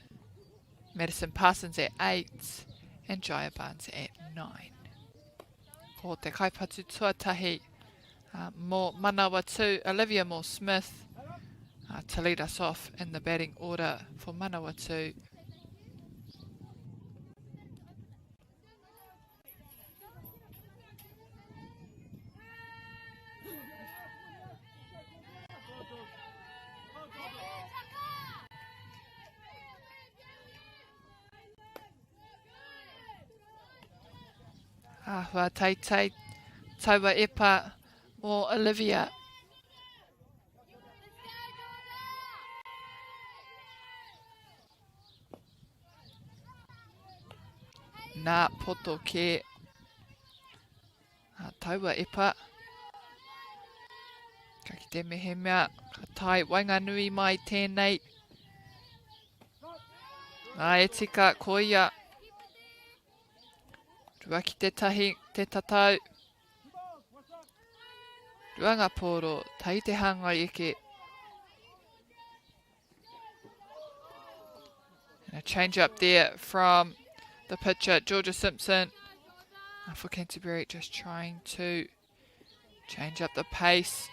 Madison Parsons at 8, and Jaya Barnes at 9. Ko te kaipatu tuatahi mō Manawatu, Olivia Moore-Smith to lead us off in the batting order for Manawatu. Ahua teitei, taua epa mō Olivia. Nā poto ke taua epa Te mehe mea, ka tai wainganui mai tēnei. Nā e tika ko ia. Rua ki te tahi, te tatau. Rua ngā pōro, tai te hanga eke. And a change up there from the pitcher, Georgia Simpson. For Canterbury, just trying to change up the pace.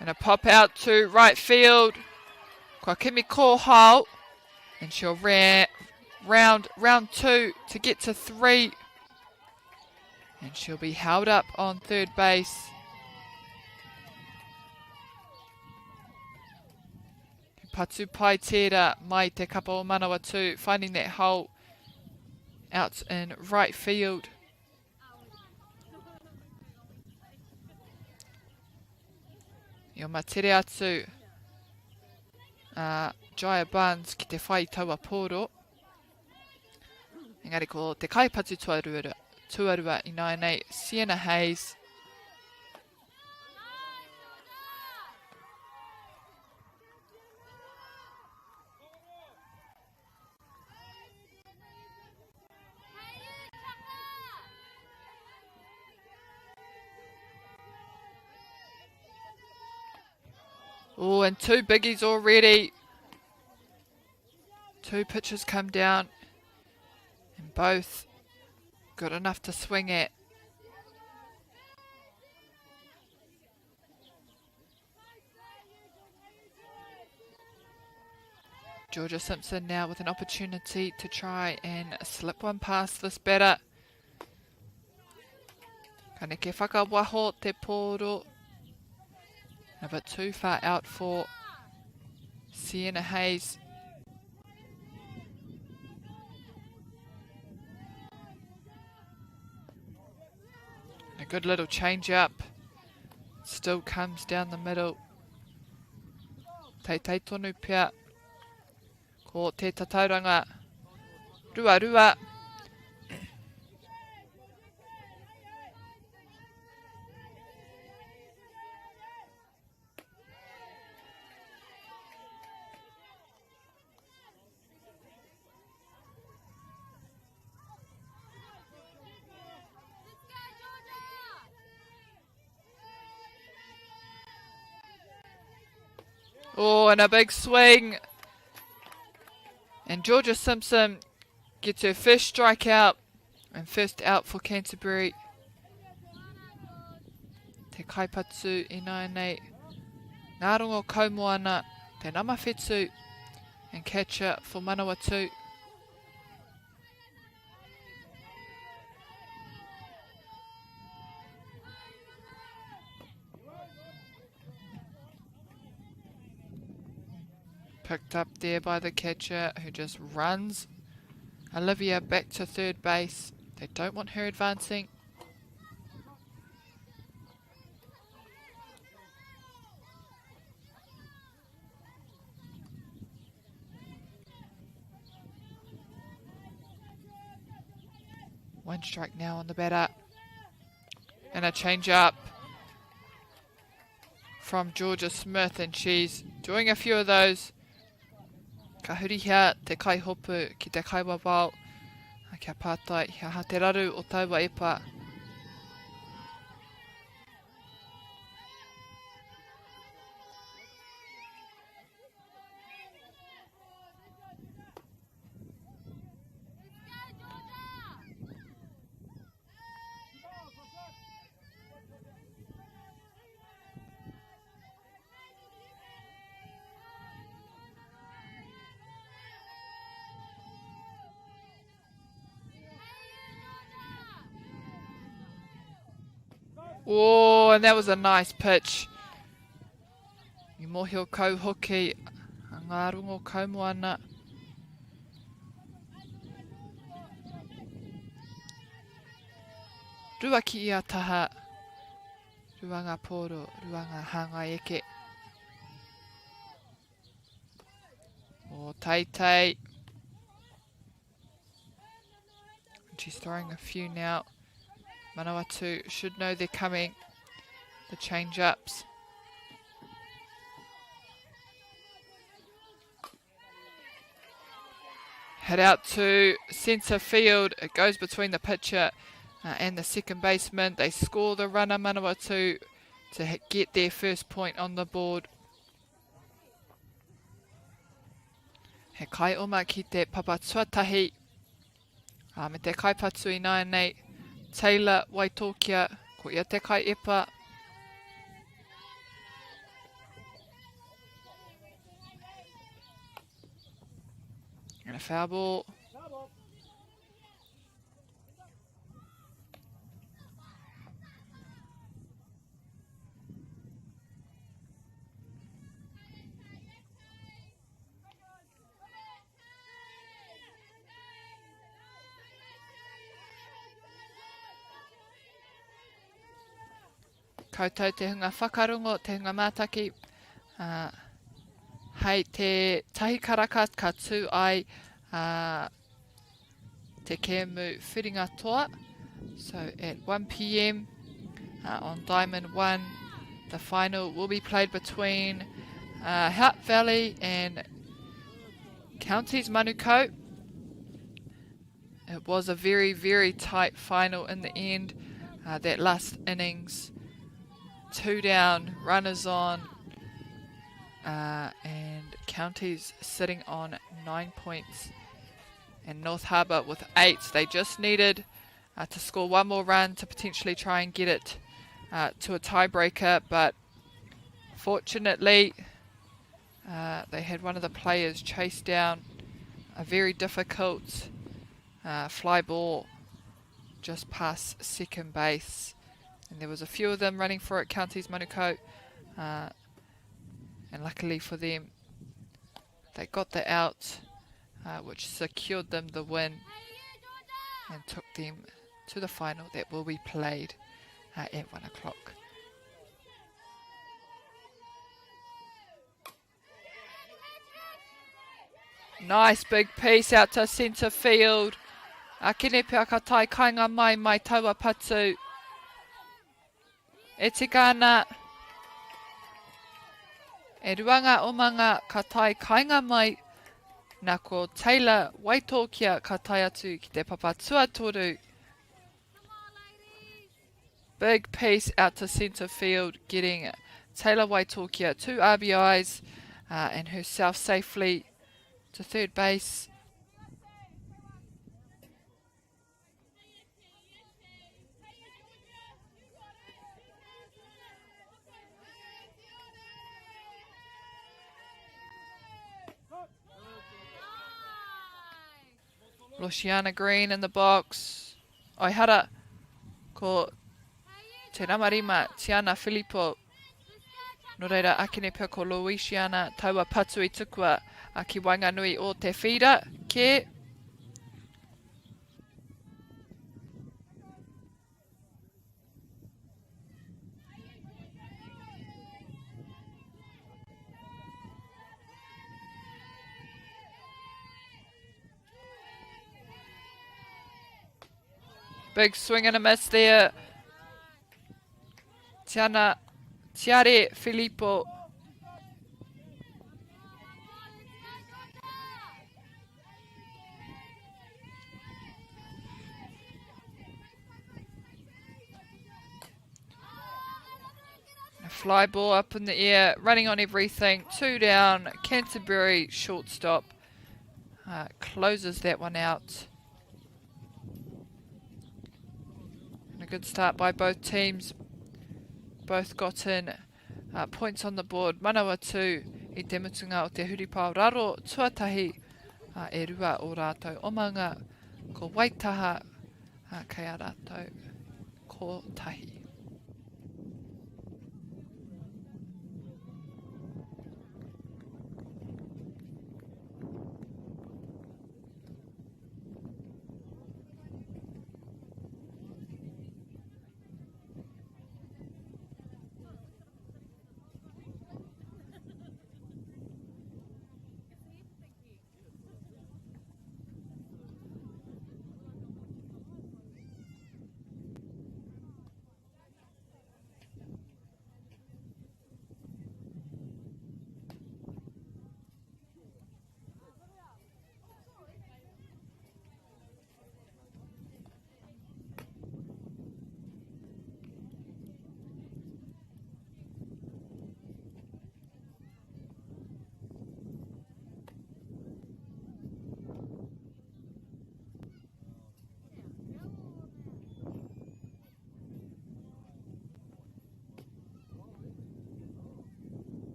And a pop out to right field. Kua Kimi Kohau. And she'll round 2 to get to 3. And she'll be held up on third base. Patu pai tērā mai te kapa o Manawatu, finding that hole out in right field. I o matere atu Jaya Barnes ki te whai taua pōro. Engari ko te kaipatu tuarua I nei Sienna Hayes. Oh, and 2 biggies already. 2 pitches come down. And both good enough to swing at. Georgia Simpson now with an opportunity to try and slip one past this batter. Ka neke whakawaho te pōro. A bit too far out for Sienna Hayes. A good little change up. Still comes down the middle. Tei tonu pia. Ko te tatauranga. Rua. Oh, and a big swing. And Georgia Simpson gets her first strikeout and first out for Canterbury. Te kaipatu I nei. Ngā rongo kaumoana, te namawhetu, and catcher for Manawatu. Picked up there by the catcher who just runs Olivia back to third base. They don't want her advancing. One strike now on the batter. And a change up from Georgia Smith, and she's doing a few of those. Ka hurihia te kaihopu ki te kaiwawao. Kia pātai, hia ha te raru o taua epa. Oh, and that was a nice pitch. I mohio kauhoki, ngā rungo kaumoana. Rua ki ia taha. Rua ngā pōro, rua ngā hanga eke. Oh, Teitei. She's throwing a few now. Manawatu should know they're coming. The change-ups. Head out to centre field. It goes between the pitcher and the second baseman. They score the runner, Manawatu, to get their first point on the board. He kai oma ki te papatuatahi. Me te kai patu I nai nei. Taylor Waitokia, ko ia te kai epa. And a foul ball. Koutou te hunga whakarongo, te hunga mātaki. Hei te tahi karaka ka tū ai te kēmu whiringa toa. So at 1 p.m. On Diamond 1, the final will be played between Hutt Valley and Counties Manukau. It was a very, very tight final in the end. That last innings, 2 down, runners on, and Counties sitting on 9 points, and North Harbour with 8. They just needed to score one more run to potentially try and get it to a tiebreaker, but fortunately they had one of the players chase down a very difficult fly ball just past second base, and there was a few of them running for it, Counties Manukau, and luckily for them they got the out, which secured them the win and took them to the final that will be played at 1 o'clock. Nice big piece out to centre field. Akine pia ka tai kainga mai taua patu. E tika ana. E ruanga omanga ka tai kainga mai. Nā ko Taylor Waitokia ka tai atu ki te papatua toru. Big piece out to centre field, getting Taylor Waitokia 2 RBIs and herself safely to third base. Luciana Green in the box. Oihara ko te ramarima Tiana Filippo. No reira akine pia ko Luciana taua patu I tukua a ki Wainganui o te whira ke. Big swing and a miss there. Tiare Filippo. A fly ball up in the air, running on everything. 2 down, Canterbury shortstop closes that one out. A good start by both teams. Both got in points on the board. Manawatu I te mutunga o te huripau raro tuatahi e rua o rātou omanga ko Waitaha kei a rātou ko tahi.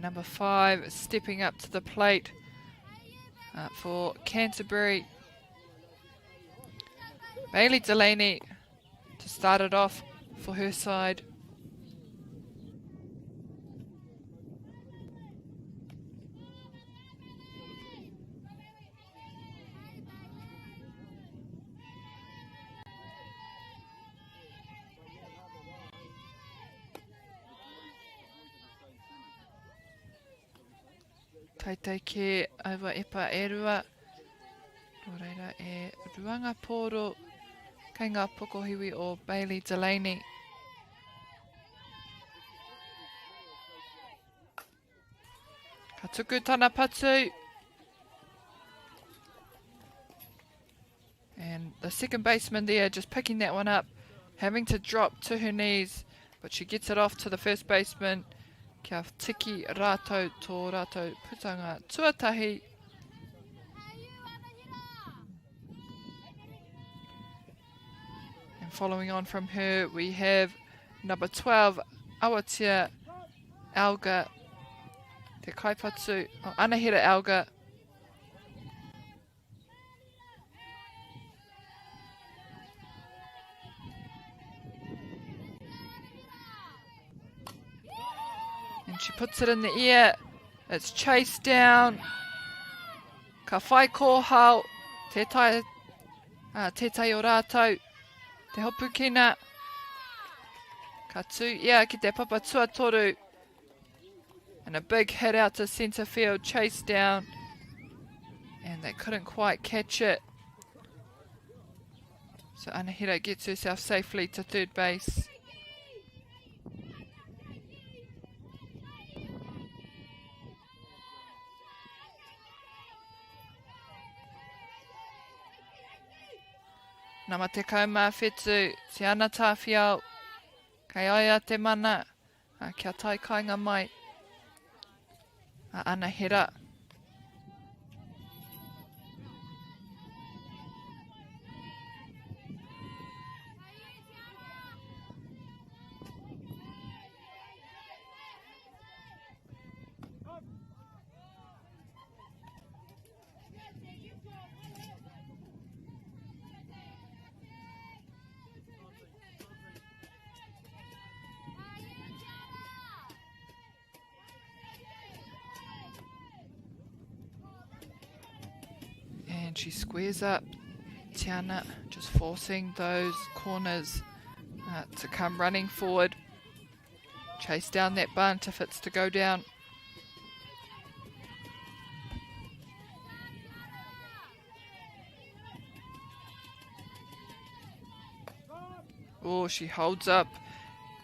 number 5 stepping up to the plate for Canterbury. Bailey Delaney to start it off for her side. Taitei ke awa epa e rua. Nō reira e ruanga pōro kei ngā pokohiwi o Bailey Delaney. Ka tuku tana patu. And the second baseman there just picking that one up, having to drop to her knees, but she gets it off to the first baseman. Kia tiki rātou tō rātou putanga tuatahi. And following on from her, we have number 12, Awatia Alga, te kaipatu, Anahira Alga. And she puts it in the air. It's chased down. Ka whai kōhau. Te tai o rātou. Te hopu kina. Ka tū ia ki te papa tuatoru. And a big hit out to centre field. Chased down. And they couldn't quite catch it. So Anahira gets herself safely to third base. Nama te kaumā whetū, te ana tāwhiao, kei aia te mana, kia tai kainga mai, a Anahira. And she squares up Tiana, just forcing those corners to come running forward. Chase down that bunt if it's to go down. Oh, she holds up.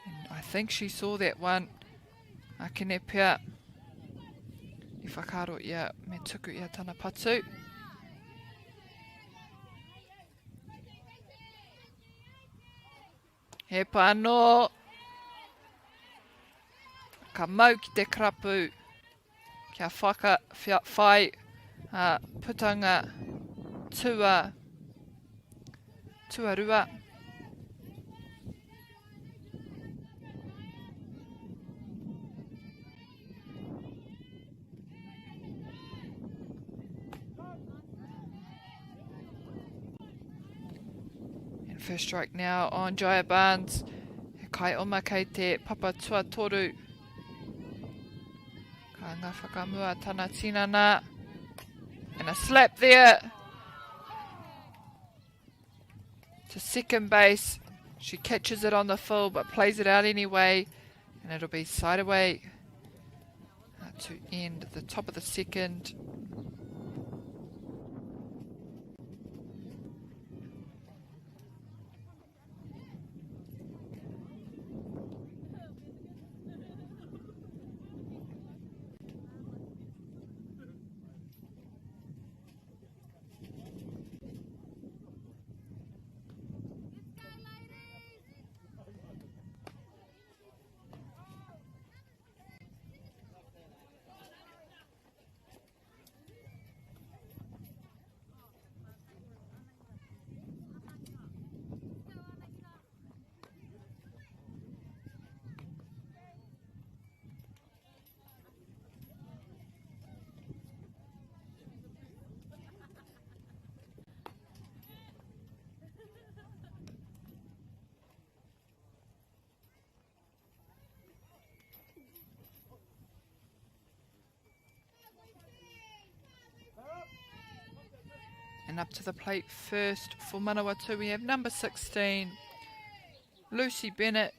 And I think she saw that one. Akene pia. I whakaro ia me tuku ia tana patu. He pāno, ka mau ki te krapu, kia whai putanga tuarua. First strike now on Jaya Barnes. He kai oma kei te papa tuatoru. Ka ngā whakamua tana tinana. And a slap there. To second base. She catches it on the full but plays it out anyway. And it'll be side away to end the top of the second. And up to the plate first for Manawatu, we have number 16, Lucy Bennett.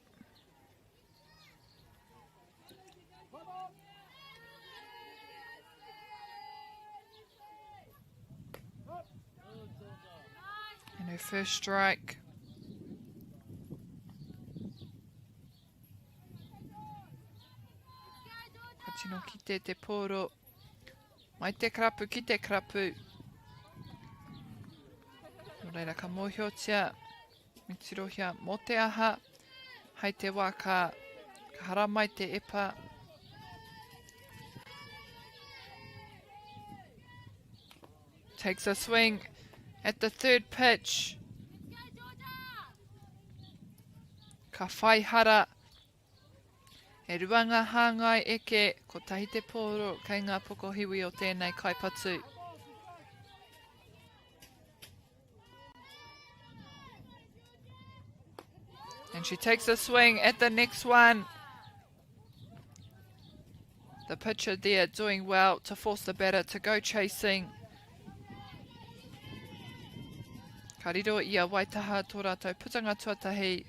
And her first strike. Patino ki te pōro. Mai te krapu ki te krapu. No reira ka mōhiotia. Mitirohia mō te aha. Hei te wā ka hara mai te epa. Takes a swing at the third pitch. Ka whai hara. E ruanga hāngai eke ko tahi te pōro kei ngā pokohiwi o tēnei kaipatu. And she takes a swing at the next one. The pitcher there doing well to force the batter to go chasing. Ka riro ia waitaha tō rātou putanga tuatahi.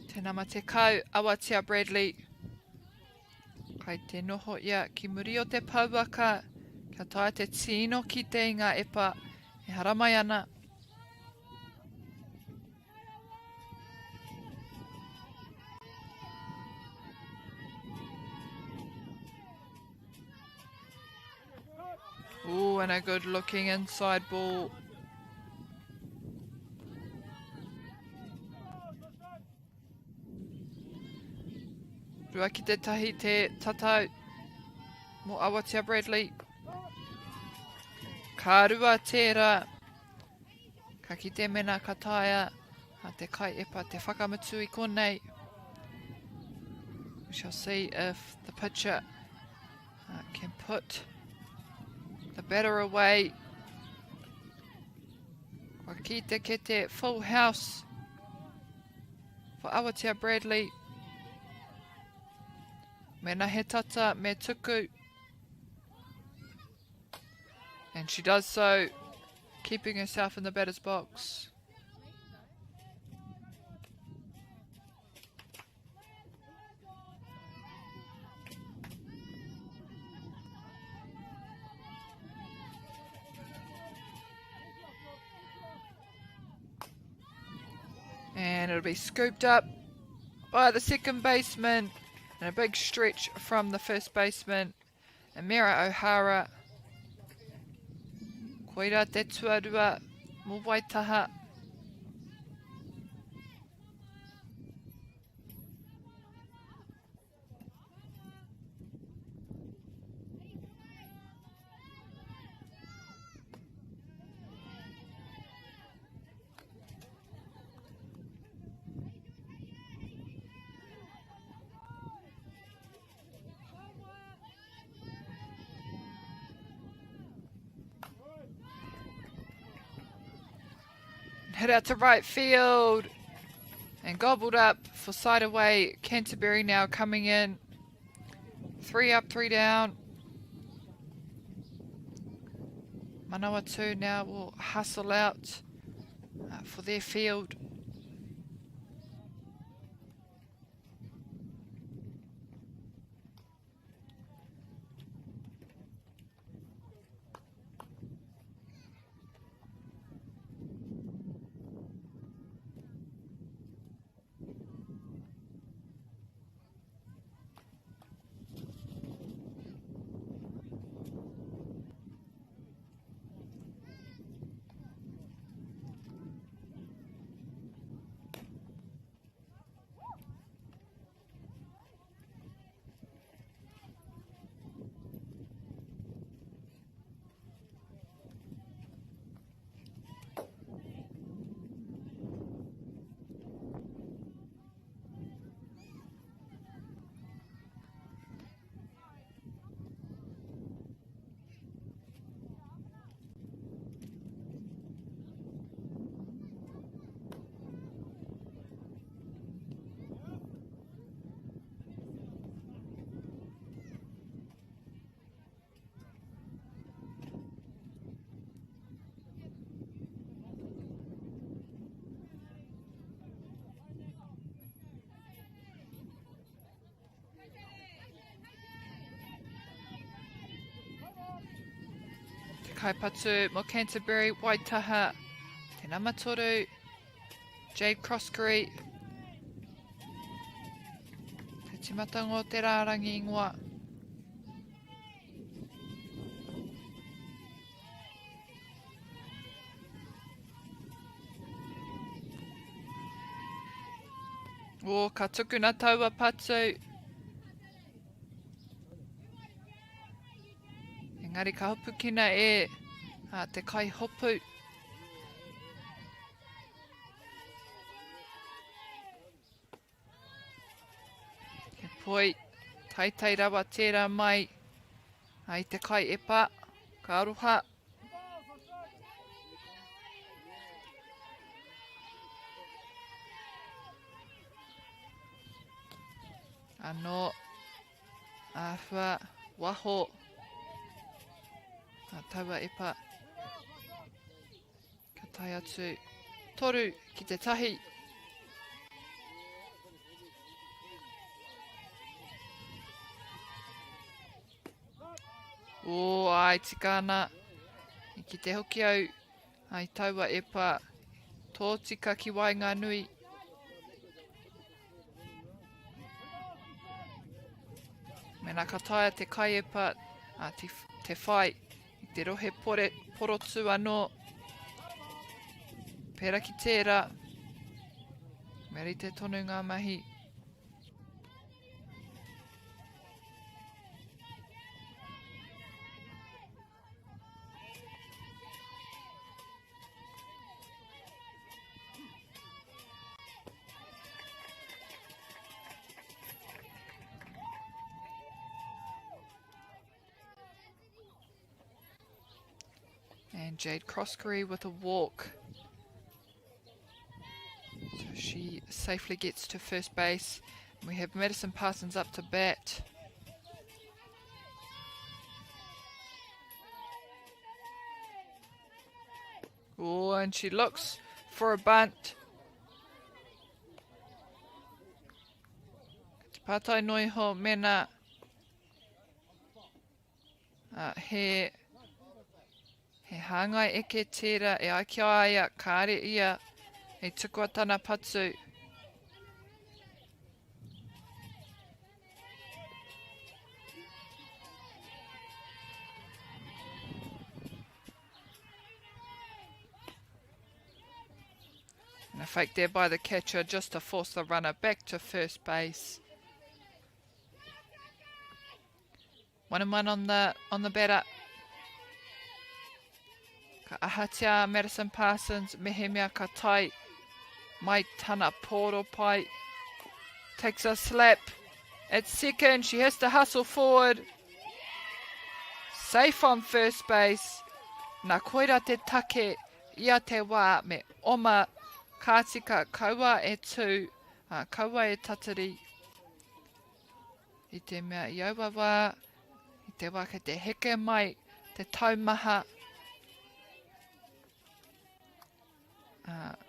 Tēnā ma te kau, Awatea Bradley. Kai te noho ia ki muri o te pauaka. Kia tae te tino ki te inga epa. E haramai ana. Ooh, and a good looking inside ball. Rua ki te tahi te tatau mo Awatea Bradley. Ka rua tērā. Ka ki te mena ka taia. A te kai epa te whakamutu I konei. We shall see if the pitcher can put the batter away. Wa ki te kete full house for Awatea Bradley. Mena he tata me tuku. And she does so, keeping herself in the batter's box. And it'll be scooped up by the second baseman. And a big stretch from the first baseman, Amira O'Hara. Koira te tuarua, mo waitaha. Hit out to right field and gobbled up for side away. Canterbury now coming in. 3 up, 3 down. Manawatu now will hustle out for their field. kaipatu mo Canterbury, Waitaha, te Namatoru, Jade Croskery, te timatango te rārangi ingoa. O, ka tuku na taua patu. Engari ka hopu kina e te kai hopu. He poi, taitai rawa tērā mai. Ai te kai epa, ka aroha. Ano, awha, waho. A taua epa. Ka tai atu. Toru ki te tahi. O, ai tikana. I ki te hoki au. Ai taua epa. Tō tika ki wainga nui. Mena ka taia te kai epa. Te whai. I te rohe porotu anō. Pera ki tērā. Meri te tonu ngā mahi. And Jade Croskery with a walk. So she safely gets to first base. We have Madison Parsons up to bat. Oh, and she looks for a bunt. Te pātai noi ho mena. He hāngai eke tērā e aiki aia, kāre ia, e tukua tana patu. And a fake there by the catcher just to force the runner back to first base. 1-1 on the batter. Ka ahatia Madison Parsons, mehemea ka tai, mai tana poro pai. Takes a slap at second, she has to hustle forward. Safe on first base. Nā koira te take, ia te wā me oma kātika kaua e tū, kaua e tatari. I te mea iaua wā, i te wā ke te heke mai, te taumaha.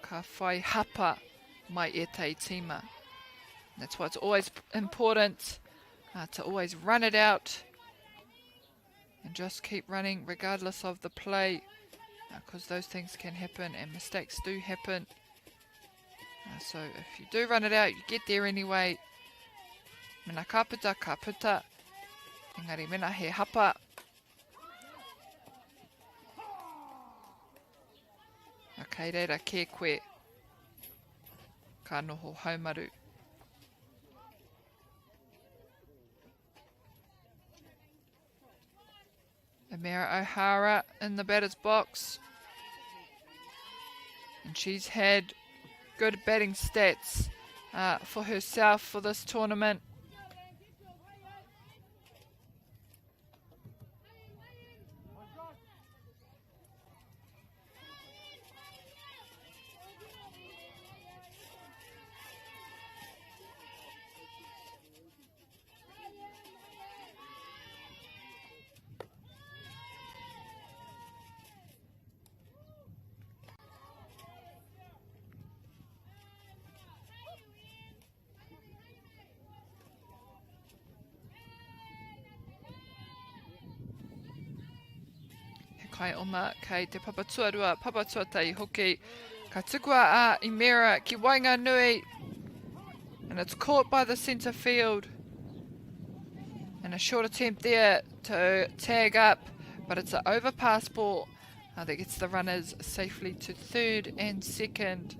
Ka whai hapa mai e te tima. That's why it's always important to always run it out and just keep running regardless of the play, because those things can happen and mistakes do happen. So if you do run it out, you get there anyway. Mena ka puta, engari mena he hapa. Kei reira ke koe, ka noho haumaru. Amira O'Hara in the batter's box. And she's had good batting stats for herself for this tournament. Kai oma kei te papatuarua, papatuatai hoki. Ka tukua a Imera ki wainga nui. And it's caught by the centre field. And a short attempt there to tag up, but it's an overpass ball that gets the runners safely to third and second.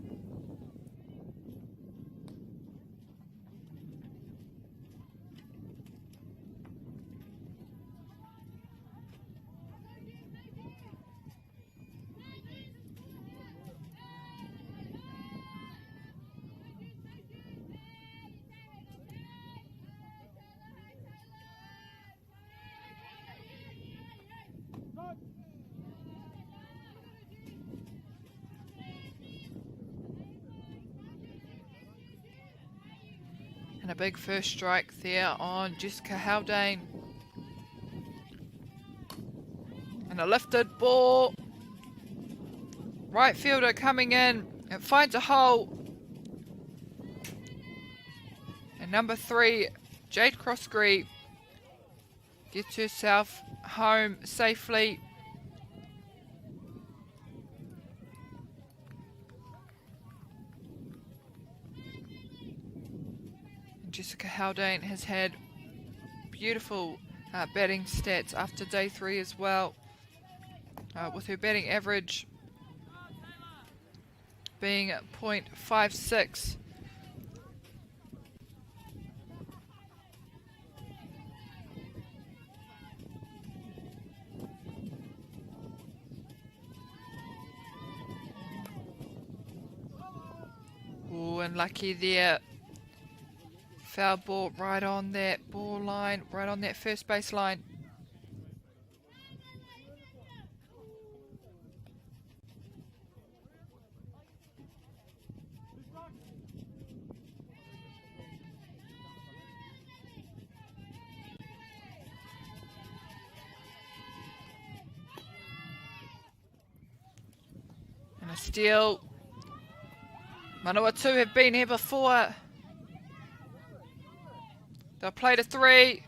And a big first strike there on Jessica Haldane. And a lifted ball. Right fielder coming in. It finds a hole. And number 3, Jade Crossgree, gets herself home safely. Jessica Haldane has had beautiful batting stats after day 3 as well, with her batting average being .56. Ooh, and lucky there. Foul ball right on that ball line, right on that first base line. And a steal. Manawatu have been here before. They'll play to 3,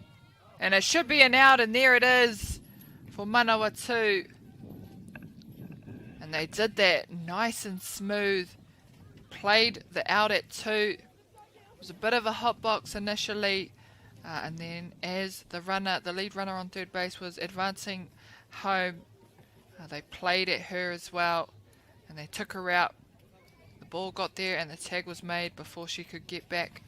and it should be an out, and there it is for Manawatu. And they did that nice and smooth. Played the out at 2. It was a bit of a hot box initially, and then as the lead runner on third base was advancing home, they played at her as well, and they took her out. The ball got there, and the tag was made before she could get back.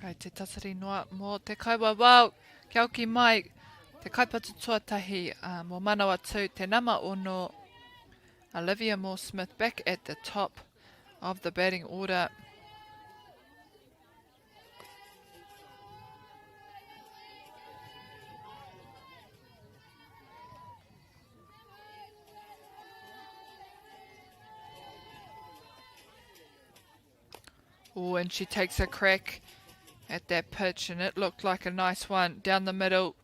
Ai te tasari noa mō te kaua wau, kia oki mai, te kaipatu tuatahi mō Manawatu, te nama ono, Olivia Moore-Smith back at the top of the batting order. Oh, and she takes a crack at that pitch, and it looked like a nice one down the middle.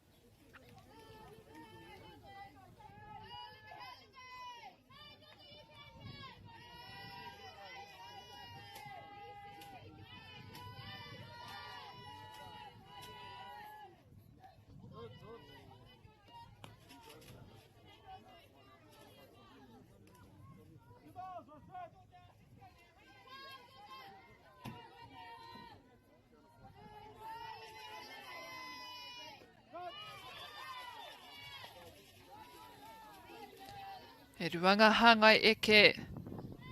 He ruanga hāngai eke.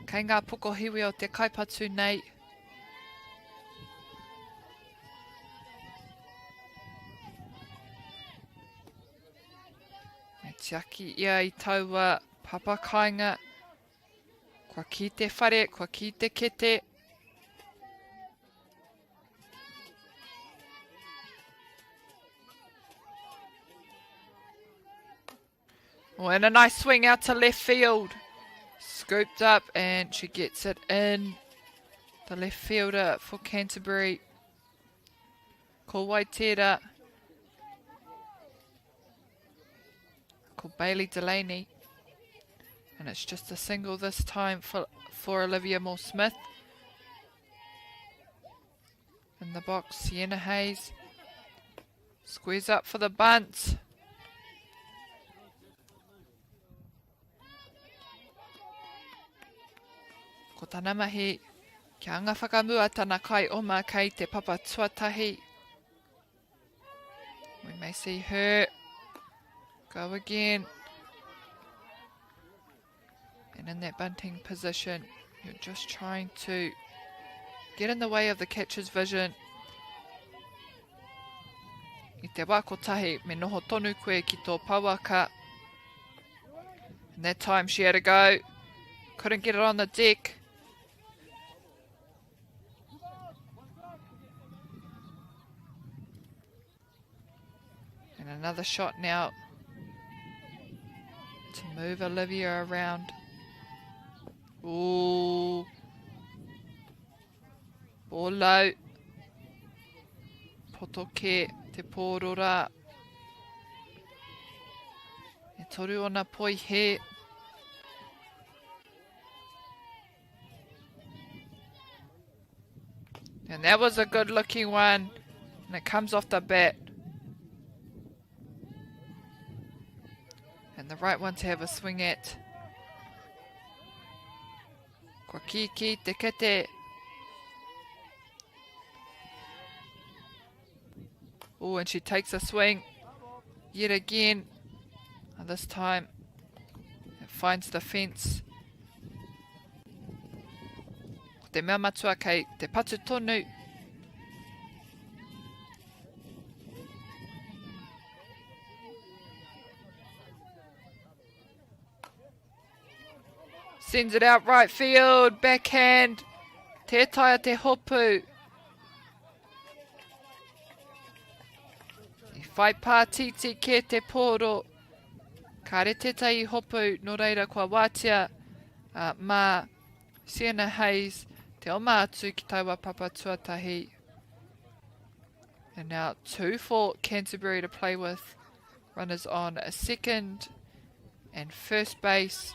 Kei ngā pukohiwi o te kaipatu nei. Me tiaki ia I taua papakainga. Kua ki te whare, kua ki te kete. Oh, and a nice swing out to left field. Scooped up and she gets it in. The left fielder for Canterbury. Ko Waitera. Ko Bailey Delaney. And it's just a single this time for Olivia Moore-Smith. In the box, Sienna Hayes. Squeeze up for the bunt. Ko tāna mahi, kia anga whakamua tana kai oma kei te papa tuatahi. We may see her go again. And in that bunting position, you're just trying to get in the way of the catcher's vision. I te wā kotahi, me noho tonu koe ki tō pauaka. And that time she had a go. Couldn't get it on the deck. And another shot now to move Olivia around. Ooh. Ball low. Potoke te pōrora. E toru ona poi he. And that was a good looking one. And it comes off the bat. And the right one to have a swing at. Kua ki te kete. Oh, and she takes a swing. Yet again. And this time it finds the fence. Ko te mea matua kei te patu tonu. Sends it out right field, backhand, te taia te hopu. I whai pātiti ke te pōro. Ka re te tai hopu, no reira kua wātia mā Sienna Hayes, te o Mārtu ki taua papa tuatahi. And now 2 for Canterbury to play with. Runners on a second and first base.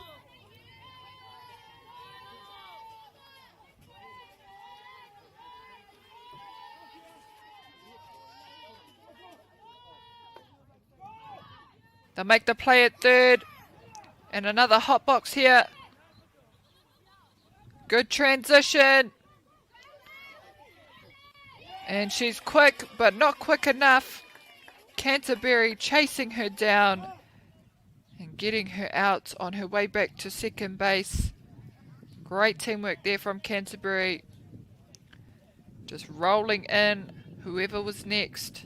They'll make the play at third. And another hot box here. Good transition. And she's quick, but not quick enough. Canterbury chasing her down and getting her out on her way back to second base. Great teamwork there from Canterbury. Just rolling in whoever was next.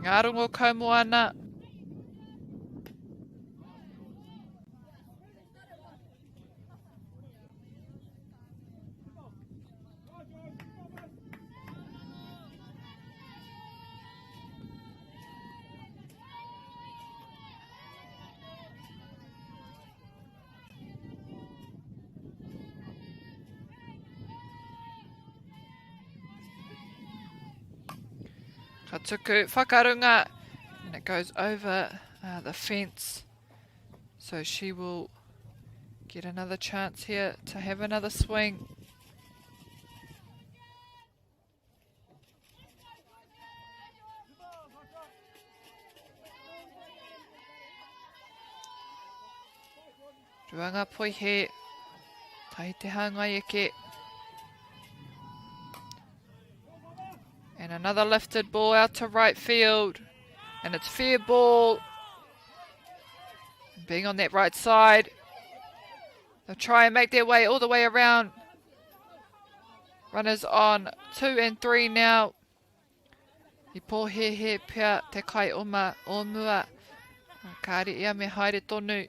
Ngā rongo kaumoana. Ka tuku whakarunga, and it goes over the fence. So she will get another chance here to have another swing. Ruanga Poihe. Tahi te hanga eke. And another lifted ball out to right field. And it's fair ball. Being on that right side. They'll try and make their way all the way around. Runners on 2 and 3 now. I pōhehe pia te kai oma o mua. Kāre ia me haere tonu.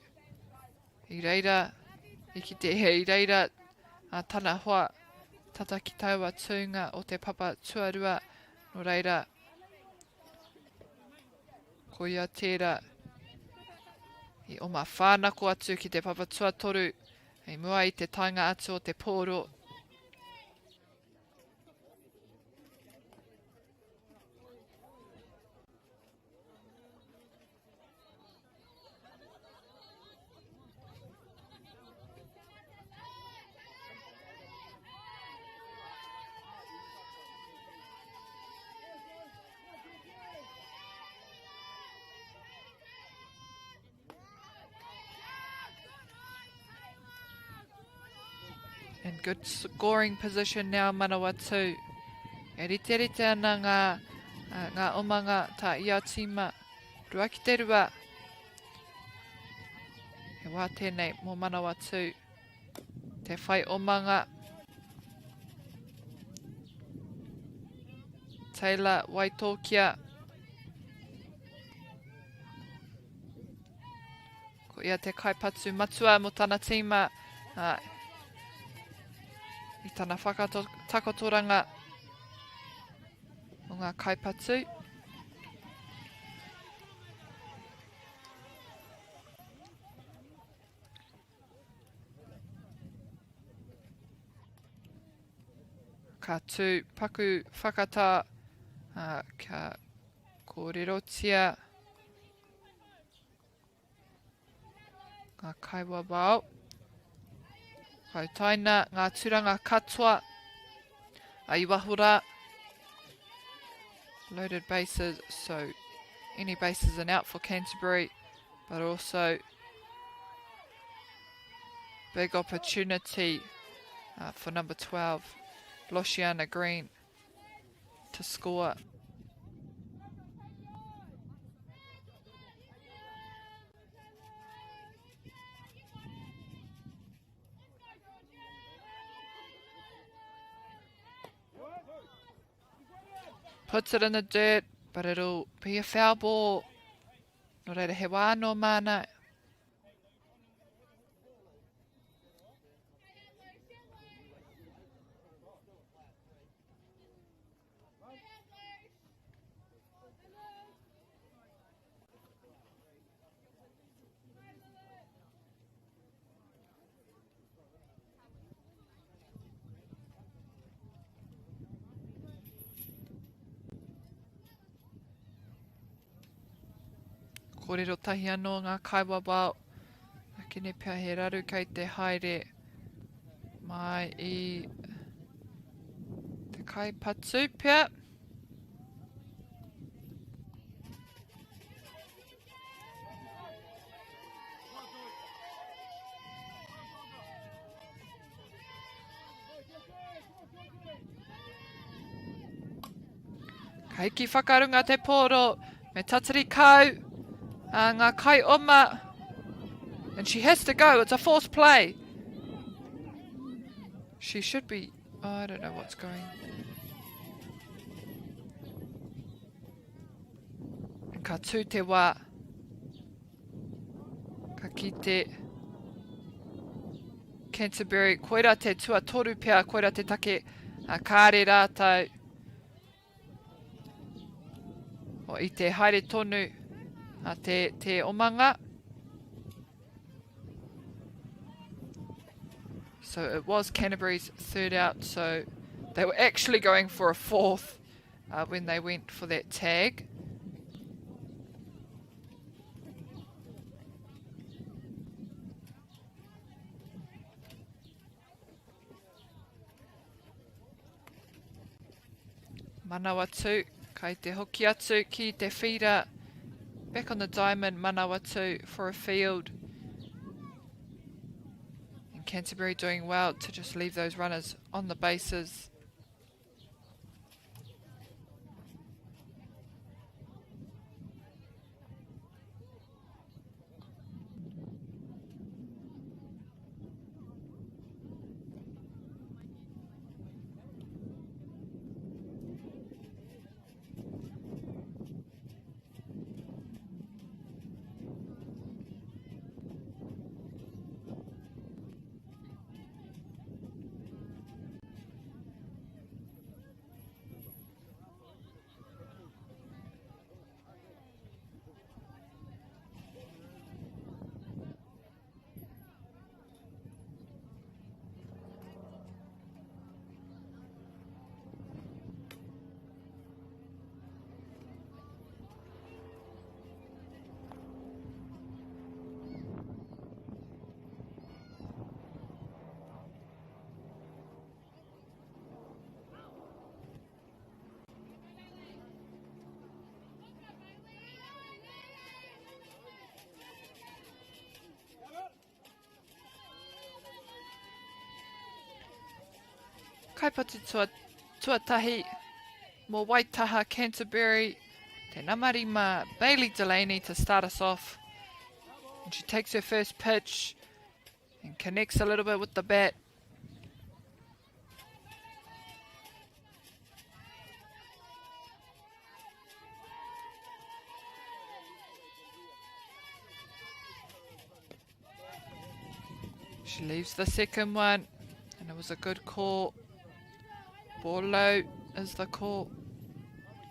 I reira, i ki te he i reira. Tana hoa, tata ki taua tūnga o te papa tuarua. No reira, ko ia tērā. I oma whānako atu ki te papa tuatoru. I mua i te tainga atu o te pōro. In good scoring position now, Manawatu. E rite rite ana ngā omanga ta ia tima. Rua ki te rua. He wā tēnei mō Manawatu. Te whai omanga. Taylor Waitokia. Ko ia te kaipatu matua mo tana tima. I tana whakatakotoranga o ngā kaipatu. Ka tū paku whakata ka kōrerotia ngā kaiwa wao. Kau taina ngā turanga katoa a Iwahura. Loaded bases, so any bases and out for Canterbury, but also big opportunity for number 12, Loshiana Green, to score. Puts it in the dirt, but it'll be a foul ball. No reira he wāno mana. Kōrero tahi anō ngā kaiwa wao. Kene pia he raru kei te haere mai I te kai patu pia. Ka hiki whakarunga te pōro me tatari kau. Ngā kai oma. And she has to go. It's a forced play. She should be... Oh, I don't know what's going. And ka tū te wā. Ka kite. Canterbury. Koira te tua toru pia. Koira te take. Kāre rātau. O I te haere tonu. Te omanga. So it was Canterbury's third out, so they were actually going for a fourth when they went for that tag. Manawatu, kai te hoki atu ki te whira. Back on the diamond, Manawatu for a field. Canterbury doing well to just leave those runners on the bases. Kaipatu tuatahi mo Waitaha Canterbury. Te Namarima Bailey Delaney to start us off. And she takes her first pitch and connects a little bit with the bat. She leaves the second one, and it was a good call. Ball low is the call.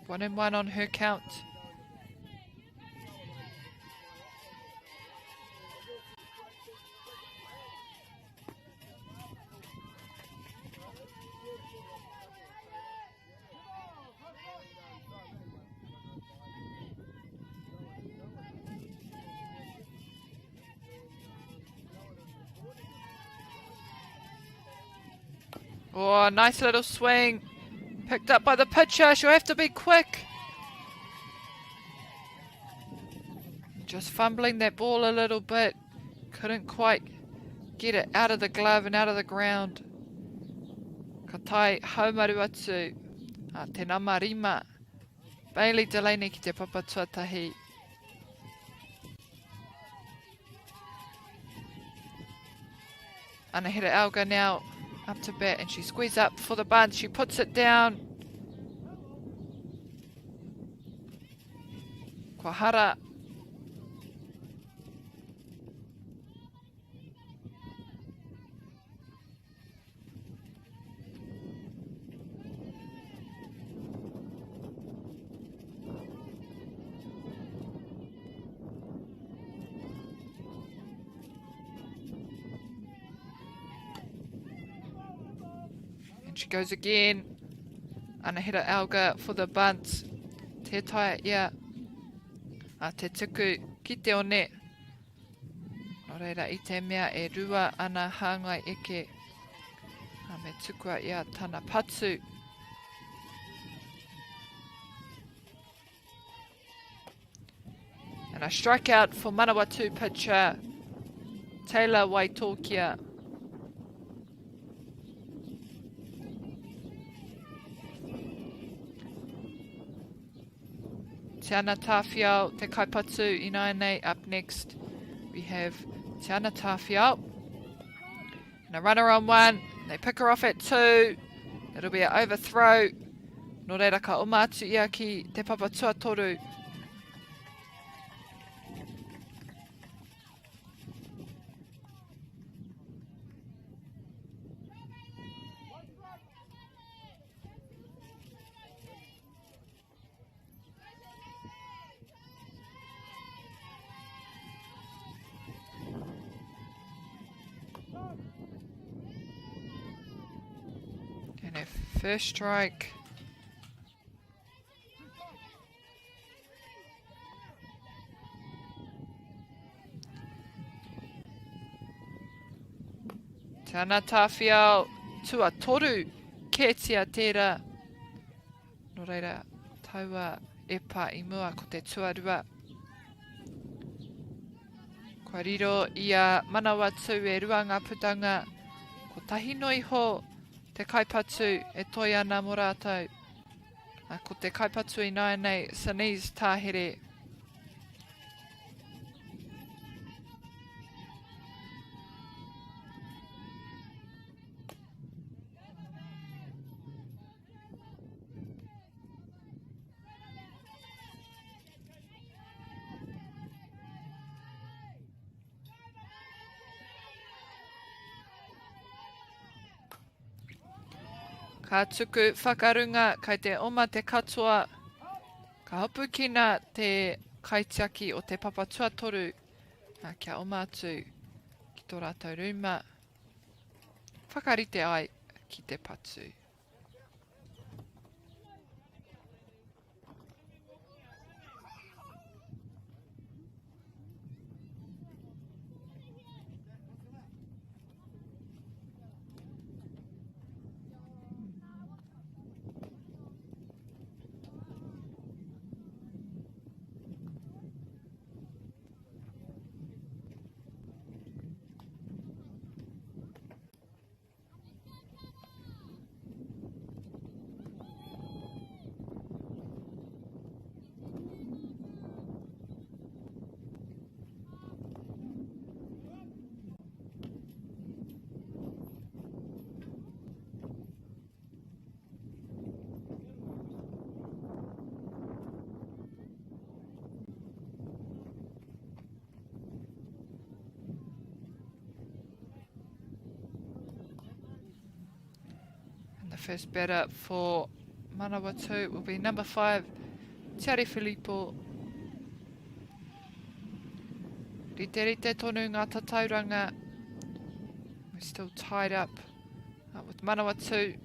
1-1 on her count. Oh, nice little swing. Picked up by the pitcher. She'll have to be quick. Just fumbling that ball a little bit. Couldn't quite get it out of the glove and out of the ground. Ka tai haumaru atu a te Namarima Bailey Delaney ki te papa tuatahi. Anahira Alga now up to bat, and she squeezes up for the bunt. She puts it down. Kwahara. She goes again. Anahira Alga for the bunt. Te taia ia. A te tuku ki te one. No reira I te mea e rua ana hāngai eke. A me tukua ia tana patu. And a strikeout for Manawatu pitcher Taylor Waitokia. Te ana tāwhiao, te kaipatu inaine. Up next we have Te ana tāwhiao. And a runner on one. They pick her off at 2. It'll be an overthrow. No reira ka oma atu ia ki te papa tuatoru. First strike. Tana tāwhiao tua toru kētia tērā. No reira, taua e pā I mua ko te tuarua. Kua riro I a Manawatu e rua ngā putanga. Ko tahi no iho te kaipatu e toi ana mō rātou. Ko te kaipatu I nai nei Sanese tāhere. Ka tuku whakarunga kai te oma te katoa. Ka hopu kina te kaitiaki o te papa tuatoru. Kia oma atu ki tō rātou ruma. Whakarite ai ki te patu. The first batter for Manawatu will be number 5, Tiare Filippo. Rite tonu ngā tatauranga. We're still tied up with Manawatu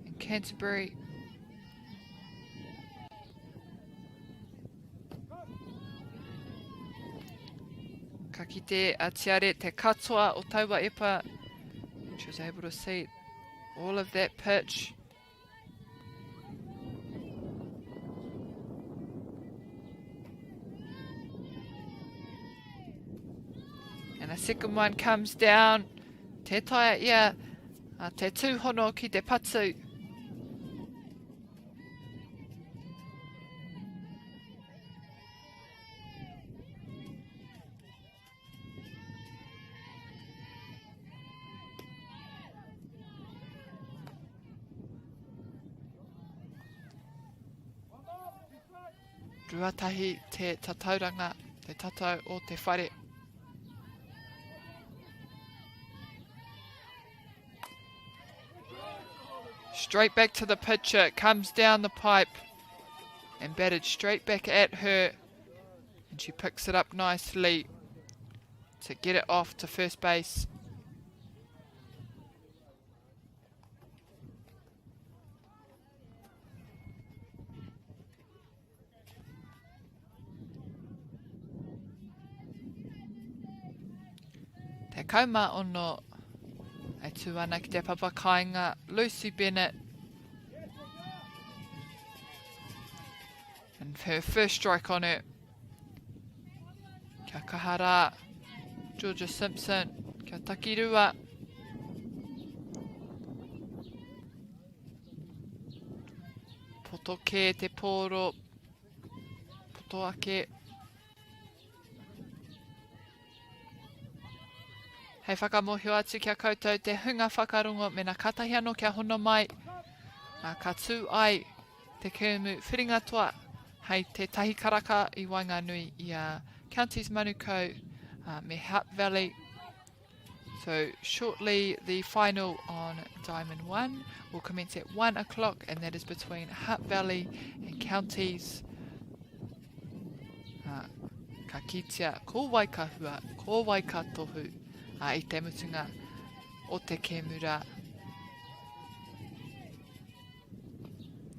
and Canterbury. Ka kite a Tiare te katoa o taua epa. She was able to see all of that pitch. And a second one comes down. Te taia ia, te tūhono ki te patu. Ruatahi te tatauranga, te tatau o te whare. Straight back to the pitcher, it comes down the pipe and batted straight back at her. And she picks it up nicely to get it off to first base. Te kauma ono e tū ana ki te papakainga Lucy Bennett. And her first strike on it. Kia kahara, Georgia Simpson, kia takirua. Potoke te pōro, potoake. Hei whakamohio atu kia koutou te hunga whakarongo me na katahi anō kia hono mai. Ka tū ai te kēmu whiringa toa hei te tahi karaka I Wainganui I a Counties Manukau me Hutt Valley. So shortly the final on Diamond 1 will commence at 1 o'clock and that is between Hutt Valley and Counties. Ka kitea ko Waikahua, ko Waikatohu. I te mutunga o te kēmura.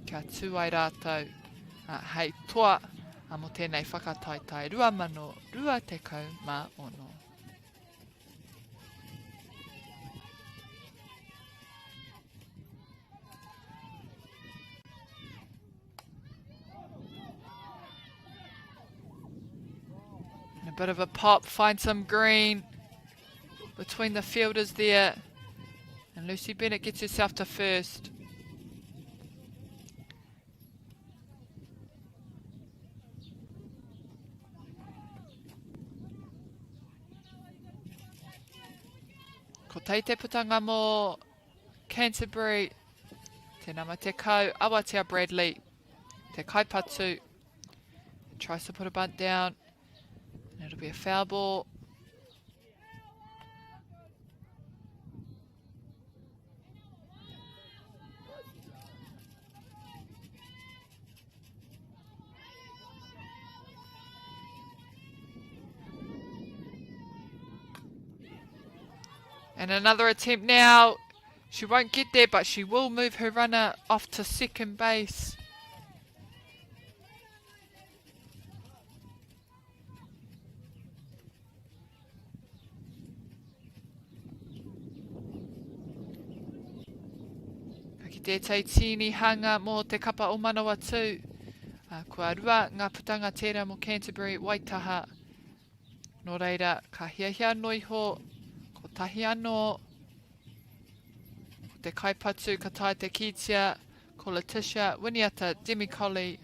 Kia tū ai rātou hei toa mo tēnei whakataitai 2020. a bit of a pop, find some green between the fielders there. And Lucy Bennett gets herself to first. Ko teite putanga mō Canterbury. Tēnā mai te kau, Awatea Bradley. Te kaipatu. Tries to put a bunt down. And it'll be a foul ball. And another attempt now. She won't get there, but she will move her runner off to second base. Ki tētai tini hanga mō te kapa o Manawatu. Kua rua ngā putanga tērā mō Canterbury Waitaha. Nō reira, ka hiahia noiho. Ko tahi anō, ko te kaipatu, ka tae te kitia, ko Letitia, Winiata, Demi Colley.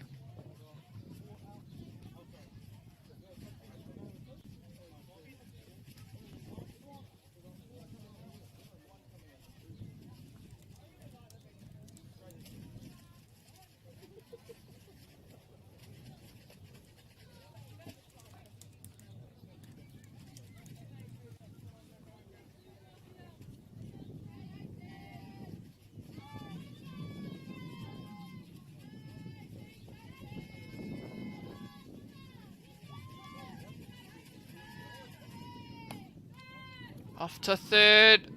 Off to third,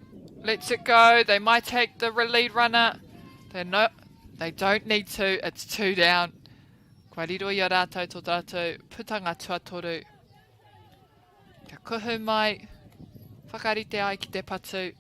lets it go. They might take the lead runner. They don't need to. It's 2 down. Kua riro i a rātou tō tātou putanga tuatoru. Kia kuhu mai, whakarite ai ki te patu.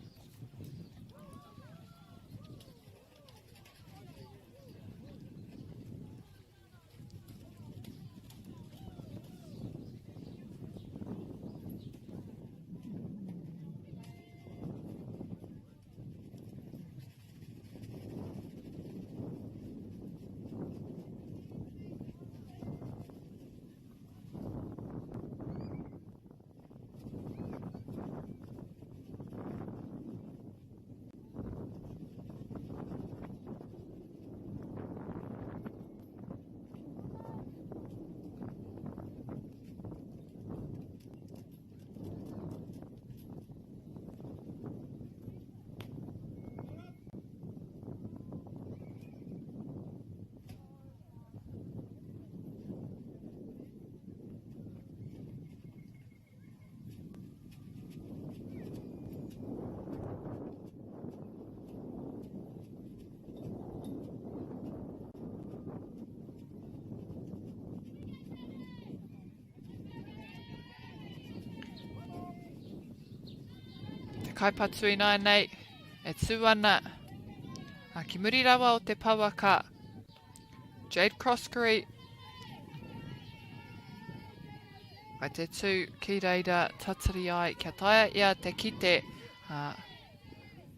Kaipatu I nai nei, e tū ana. Ki muri rawa o te pawaka. Jade Croskery. Vai te tū ki reira tatari ai, kia taia ia te kite.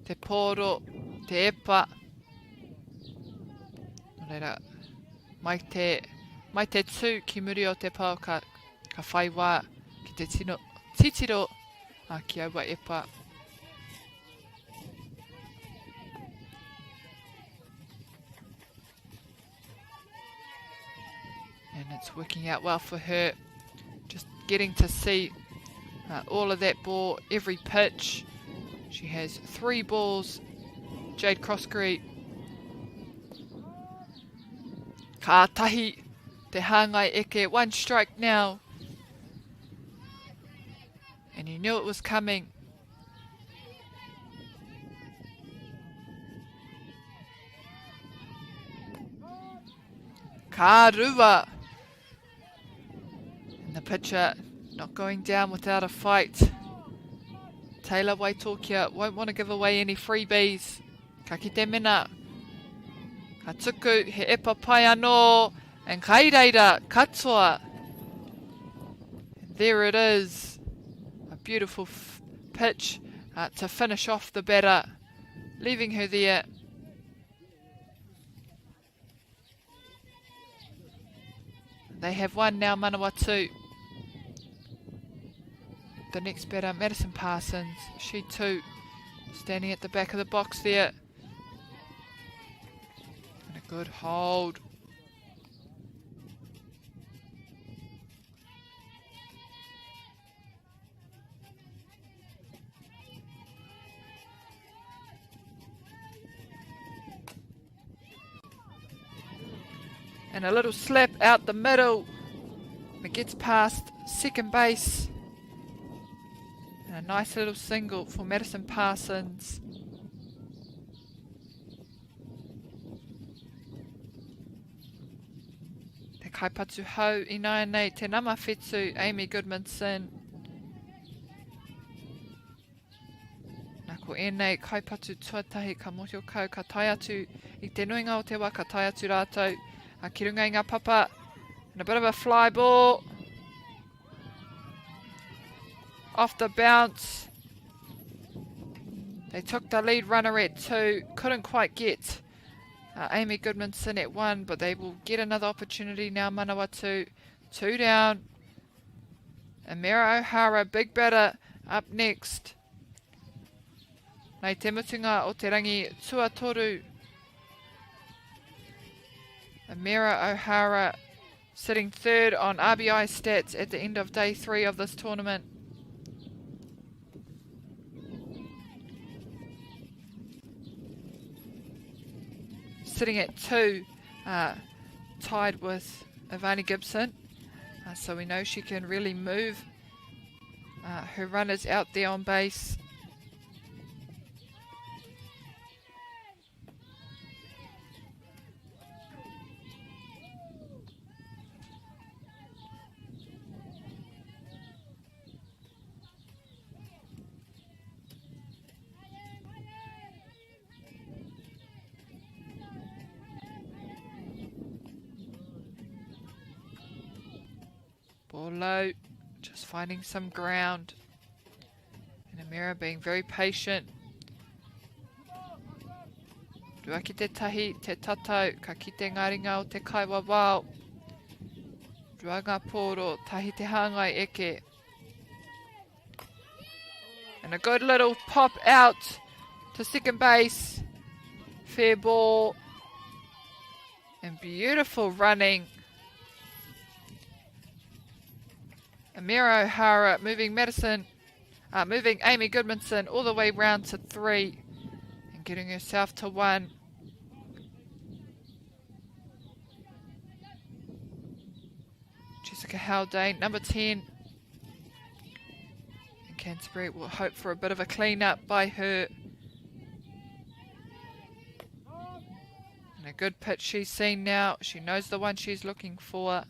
Te pōro, te epa. Nō reira, mai te tū ki muri o te pawaka. Ka whai wā ki te titiro ki aua epa. And it's working out well for her. Just getting to see all of that ball, every pitch. She has 3 balls. Jade Croskery. Ka tahi te hangai eke. 1 strike now. And you knew it was coming. Ka rua. And the pitcher not going down without a fight. Taylor Waitokia won't want to give away any freebies. Ka kite mena. Ka tuku he epa pai anō. And kai reira katoa. And There it is. A beautiful pitch to finish off the batter, leaving her there. They have one now, Manawatu. The next batter, Madison Parsons. She too standing at the back of the box there. And a good hold. And a little slap out the middle. And it gets past second base. And a nice little single for Madison Parsons. Te kaipatu hau I nai nei te nama whetū Amy Goodmanson. Nā ko ēnei kaipatu tuatahi ka moti o kau ka tai atu I te nuinga o te wā ka tai atu rātou. A ki runga I ngā papa. And a bit of a fly ball. Off the bounce. They took the lead runner at 2. Couldn't quite get Amy Goodmanson at 1, but they will get another opportunity now. Manawatu 2 down. And Mera O'Hara, big batter, up next. Nei te mutunga o te rangi tuatoru. Mera O'Hara sitting 3rd on RBI stats at the end of day 3 of this tournament. Sitting at 2, tied with Ivani Gibson. So we know she can really move her runners out there on base. Ball low, just finding some ground. And Amira being very patient. Rua ki te tahi, te tatau, ka kite ngā ringa o te kaiwa wao. Rua ngā pōro, tahi te hāngai eke. And a good little pop out to second base. Fair ball. And beautiful running. Amira O'Hara moving moving Amy Goodmanson all the way round to 3 and getting herself to 1. Jessica Haldane, number 10. And Canterbury will hope for a bit of a clean-up by her. And a good pitch she's seen now. She knows the one she's looking for.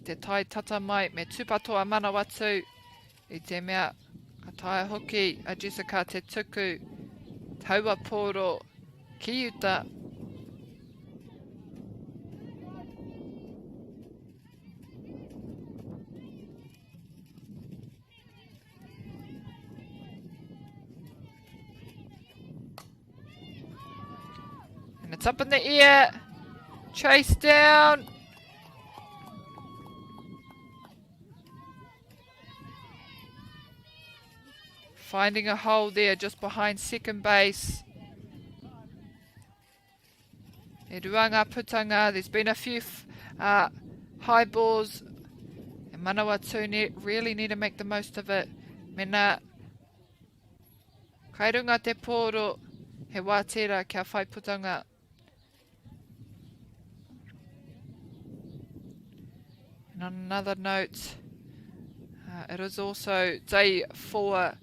Te tai tata mai me tupatoa Manawatu I te mea ka taia hoki a Jessica te tuku taua pōro ki uta. And it's up in the air, chase down. Finding a hole there just behind second base. E ruanga putanga, there's been a few high balls. And Manawatu really need to make the most of it. Mena, kai runga te pōro, he wātera kia whai putanga. And on another note, it is also day 4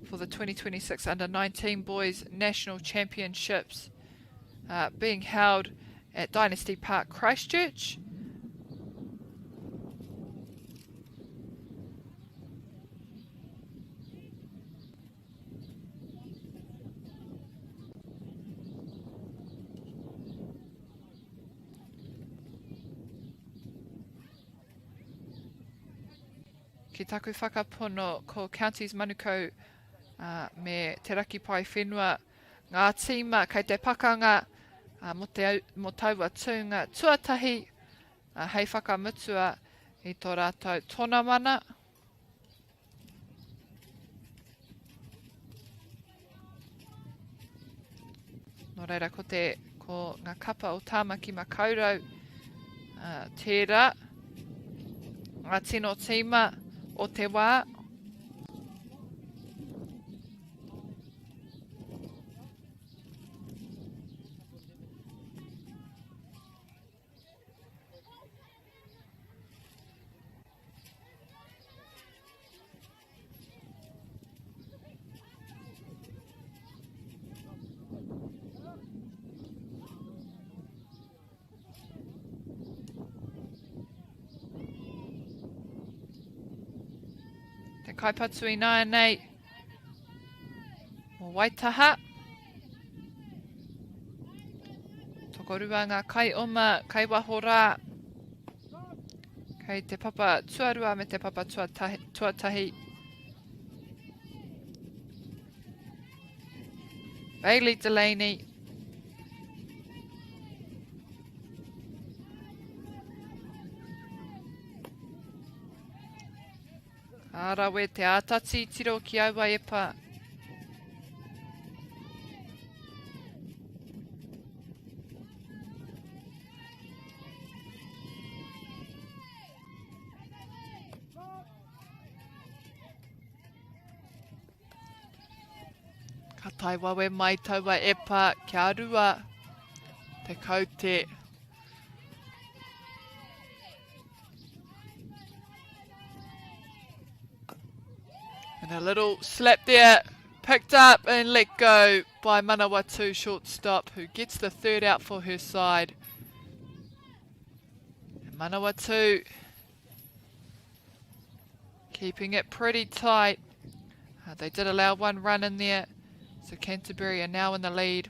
for the 2026 Under-19 Boys National Championships being held at Dynasty Park, Christchurch. Ki taku whakapono ko Counties Manukau me te raki pai whenua ngā tīma kei te pakanga mo taua tūnga tuatahi hei whakamutua i tō rātou tōna mana. Nō reira ko ngā kapa o tāmaki makaurau tērā ngā tino tīma o te wā. Te kaipatu I nāia nei o Waitaha. Tokorua ngā kai oma, kai waho rā. Kei te papa tuarua me te papa tuatahi. Bailey Delaney. Arawe te ātati tiro ki aua e pā. Ka tai wawe mai taua e pā kia rua te kaute. And a little slap there, picked up and let go by Manawatu shortstop, who gets the third out for her side. And Manawatu keeping it pretty tight. They did allow one run in there, so Canterbury are now in the lead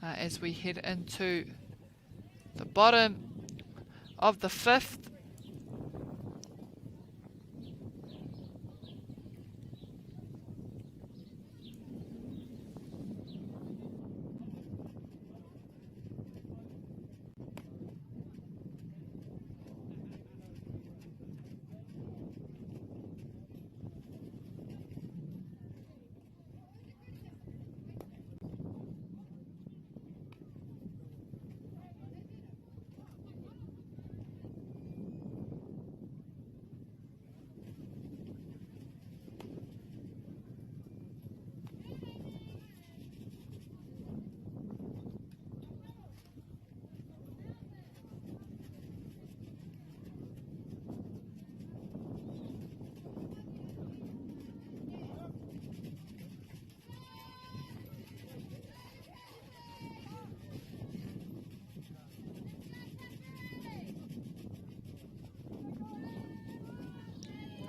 as we head into the bottom of the fifth.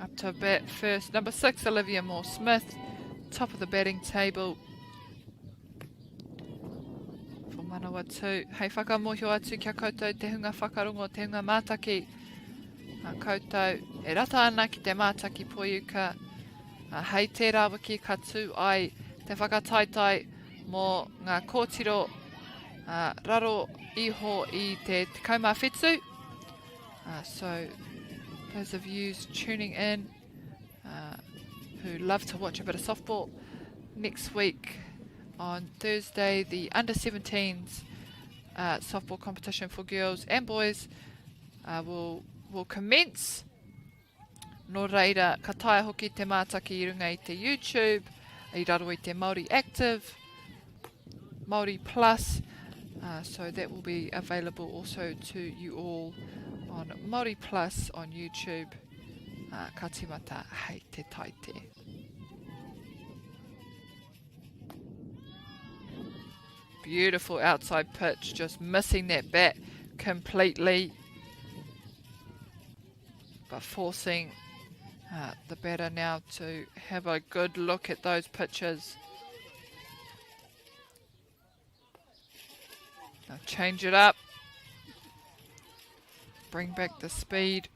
Up to bat first, number 6, Olivia Moore-Smith, top of the batting table for Manawatu. Hei whakamohio atu kia koutou te hunga whakarongo, te hunga mātaki. Koutou e rata ana ki te mātaki poiuka. Hei tērā wiki ka tū ai te whakataitai mō ngā kōtiro raro iho I te kaumā whetū. So those of you tuning in who love to watch a bit of softball, next week on Thursday the under-17s softball competition for girls and boys will commence. Nō reira, ka taia hoki te mātaki I runga I te YouTube, I raro I te Māori Active, Māori Plus, so that will be available also to you all on Māori Plus on YouTube. Ka tīmata hei te taite. Beautiful outside pitch, just missing that bat completely, but forcing the batter now to have a good look at those pitches. Now change it up, bring back the speed.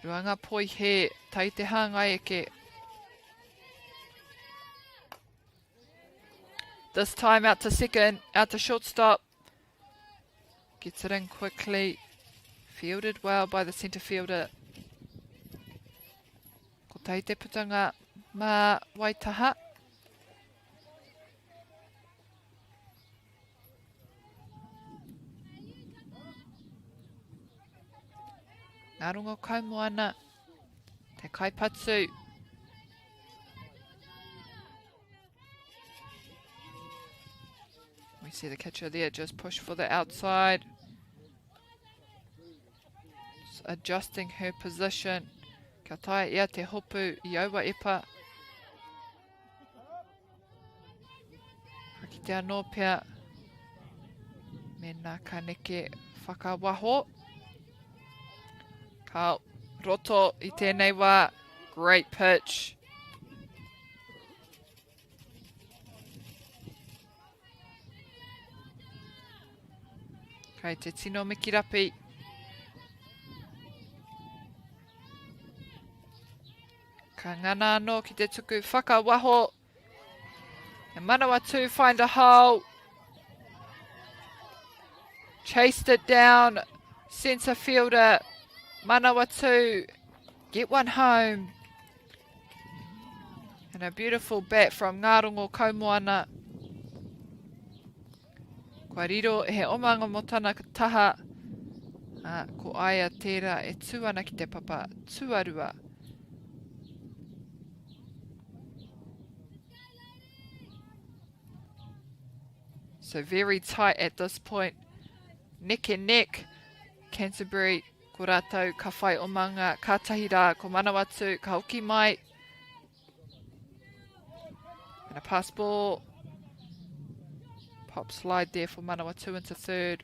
Ruanga poi he, tai te hāngai eke. This time out to second, out to shortstop. Gets it in quickly. Fielded well by the centre fielder. Ko tai te putanga mā Waitaha. Ngā runga kaumoana. Te kaipatsu. We see the catcher there just push for the outside. Just adjusting her position. Kia tae ia te hopu I aua epa. Haki te anō pia. Me nā kaneke whakawaho. Ka roto I tēnei wā. Great pitch. Kei te tino mikirapi. Ka ngana anō ki te tuku whakawaho. And Manawatu find a hole. Chased it down. Centre fielder. Manawatu get one home. And a beautiful bat from Ngārongo Kaumoana. Kua riro he omanga motana taha. Ko aia tērā e tuana ki te papa tuarua. So very tight at this point. Neck and neck. Canterbury, ko rātou ka whai omanga, ka tahi rā, ko Manawatu, ka hoki mai. And a pass ball. Pop slide there for Manawatu into third.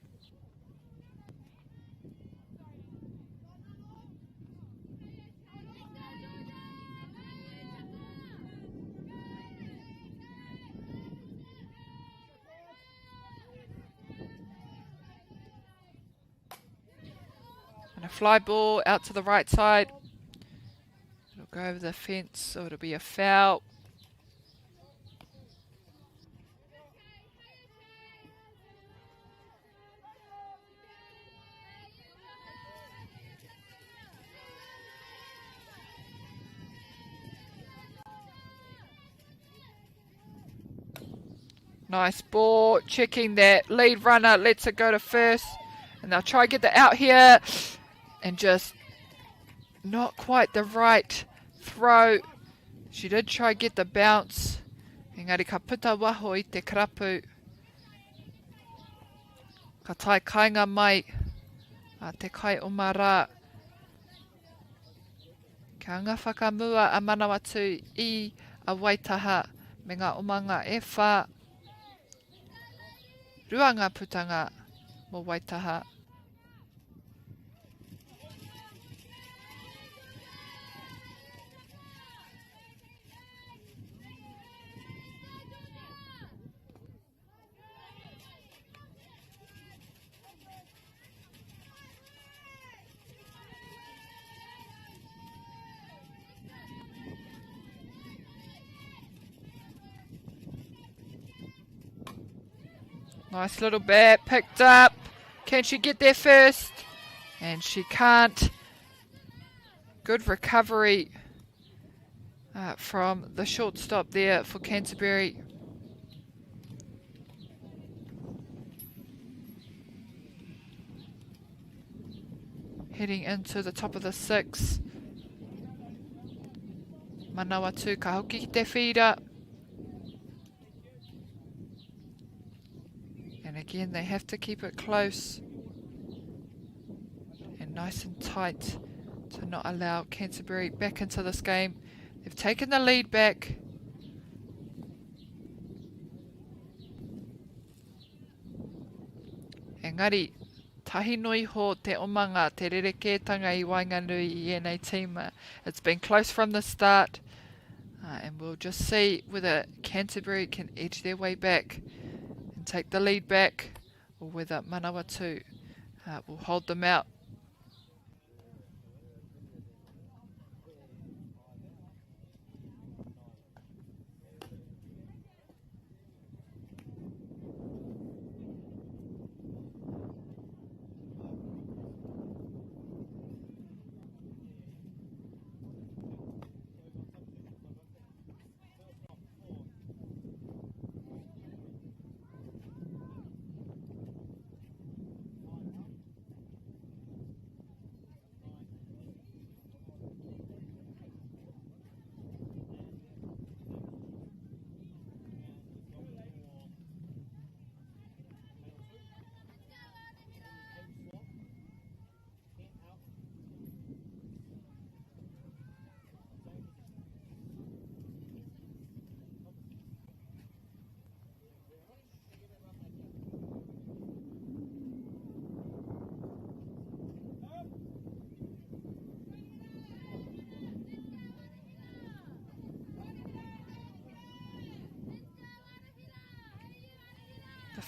And a fly ball out to the right side. It'll go over the fence, so it'll be a foul. Nice ball, checking that lead runner, lets it go to first. And they'll try to get the out here. And just not quite the right throw. She did try to get the bounce. Engari ka puta waho I te karapu. Ka tai kainga mai. A te kai o mara. Ka anga whakamua a Manawatu I a Waitaha. Me ngā omanga e whā. Ruanga putanga mo Waitaha. Nice little bat, picked up. Can she get there first? And she can't. Good recovery from the shortstop there for Canterbury. Heading into the top of the sixth. Manawatu ka hoki ki te whira. And again, they have to keep it close and nice and tight to not allow Canterbury back into this game. They've taken the lead back. Engari, tahi nui ho te omanga, te rerekētanga I Wainganui I ēnei team. It's been close from the start. And we'll just see whether Canterbury can edge their way back and take the lead back, or whether Manawatu will hold them out.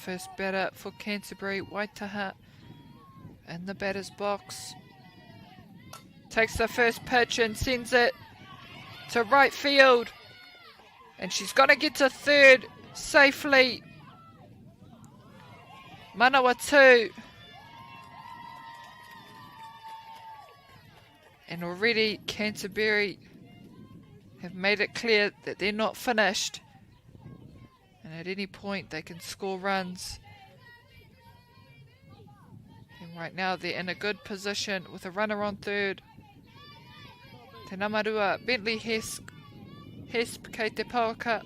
first batter for Canterbury, Waitaha, in the batter's box. Takes the first pitch and sends it to right field. And she's going to get to third safely. Manawatu. And already Canterbury have made it clear that they're not finished. And at any point they can score runs. And right now they're in a good position with a runner on third. Te Namarua, Bentley Hesp kei te Papakura.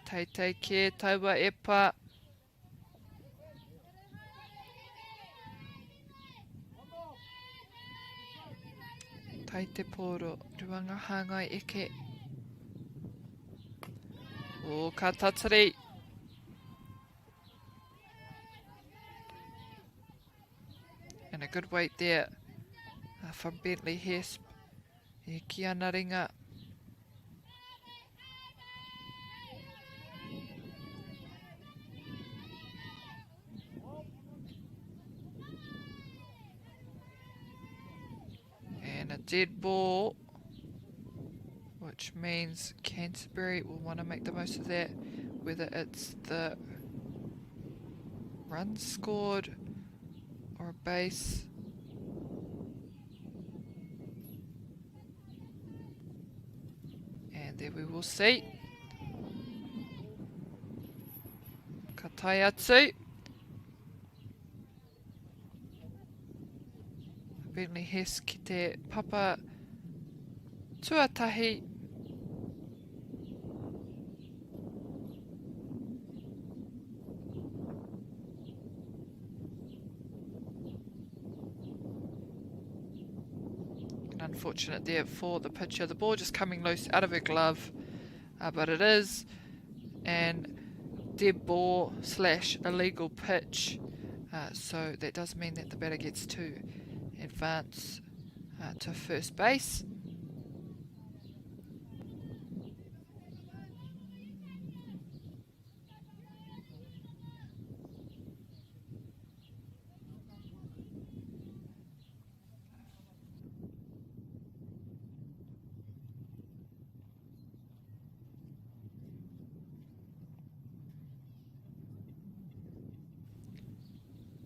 Teitei ke taua e pā. Tai te pōro, ruanga hāngai eke. O ka tatari. And a good weight there from Bentley Hesp. E ki ana ringa. And a dead ball, which means Canterbury will want to make the most of that, whether it's the run scored or a base. And there we will see. Ka tae atu. Bentley Hesp ki te papa tuatahi. And unfortunate there for the pitcher. The ball just coming loose out of her glove, but it is an dead ball / illegal pitch. So that does mean that the batter gets to advance to first base.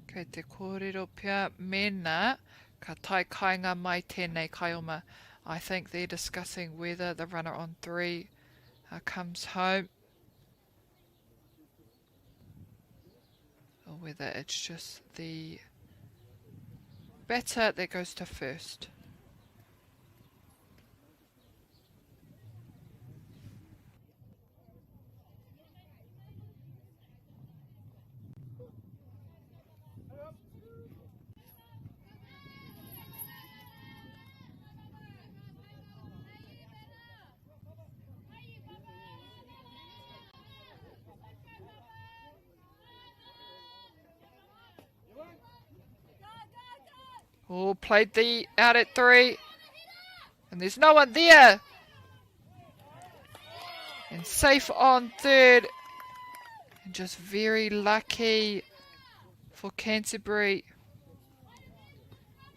Kei te kōrero pia mena. Ka tai kainga mai tēnei kaioma. I think they're discussing whether the runner on 3 comes home or whether it's just the batter that goes to first. Oh, played the out at 3. And there's no one there. And safe on third. And just very lucky for Canterbury.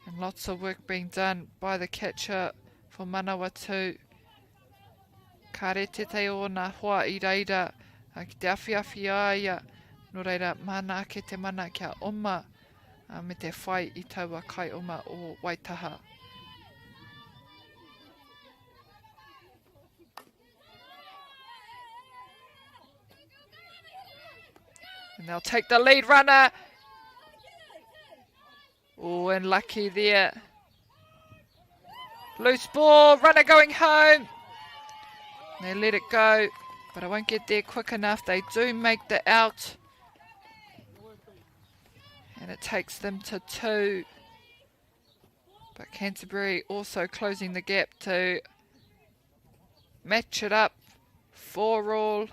And lots of work being done by the catcher for Manawatu. Ka rete te o nā hoa I reira. Ki te awhiawhi aia. No reira, mana ke te mana kia oma. Me te whai I taua kai oma o Waitaha. And they'll take the lead runner. Oh, and lucky there. Loose ball, runner going home. They let it go, but I won't get there quick enough. They do make the out. And it takes them to 2. But Canterbury also closing the gap to match it up 4 all.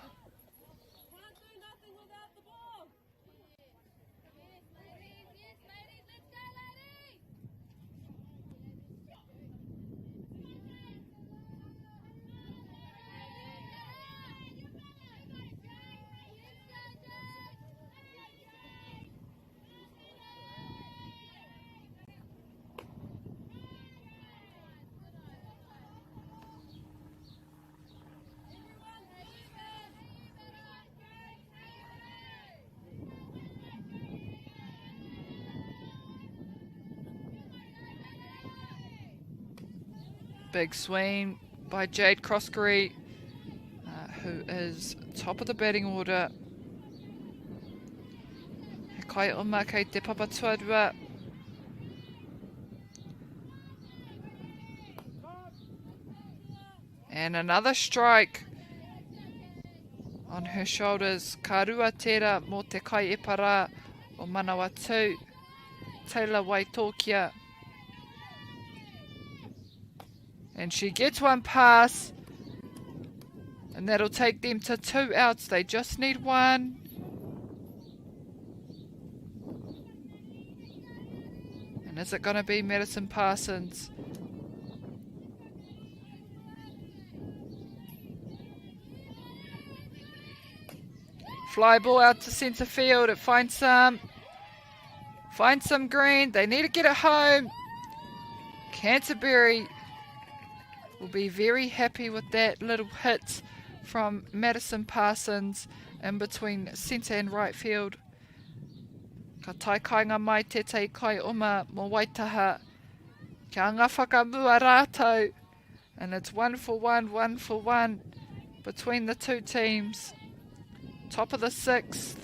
Big swing by Jade Croskery, who is top of the batting order. He kai oma kei te Papakura. And another strike on her shoulders. Ka rua tērā mō te kai epara o Manawatu. Taylor Waitokia. And she gets one pass. And that'll take them to 2 outs. They just need 1. And is it going to be Madison Parsons? Fly ball out to centre field. It finds some green. They need to get it home. Canterbury will be very happy with that little hit from Madison Parsons in between centre and right field. Ka tai kainga mai te te kai oma mo Waitaha. Kia anga whakamua rātou. And it's 1 for 1 between the 2 teams. Top of the 6th.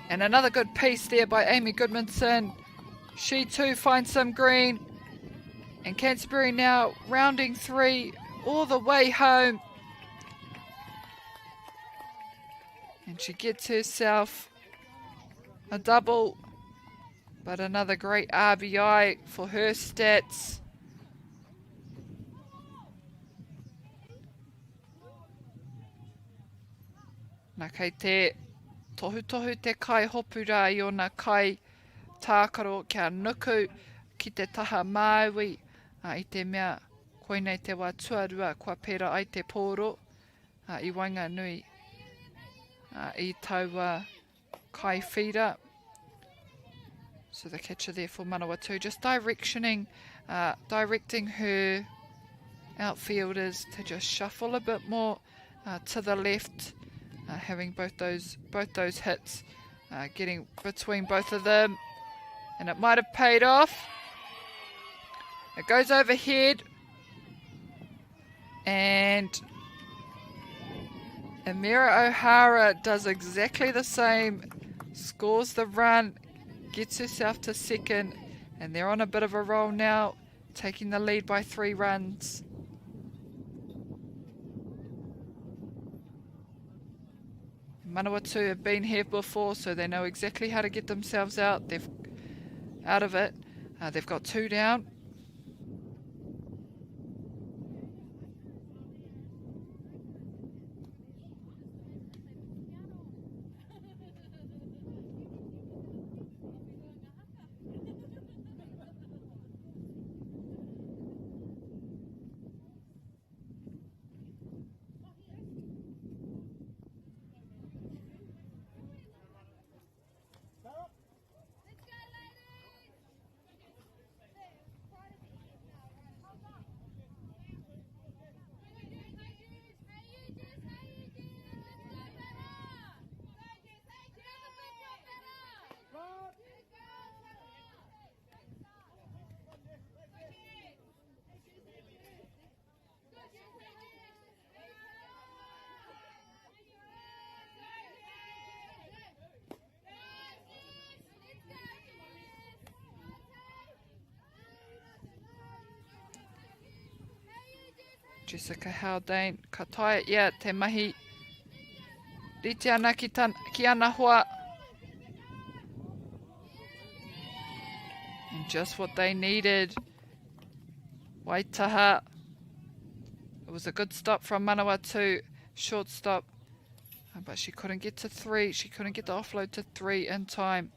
And another good piece there by Amy Goodmanson. She too finds some green. And Canterbury now rounding 3 all the way home. And she gets herself a double. But another great RBI for her stats. Nā kei te tohu te kai hopura I ona kai tākaro kia nuku ki te taha MΑORI I te mea koinei te wā tuarua kua pera ai te pōro I Wainganui I taua kai whira. So the catcher there for Manawatu just directing her outfielders to just shuffle a bit more to the left. Having both those hits, getting between both of them, and it might have paid off. It goes overhead, and Amira O'Hara does exactly the same, scores the run, gets herself to 2nd, and they're on a bit of a roll now, taking the lead by 3 runs. Manawatu have been here before, so they know exactly how to get themselves out. Out of it. They've got 2 down. Jessica Haldane, ka tae ia te mahi. Rite ana ki ana hoa. And just what they needed. Waitaha. It was a good stop from Manawatu. Short stop. But she couldn't get to 3. She couldn't get the offload to 3 in time.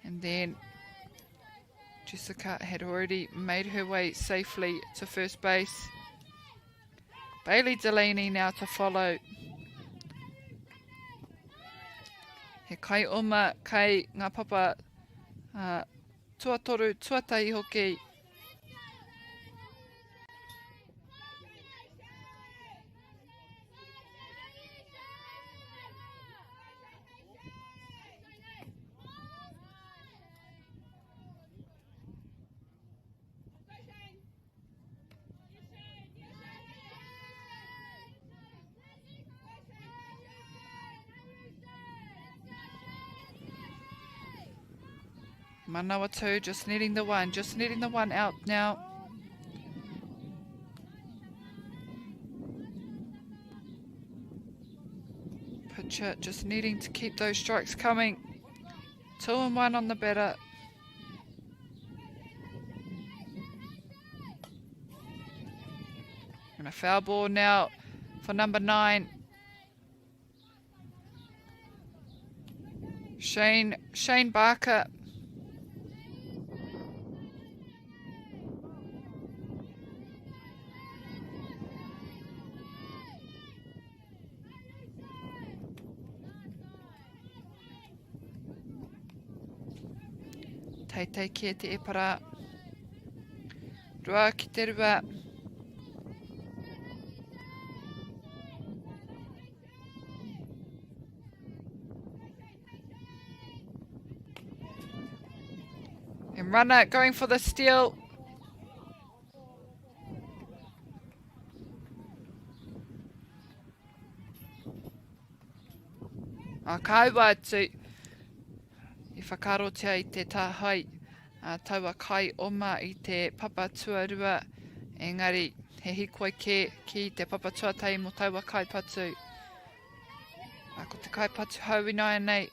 And then Jessica had already made her way safely to first base. Bailey Delaney now to follow. He kai oma kai ngā papa tuatoru tuatai hoki. Manawatu just needing the one out now. Pitcher just needing to keep those strikes coming. 2 and 1 on the batter. And a foul ball now for number 9. Shane Barker. Teitei ki te epara. Rua ki te rua. And runner going for the steal. Manawatu. I whakarotia I te tāhai, taua kai oma I te papa tuarua, engari he hikoi ke ki te papa tuatai mo taua kai patu. Ko te kai patu hauinai nei.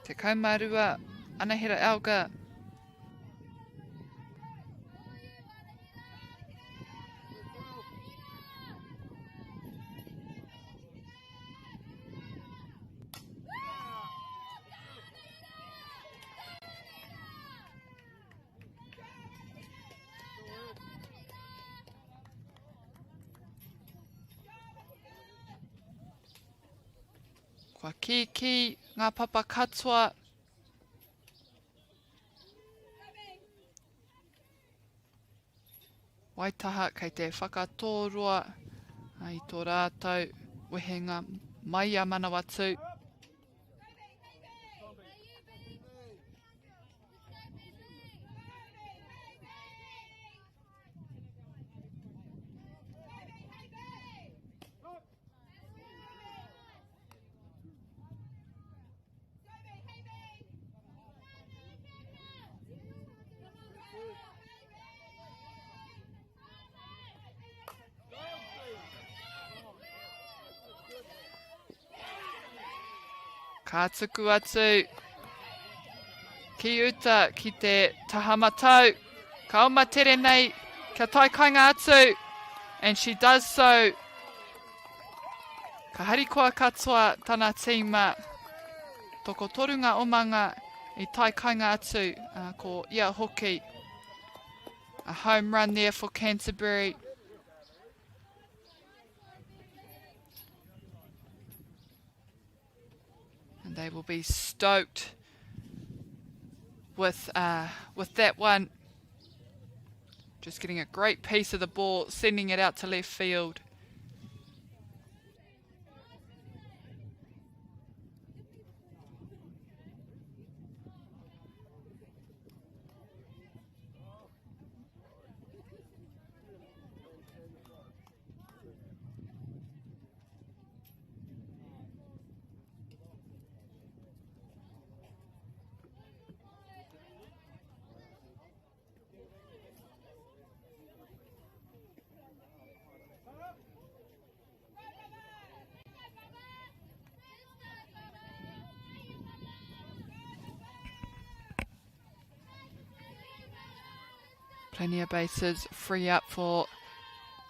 Te kaumarua, Anahira Elga. Kua kiki, ngā papa katoa. Waitaha kei te whakatōrua I tō rātou wehenga mai a Manawatu. Ka tuku atu. Ki uta ki te tahamatau. Ka oma tere nei. Ka tai kainga atu. And she does so. Ka harikoa katoa tana tīma. Toko toru ngā omanga I tai kainga atu. Ko ia hoki. A home run there for Canterbury. They will be stoked with that one. Just getting a great piece of the ball, sending it out to left field. Plenty of bases free up for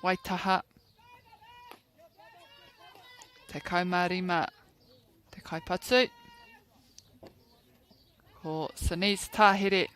Waitaha. Te kaumarima, te kaipatu. Ko Sinise Tahere.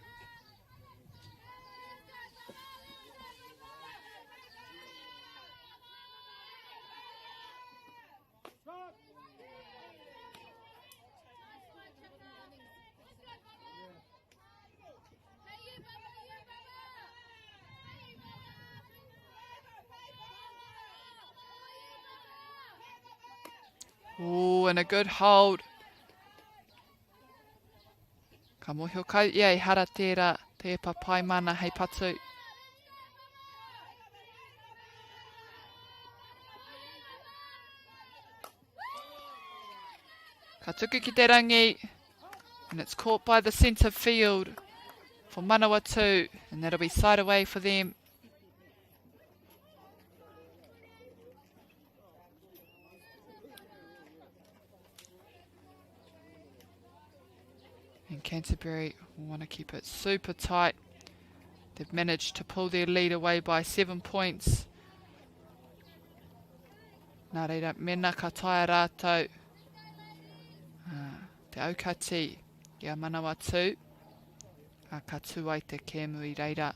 Oh, and a good hold. Ka mohio kau ia I hara tērā te epa pai mana hei patu. Ka tuku ki te rangi. And it's caught by the centre field for Manawatu. And that'll be side away for them. And Canterbury want to keep it super tight. They've managed to pull their lead away by 7 points. Nā reira, mena ka taia rātou. Te aukati i a Manawatu. A ka tū ai te kēmu I reira.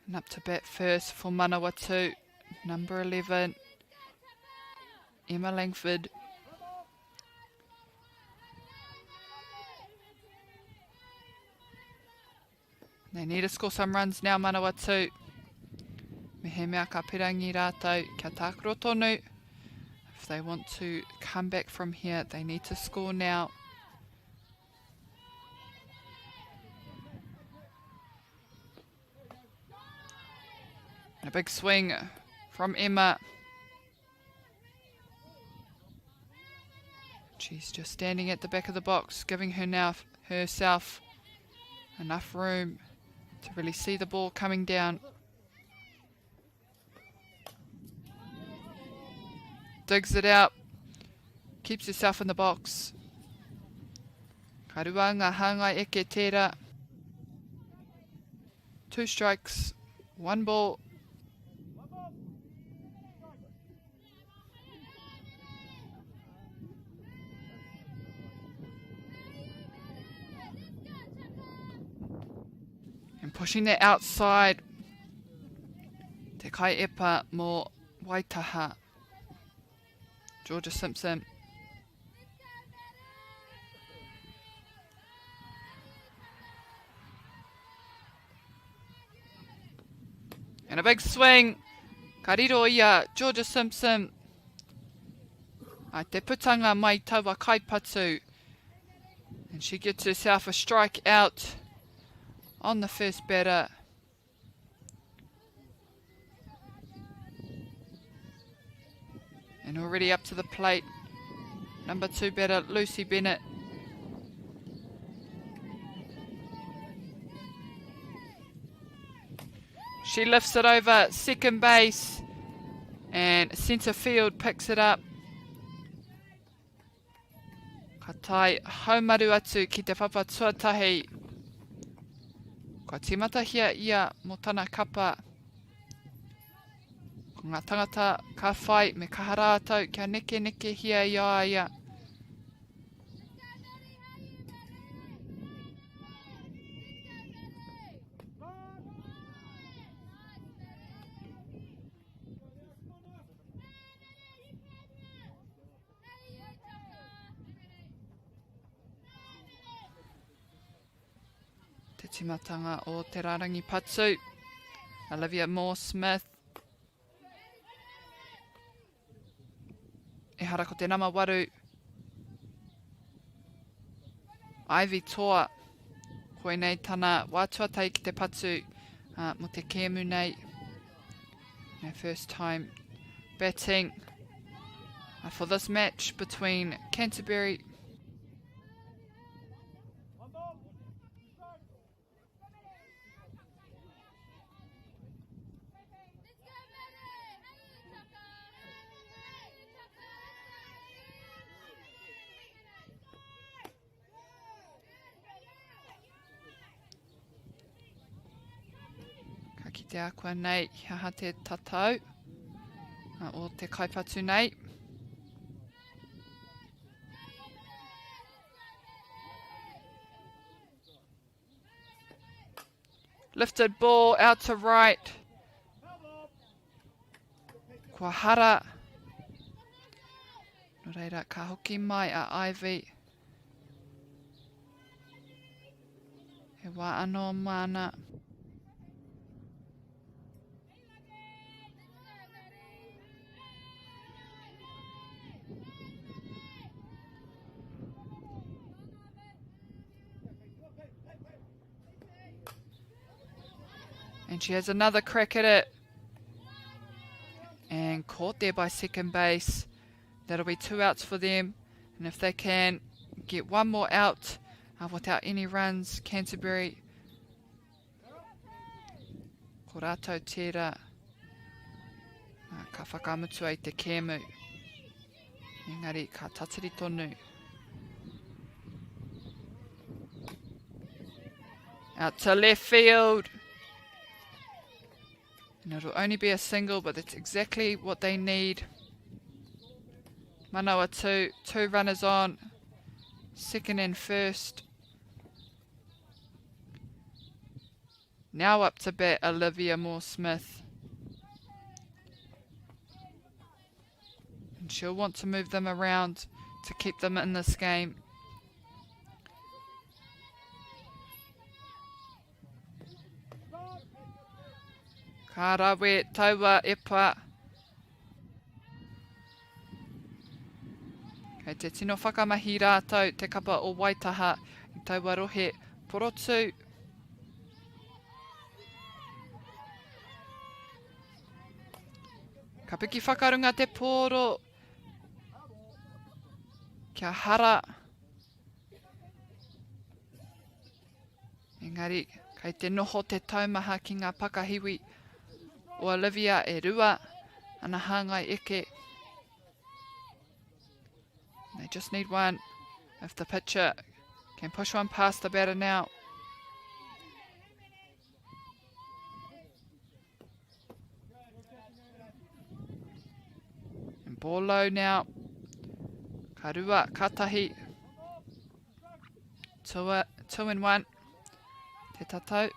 And up to bat first for Manawatu, number 11, Emma Langford. They need to score some runs now, Manawatu. Me he mea ka pirangi rātou kia tākaro tonu. If they want to come back from here, they need to score now. A big swing from Emma. She's just standing at the back of the box, giving herself enough room to really see the ball coming down. Digs it out, keeps herself in the box. Ka rua ngā hāngai eke tērā. 2 strikes, 1 ball. And pushing that outside, te kai epa mō Waitaha, Georgia Simpson. And a big swing, ka riro ia Georgia Simpson. Ai te putanga mai taua kaipatu. And she gets herself a strike out on the first batter. And already up to the plate, number 2 batter Lucy Bennett. She lifts it over second base and centre field picks it up. Ka tai haumaru atu ki te whapa tuatahi. Ka timata hia ia mo tana kapa. Ngā tangata ka whai me ka harātau kia neke hia ia. Te timatanga o te rarangi patu. Olivia Moore-Smith. E hara ko te Manawatu. Ivy toa. Koe nei tana wātuatai ki te patu mo te kēmu nei. Her first time batting for this match between Canterbury Ki te akua nei, haha te tatau o te kaipatu nei. Lifted ball out to right. Kua hara. No reira, ka hoki mai a Ivy. He wā anō mana. And she has another crack at it. And caught there by second base. That'll be 2 outs for them. And if they can get one more out without any runs, Canterbury. Ko rātou tērā. Ka whakamutu ai te kēmu. Engari, ka tatiri tonu. Out to left field. And it'll only be a single, but that's exactly what they need. Manawatu, 2 runners on. Second and first. Now up to bat, Olivia Moore-Smith. And she'll want to move them around to keep them in this game. Ka rawe taua e pā. Kei te tino whakamahi rātou te kapa o Waitaha i taua rohe porotu. Ka piki whakarunga te pōro. Kia hara. Engari, kei te noho te taumaha ki ngā pakahiwi o Olivia e rua, ana hāngai eke. They just need one. If the pitcher can push one past the batter now. And ball low now. Ka rua, katahi. 2 and 1. Te tatau.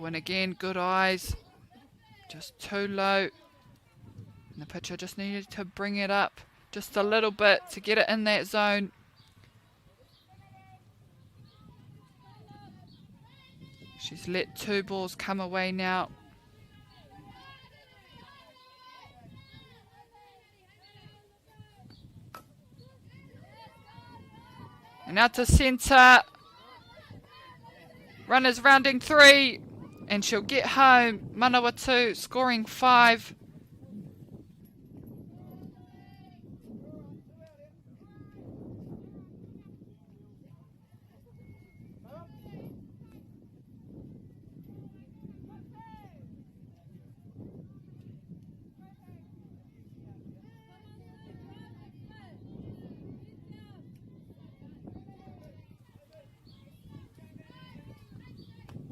And again, good eyes. Just too low. And the pitcher just needed to bring it up just a little bit to get it in that zone. She's let 2 balls come away now. And out to centre. Runners rounding 3. And she'll get home. Manawatu scoring 5.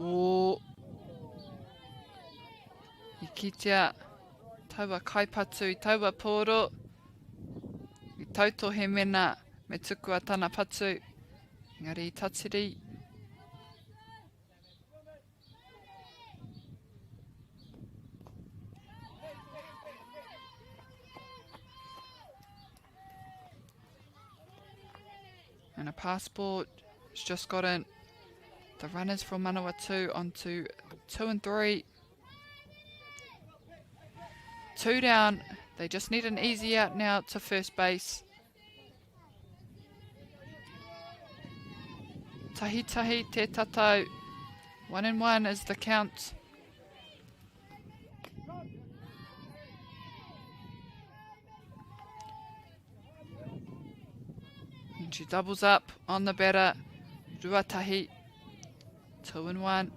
O I kitea taua kaipatu I taua pōro. I tauto he mena me tuku a tana patu. Engari I tatiri. And a passport has just got in. The runners from Manawatu onto 2 and 3. 2 down. They just need an easy out now to first base. Tahi tahi te tatau. 1 and 1 is the count. And she doubles up on the batter. Ruatahi. 2 and 1.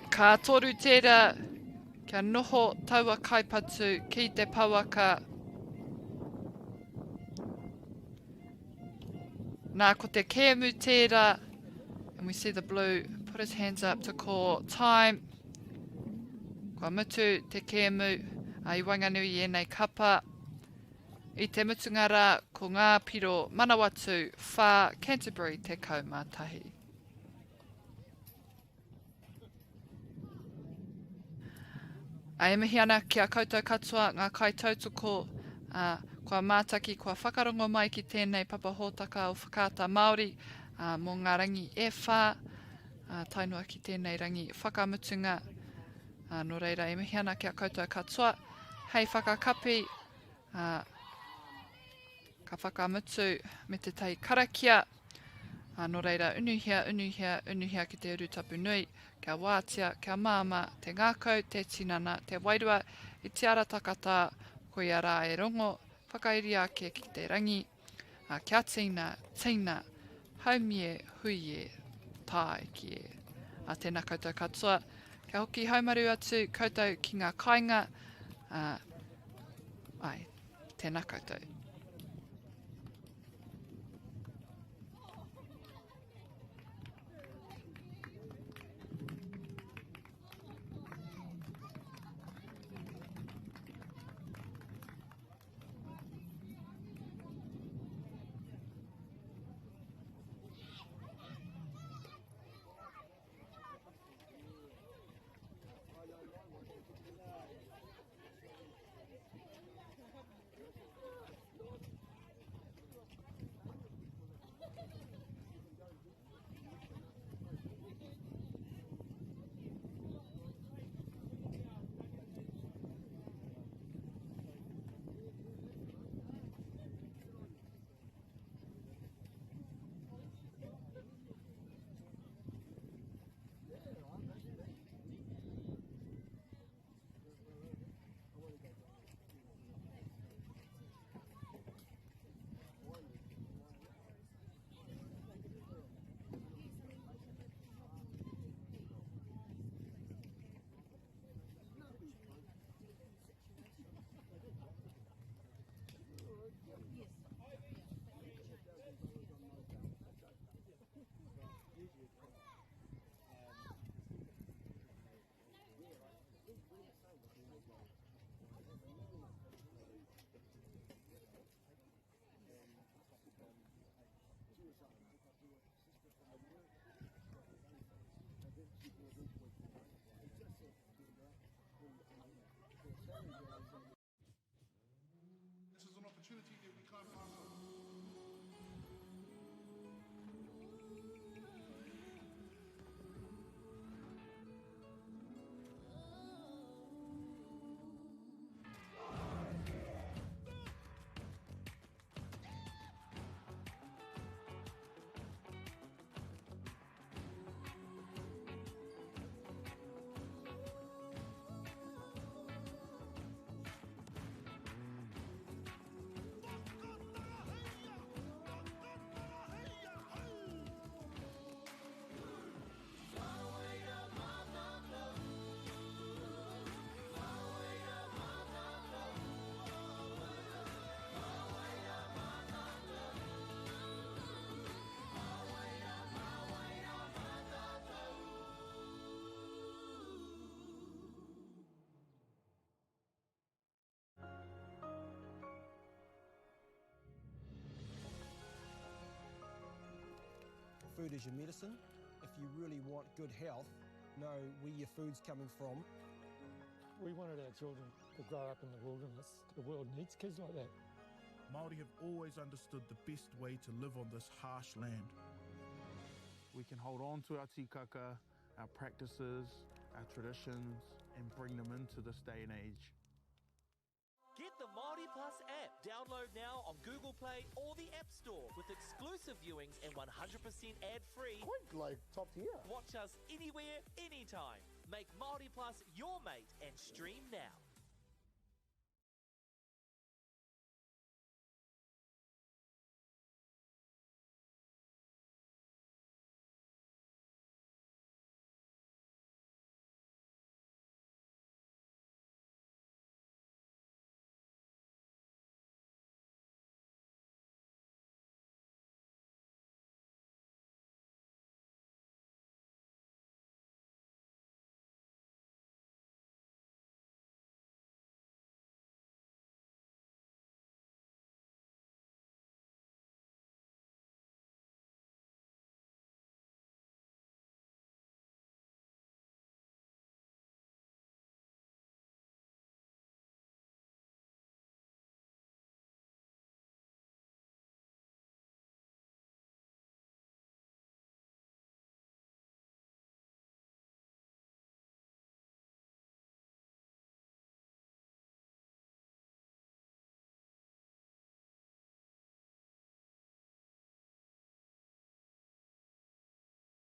Ka toru tērā, kia noho taua kaipatu ki te pauaka. Nā ko te kēmu tērā, and we see the blue put his hands up to call time. Kua mutu te kēmu, I wanganui e nei kapa. I te mutunga rā, ko ngā piro Manawatu, whā Canterbury te kaumātahi. Ai mihi ana ki a koutou katoa ngā kai tautoko, kua mātaki, kua whakarongo mai ki tēnei papahōtaka o whakata Māori, mō ngā rangi e whā, tainua ki tēnei rangi whakamutunga. Nō reira, e mihi ana ki a koutou katoa, hei whakakapi, ka whakamutu me te tei karakia. Nō reira, unuhia ki te urutapu nui, kia wātia, kia māma, te ngākau, te tinana, te wairua, I te ara takata, ko ia rā e rongo, whakairi ake ki te rangi, kia tina, haumie, huie, tāe ki e. Tēnā koutou katoa, kia hoki haumaru atu, koutou ki ngā kāinga, tēnā koutou. food is your medicine. If you really want good health, know where your food's coming from. We wanted our children to grow up in the wilderness. The world needs kids like that. Māori have always understood the best way to live on this harsh land. We can hold on to our tikaka, our practices, our traditions, and bring them into this day and age. Get the MāORI Plus app. Download now on Google Play or the App Store with exclusive viewings and 100% ad-free. Quite like top tier. Watch us anywhere, anytime. Make MāORI Plus your mate and stream now.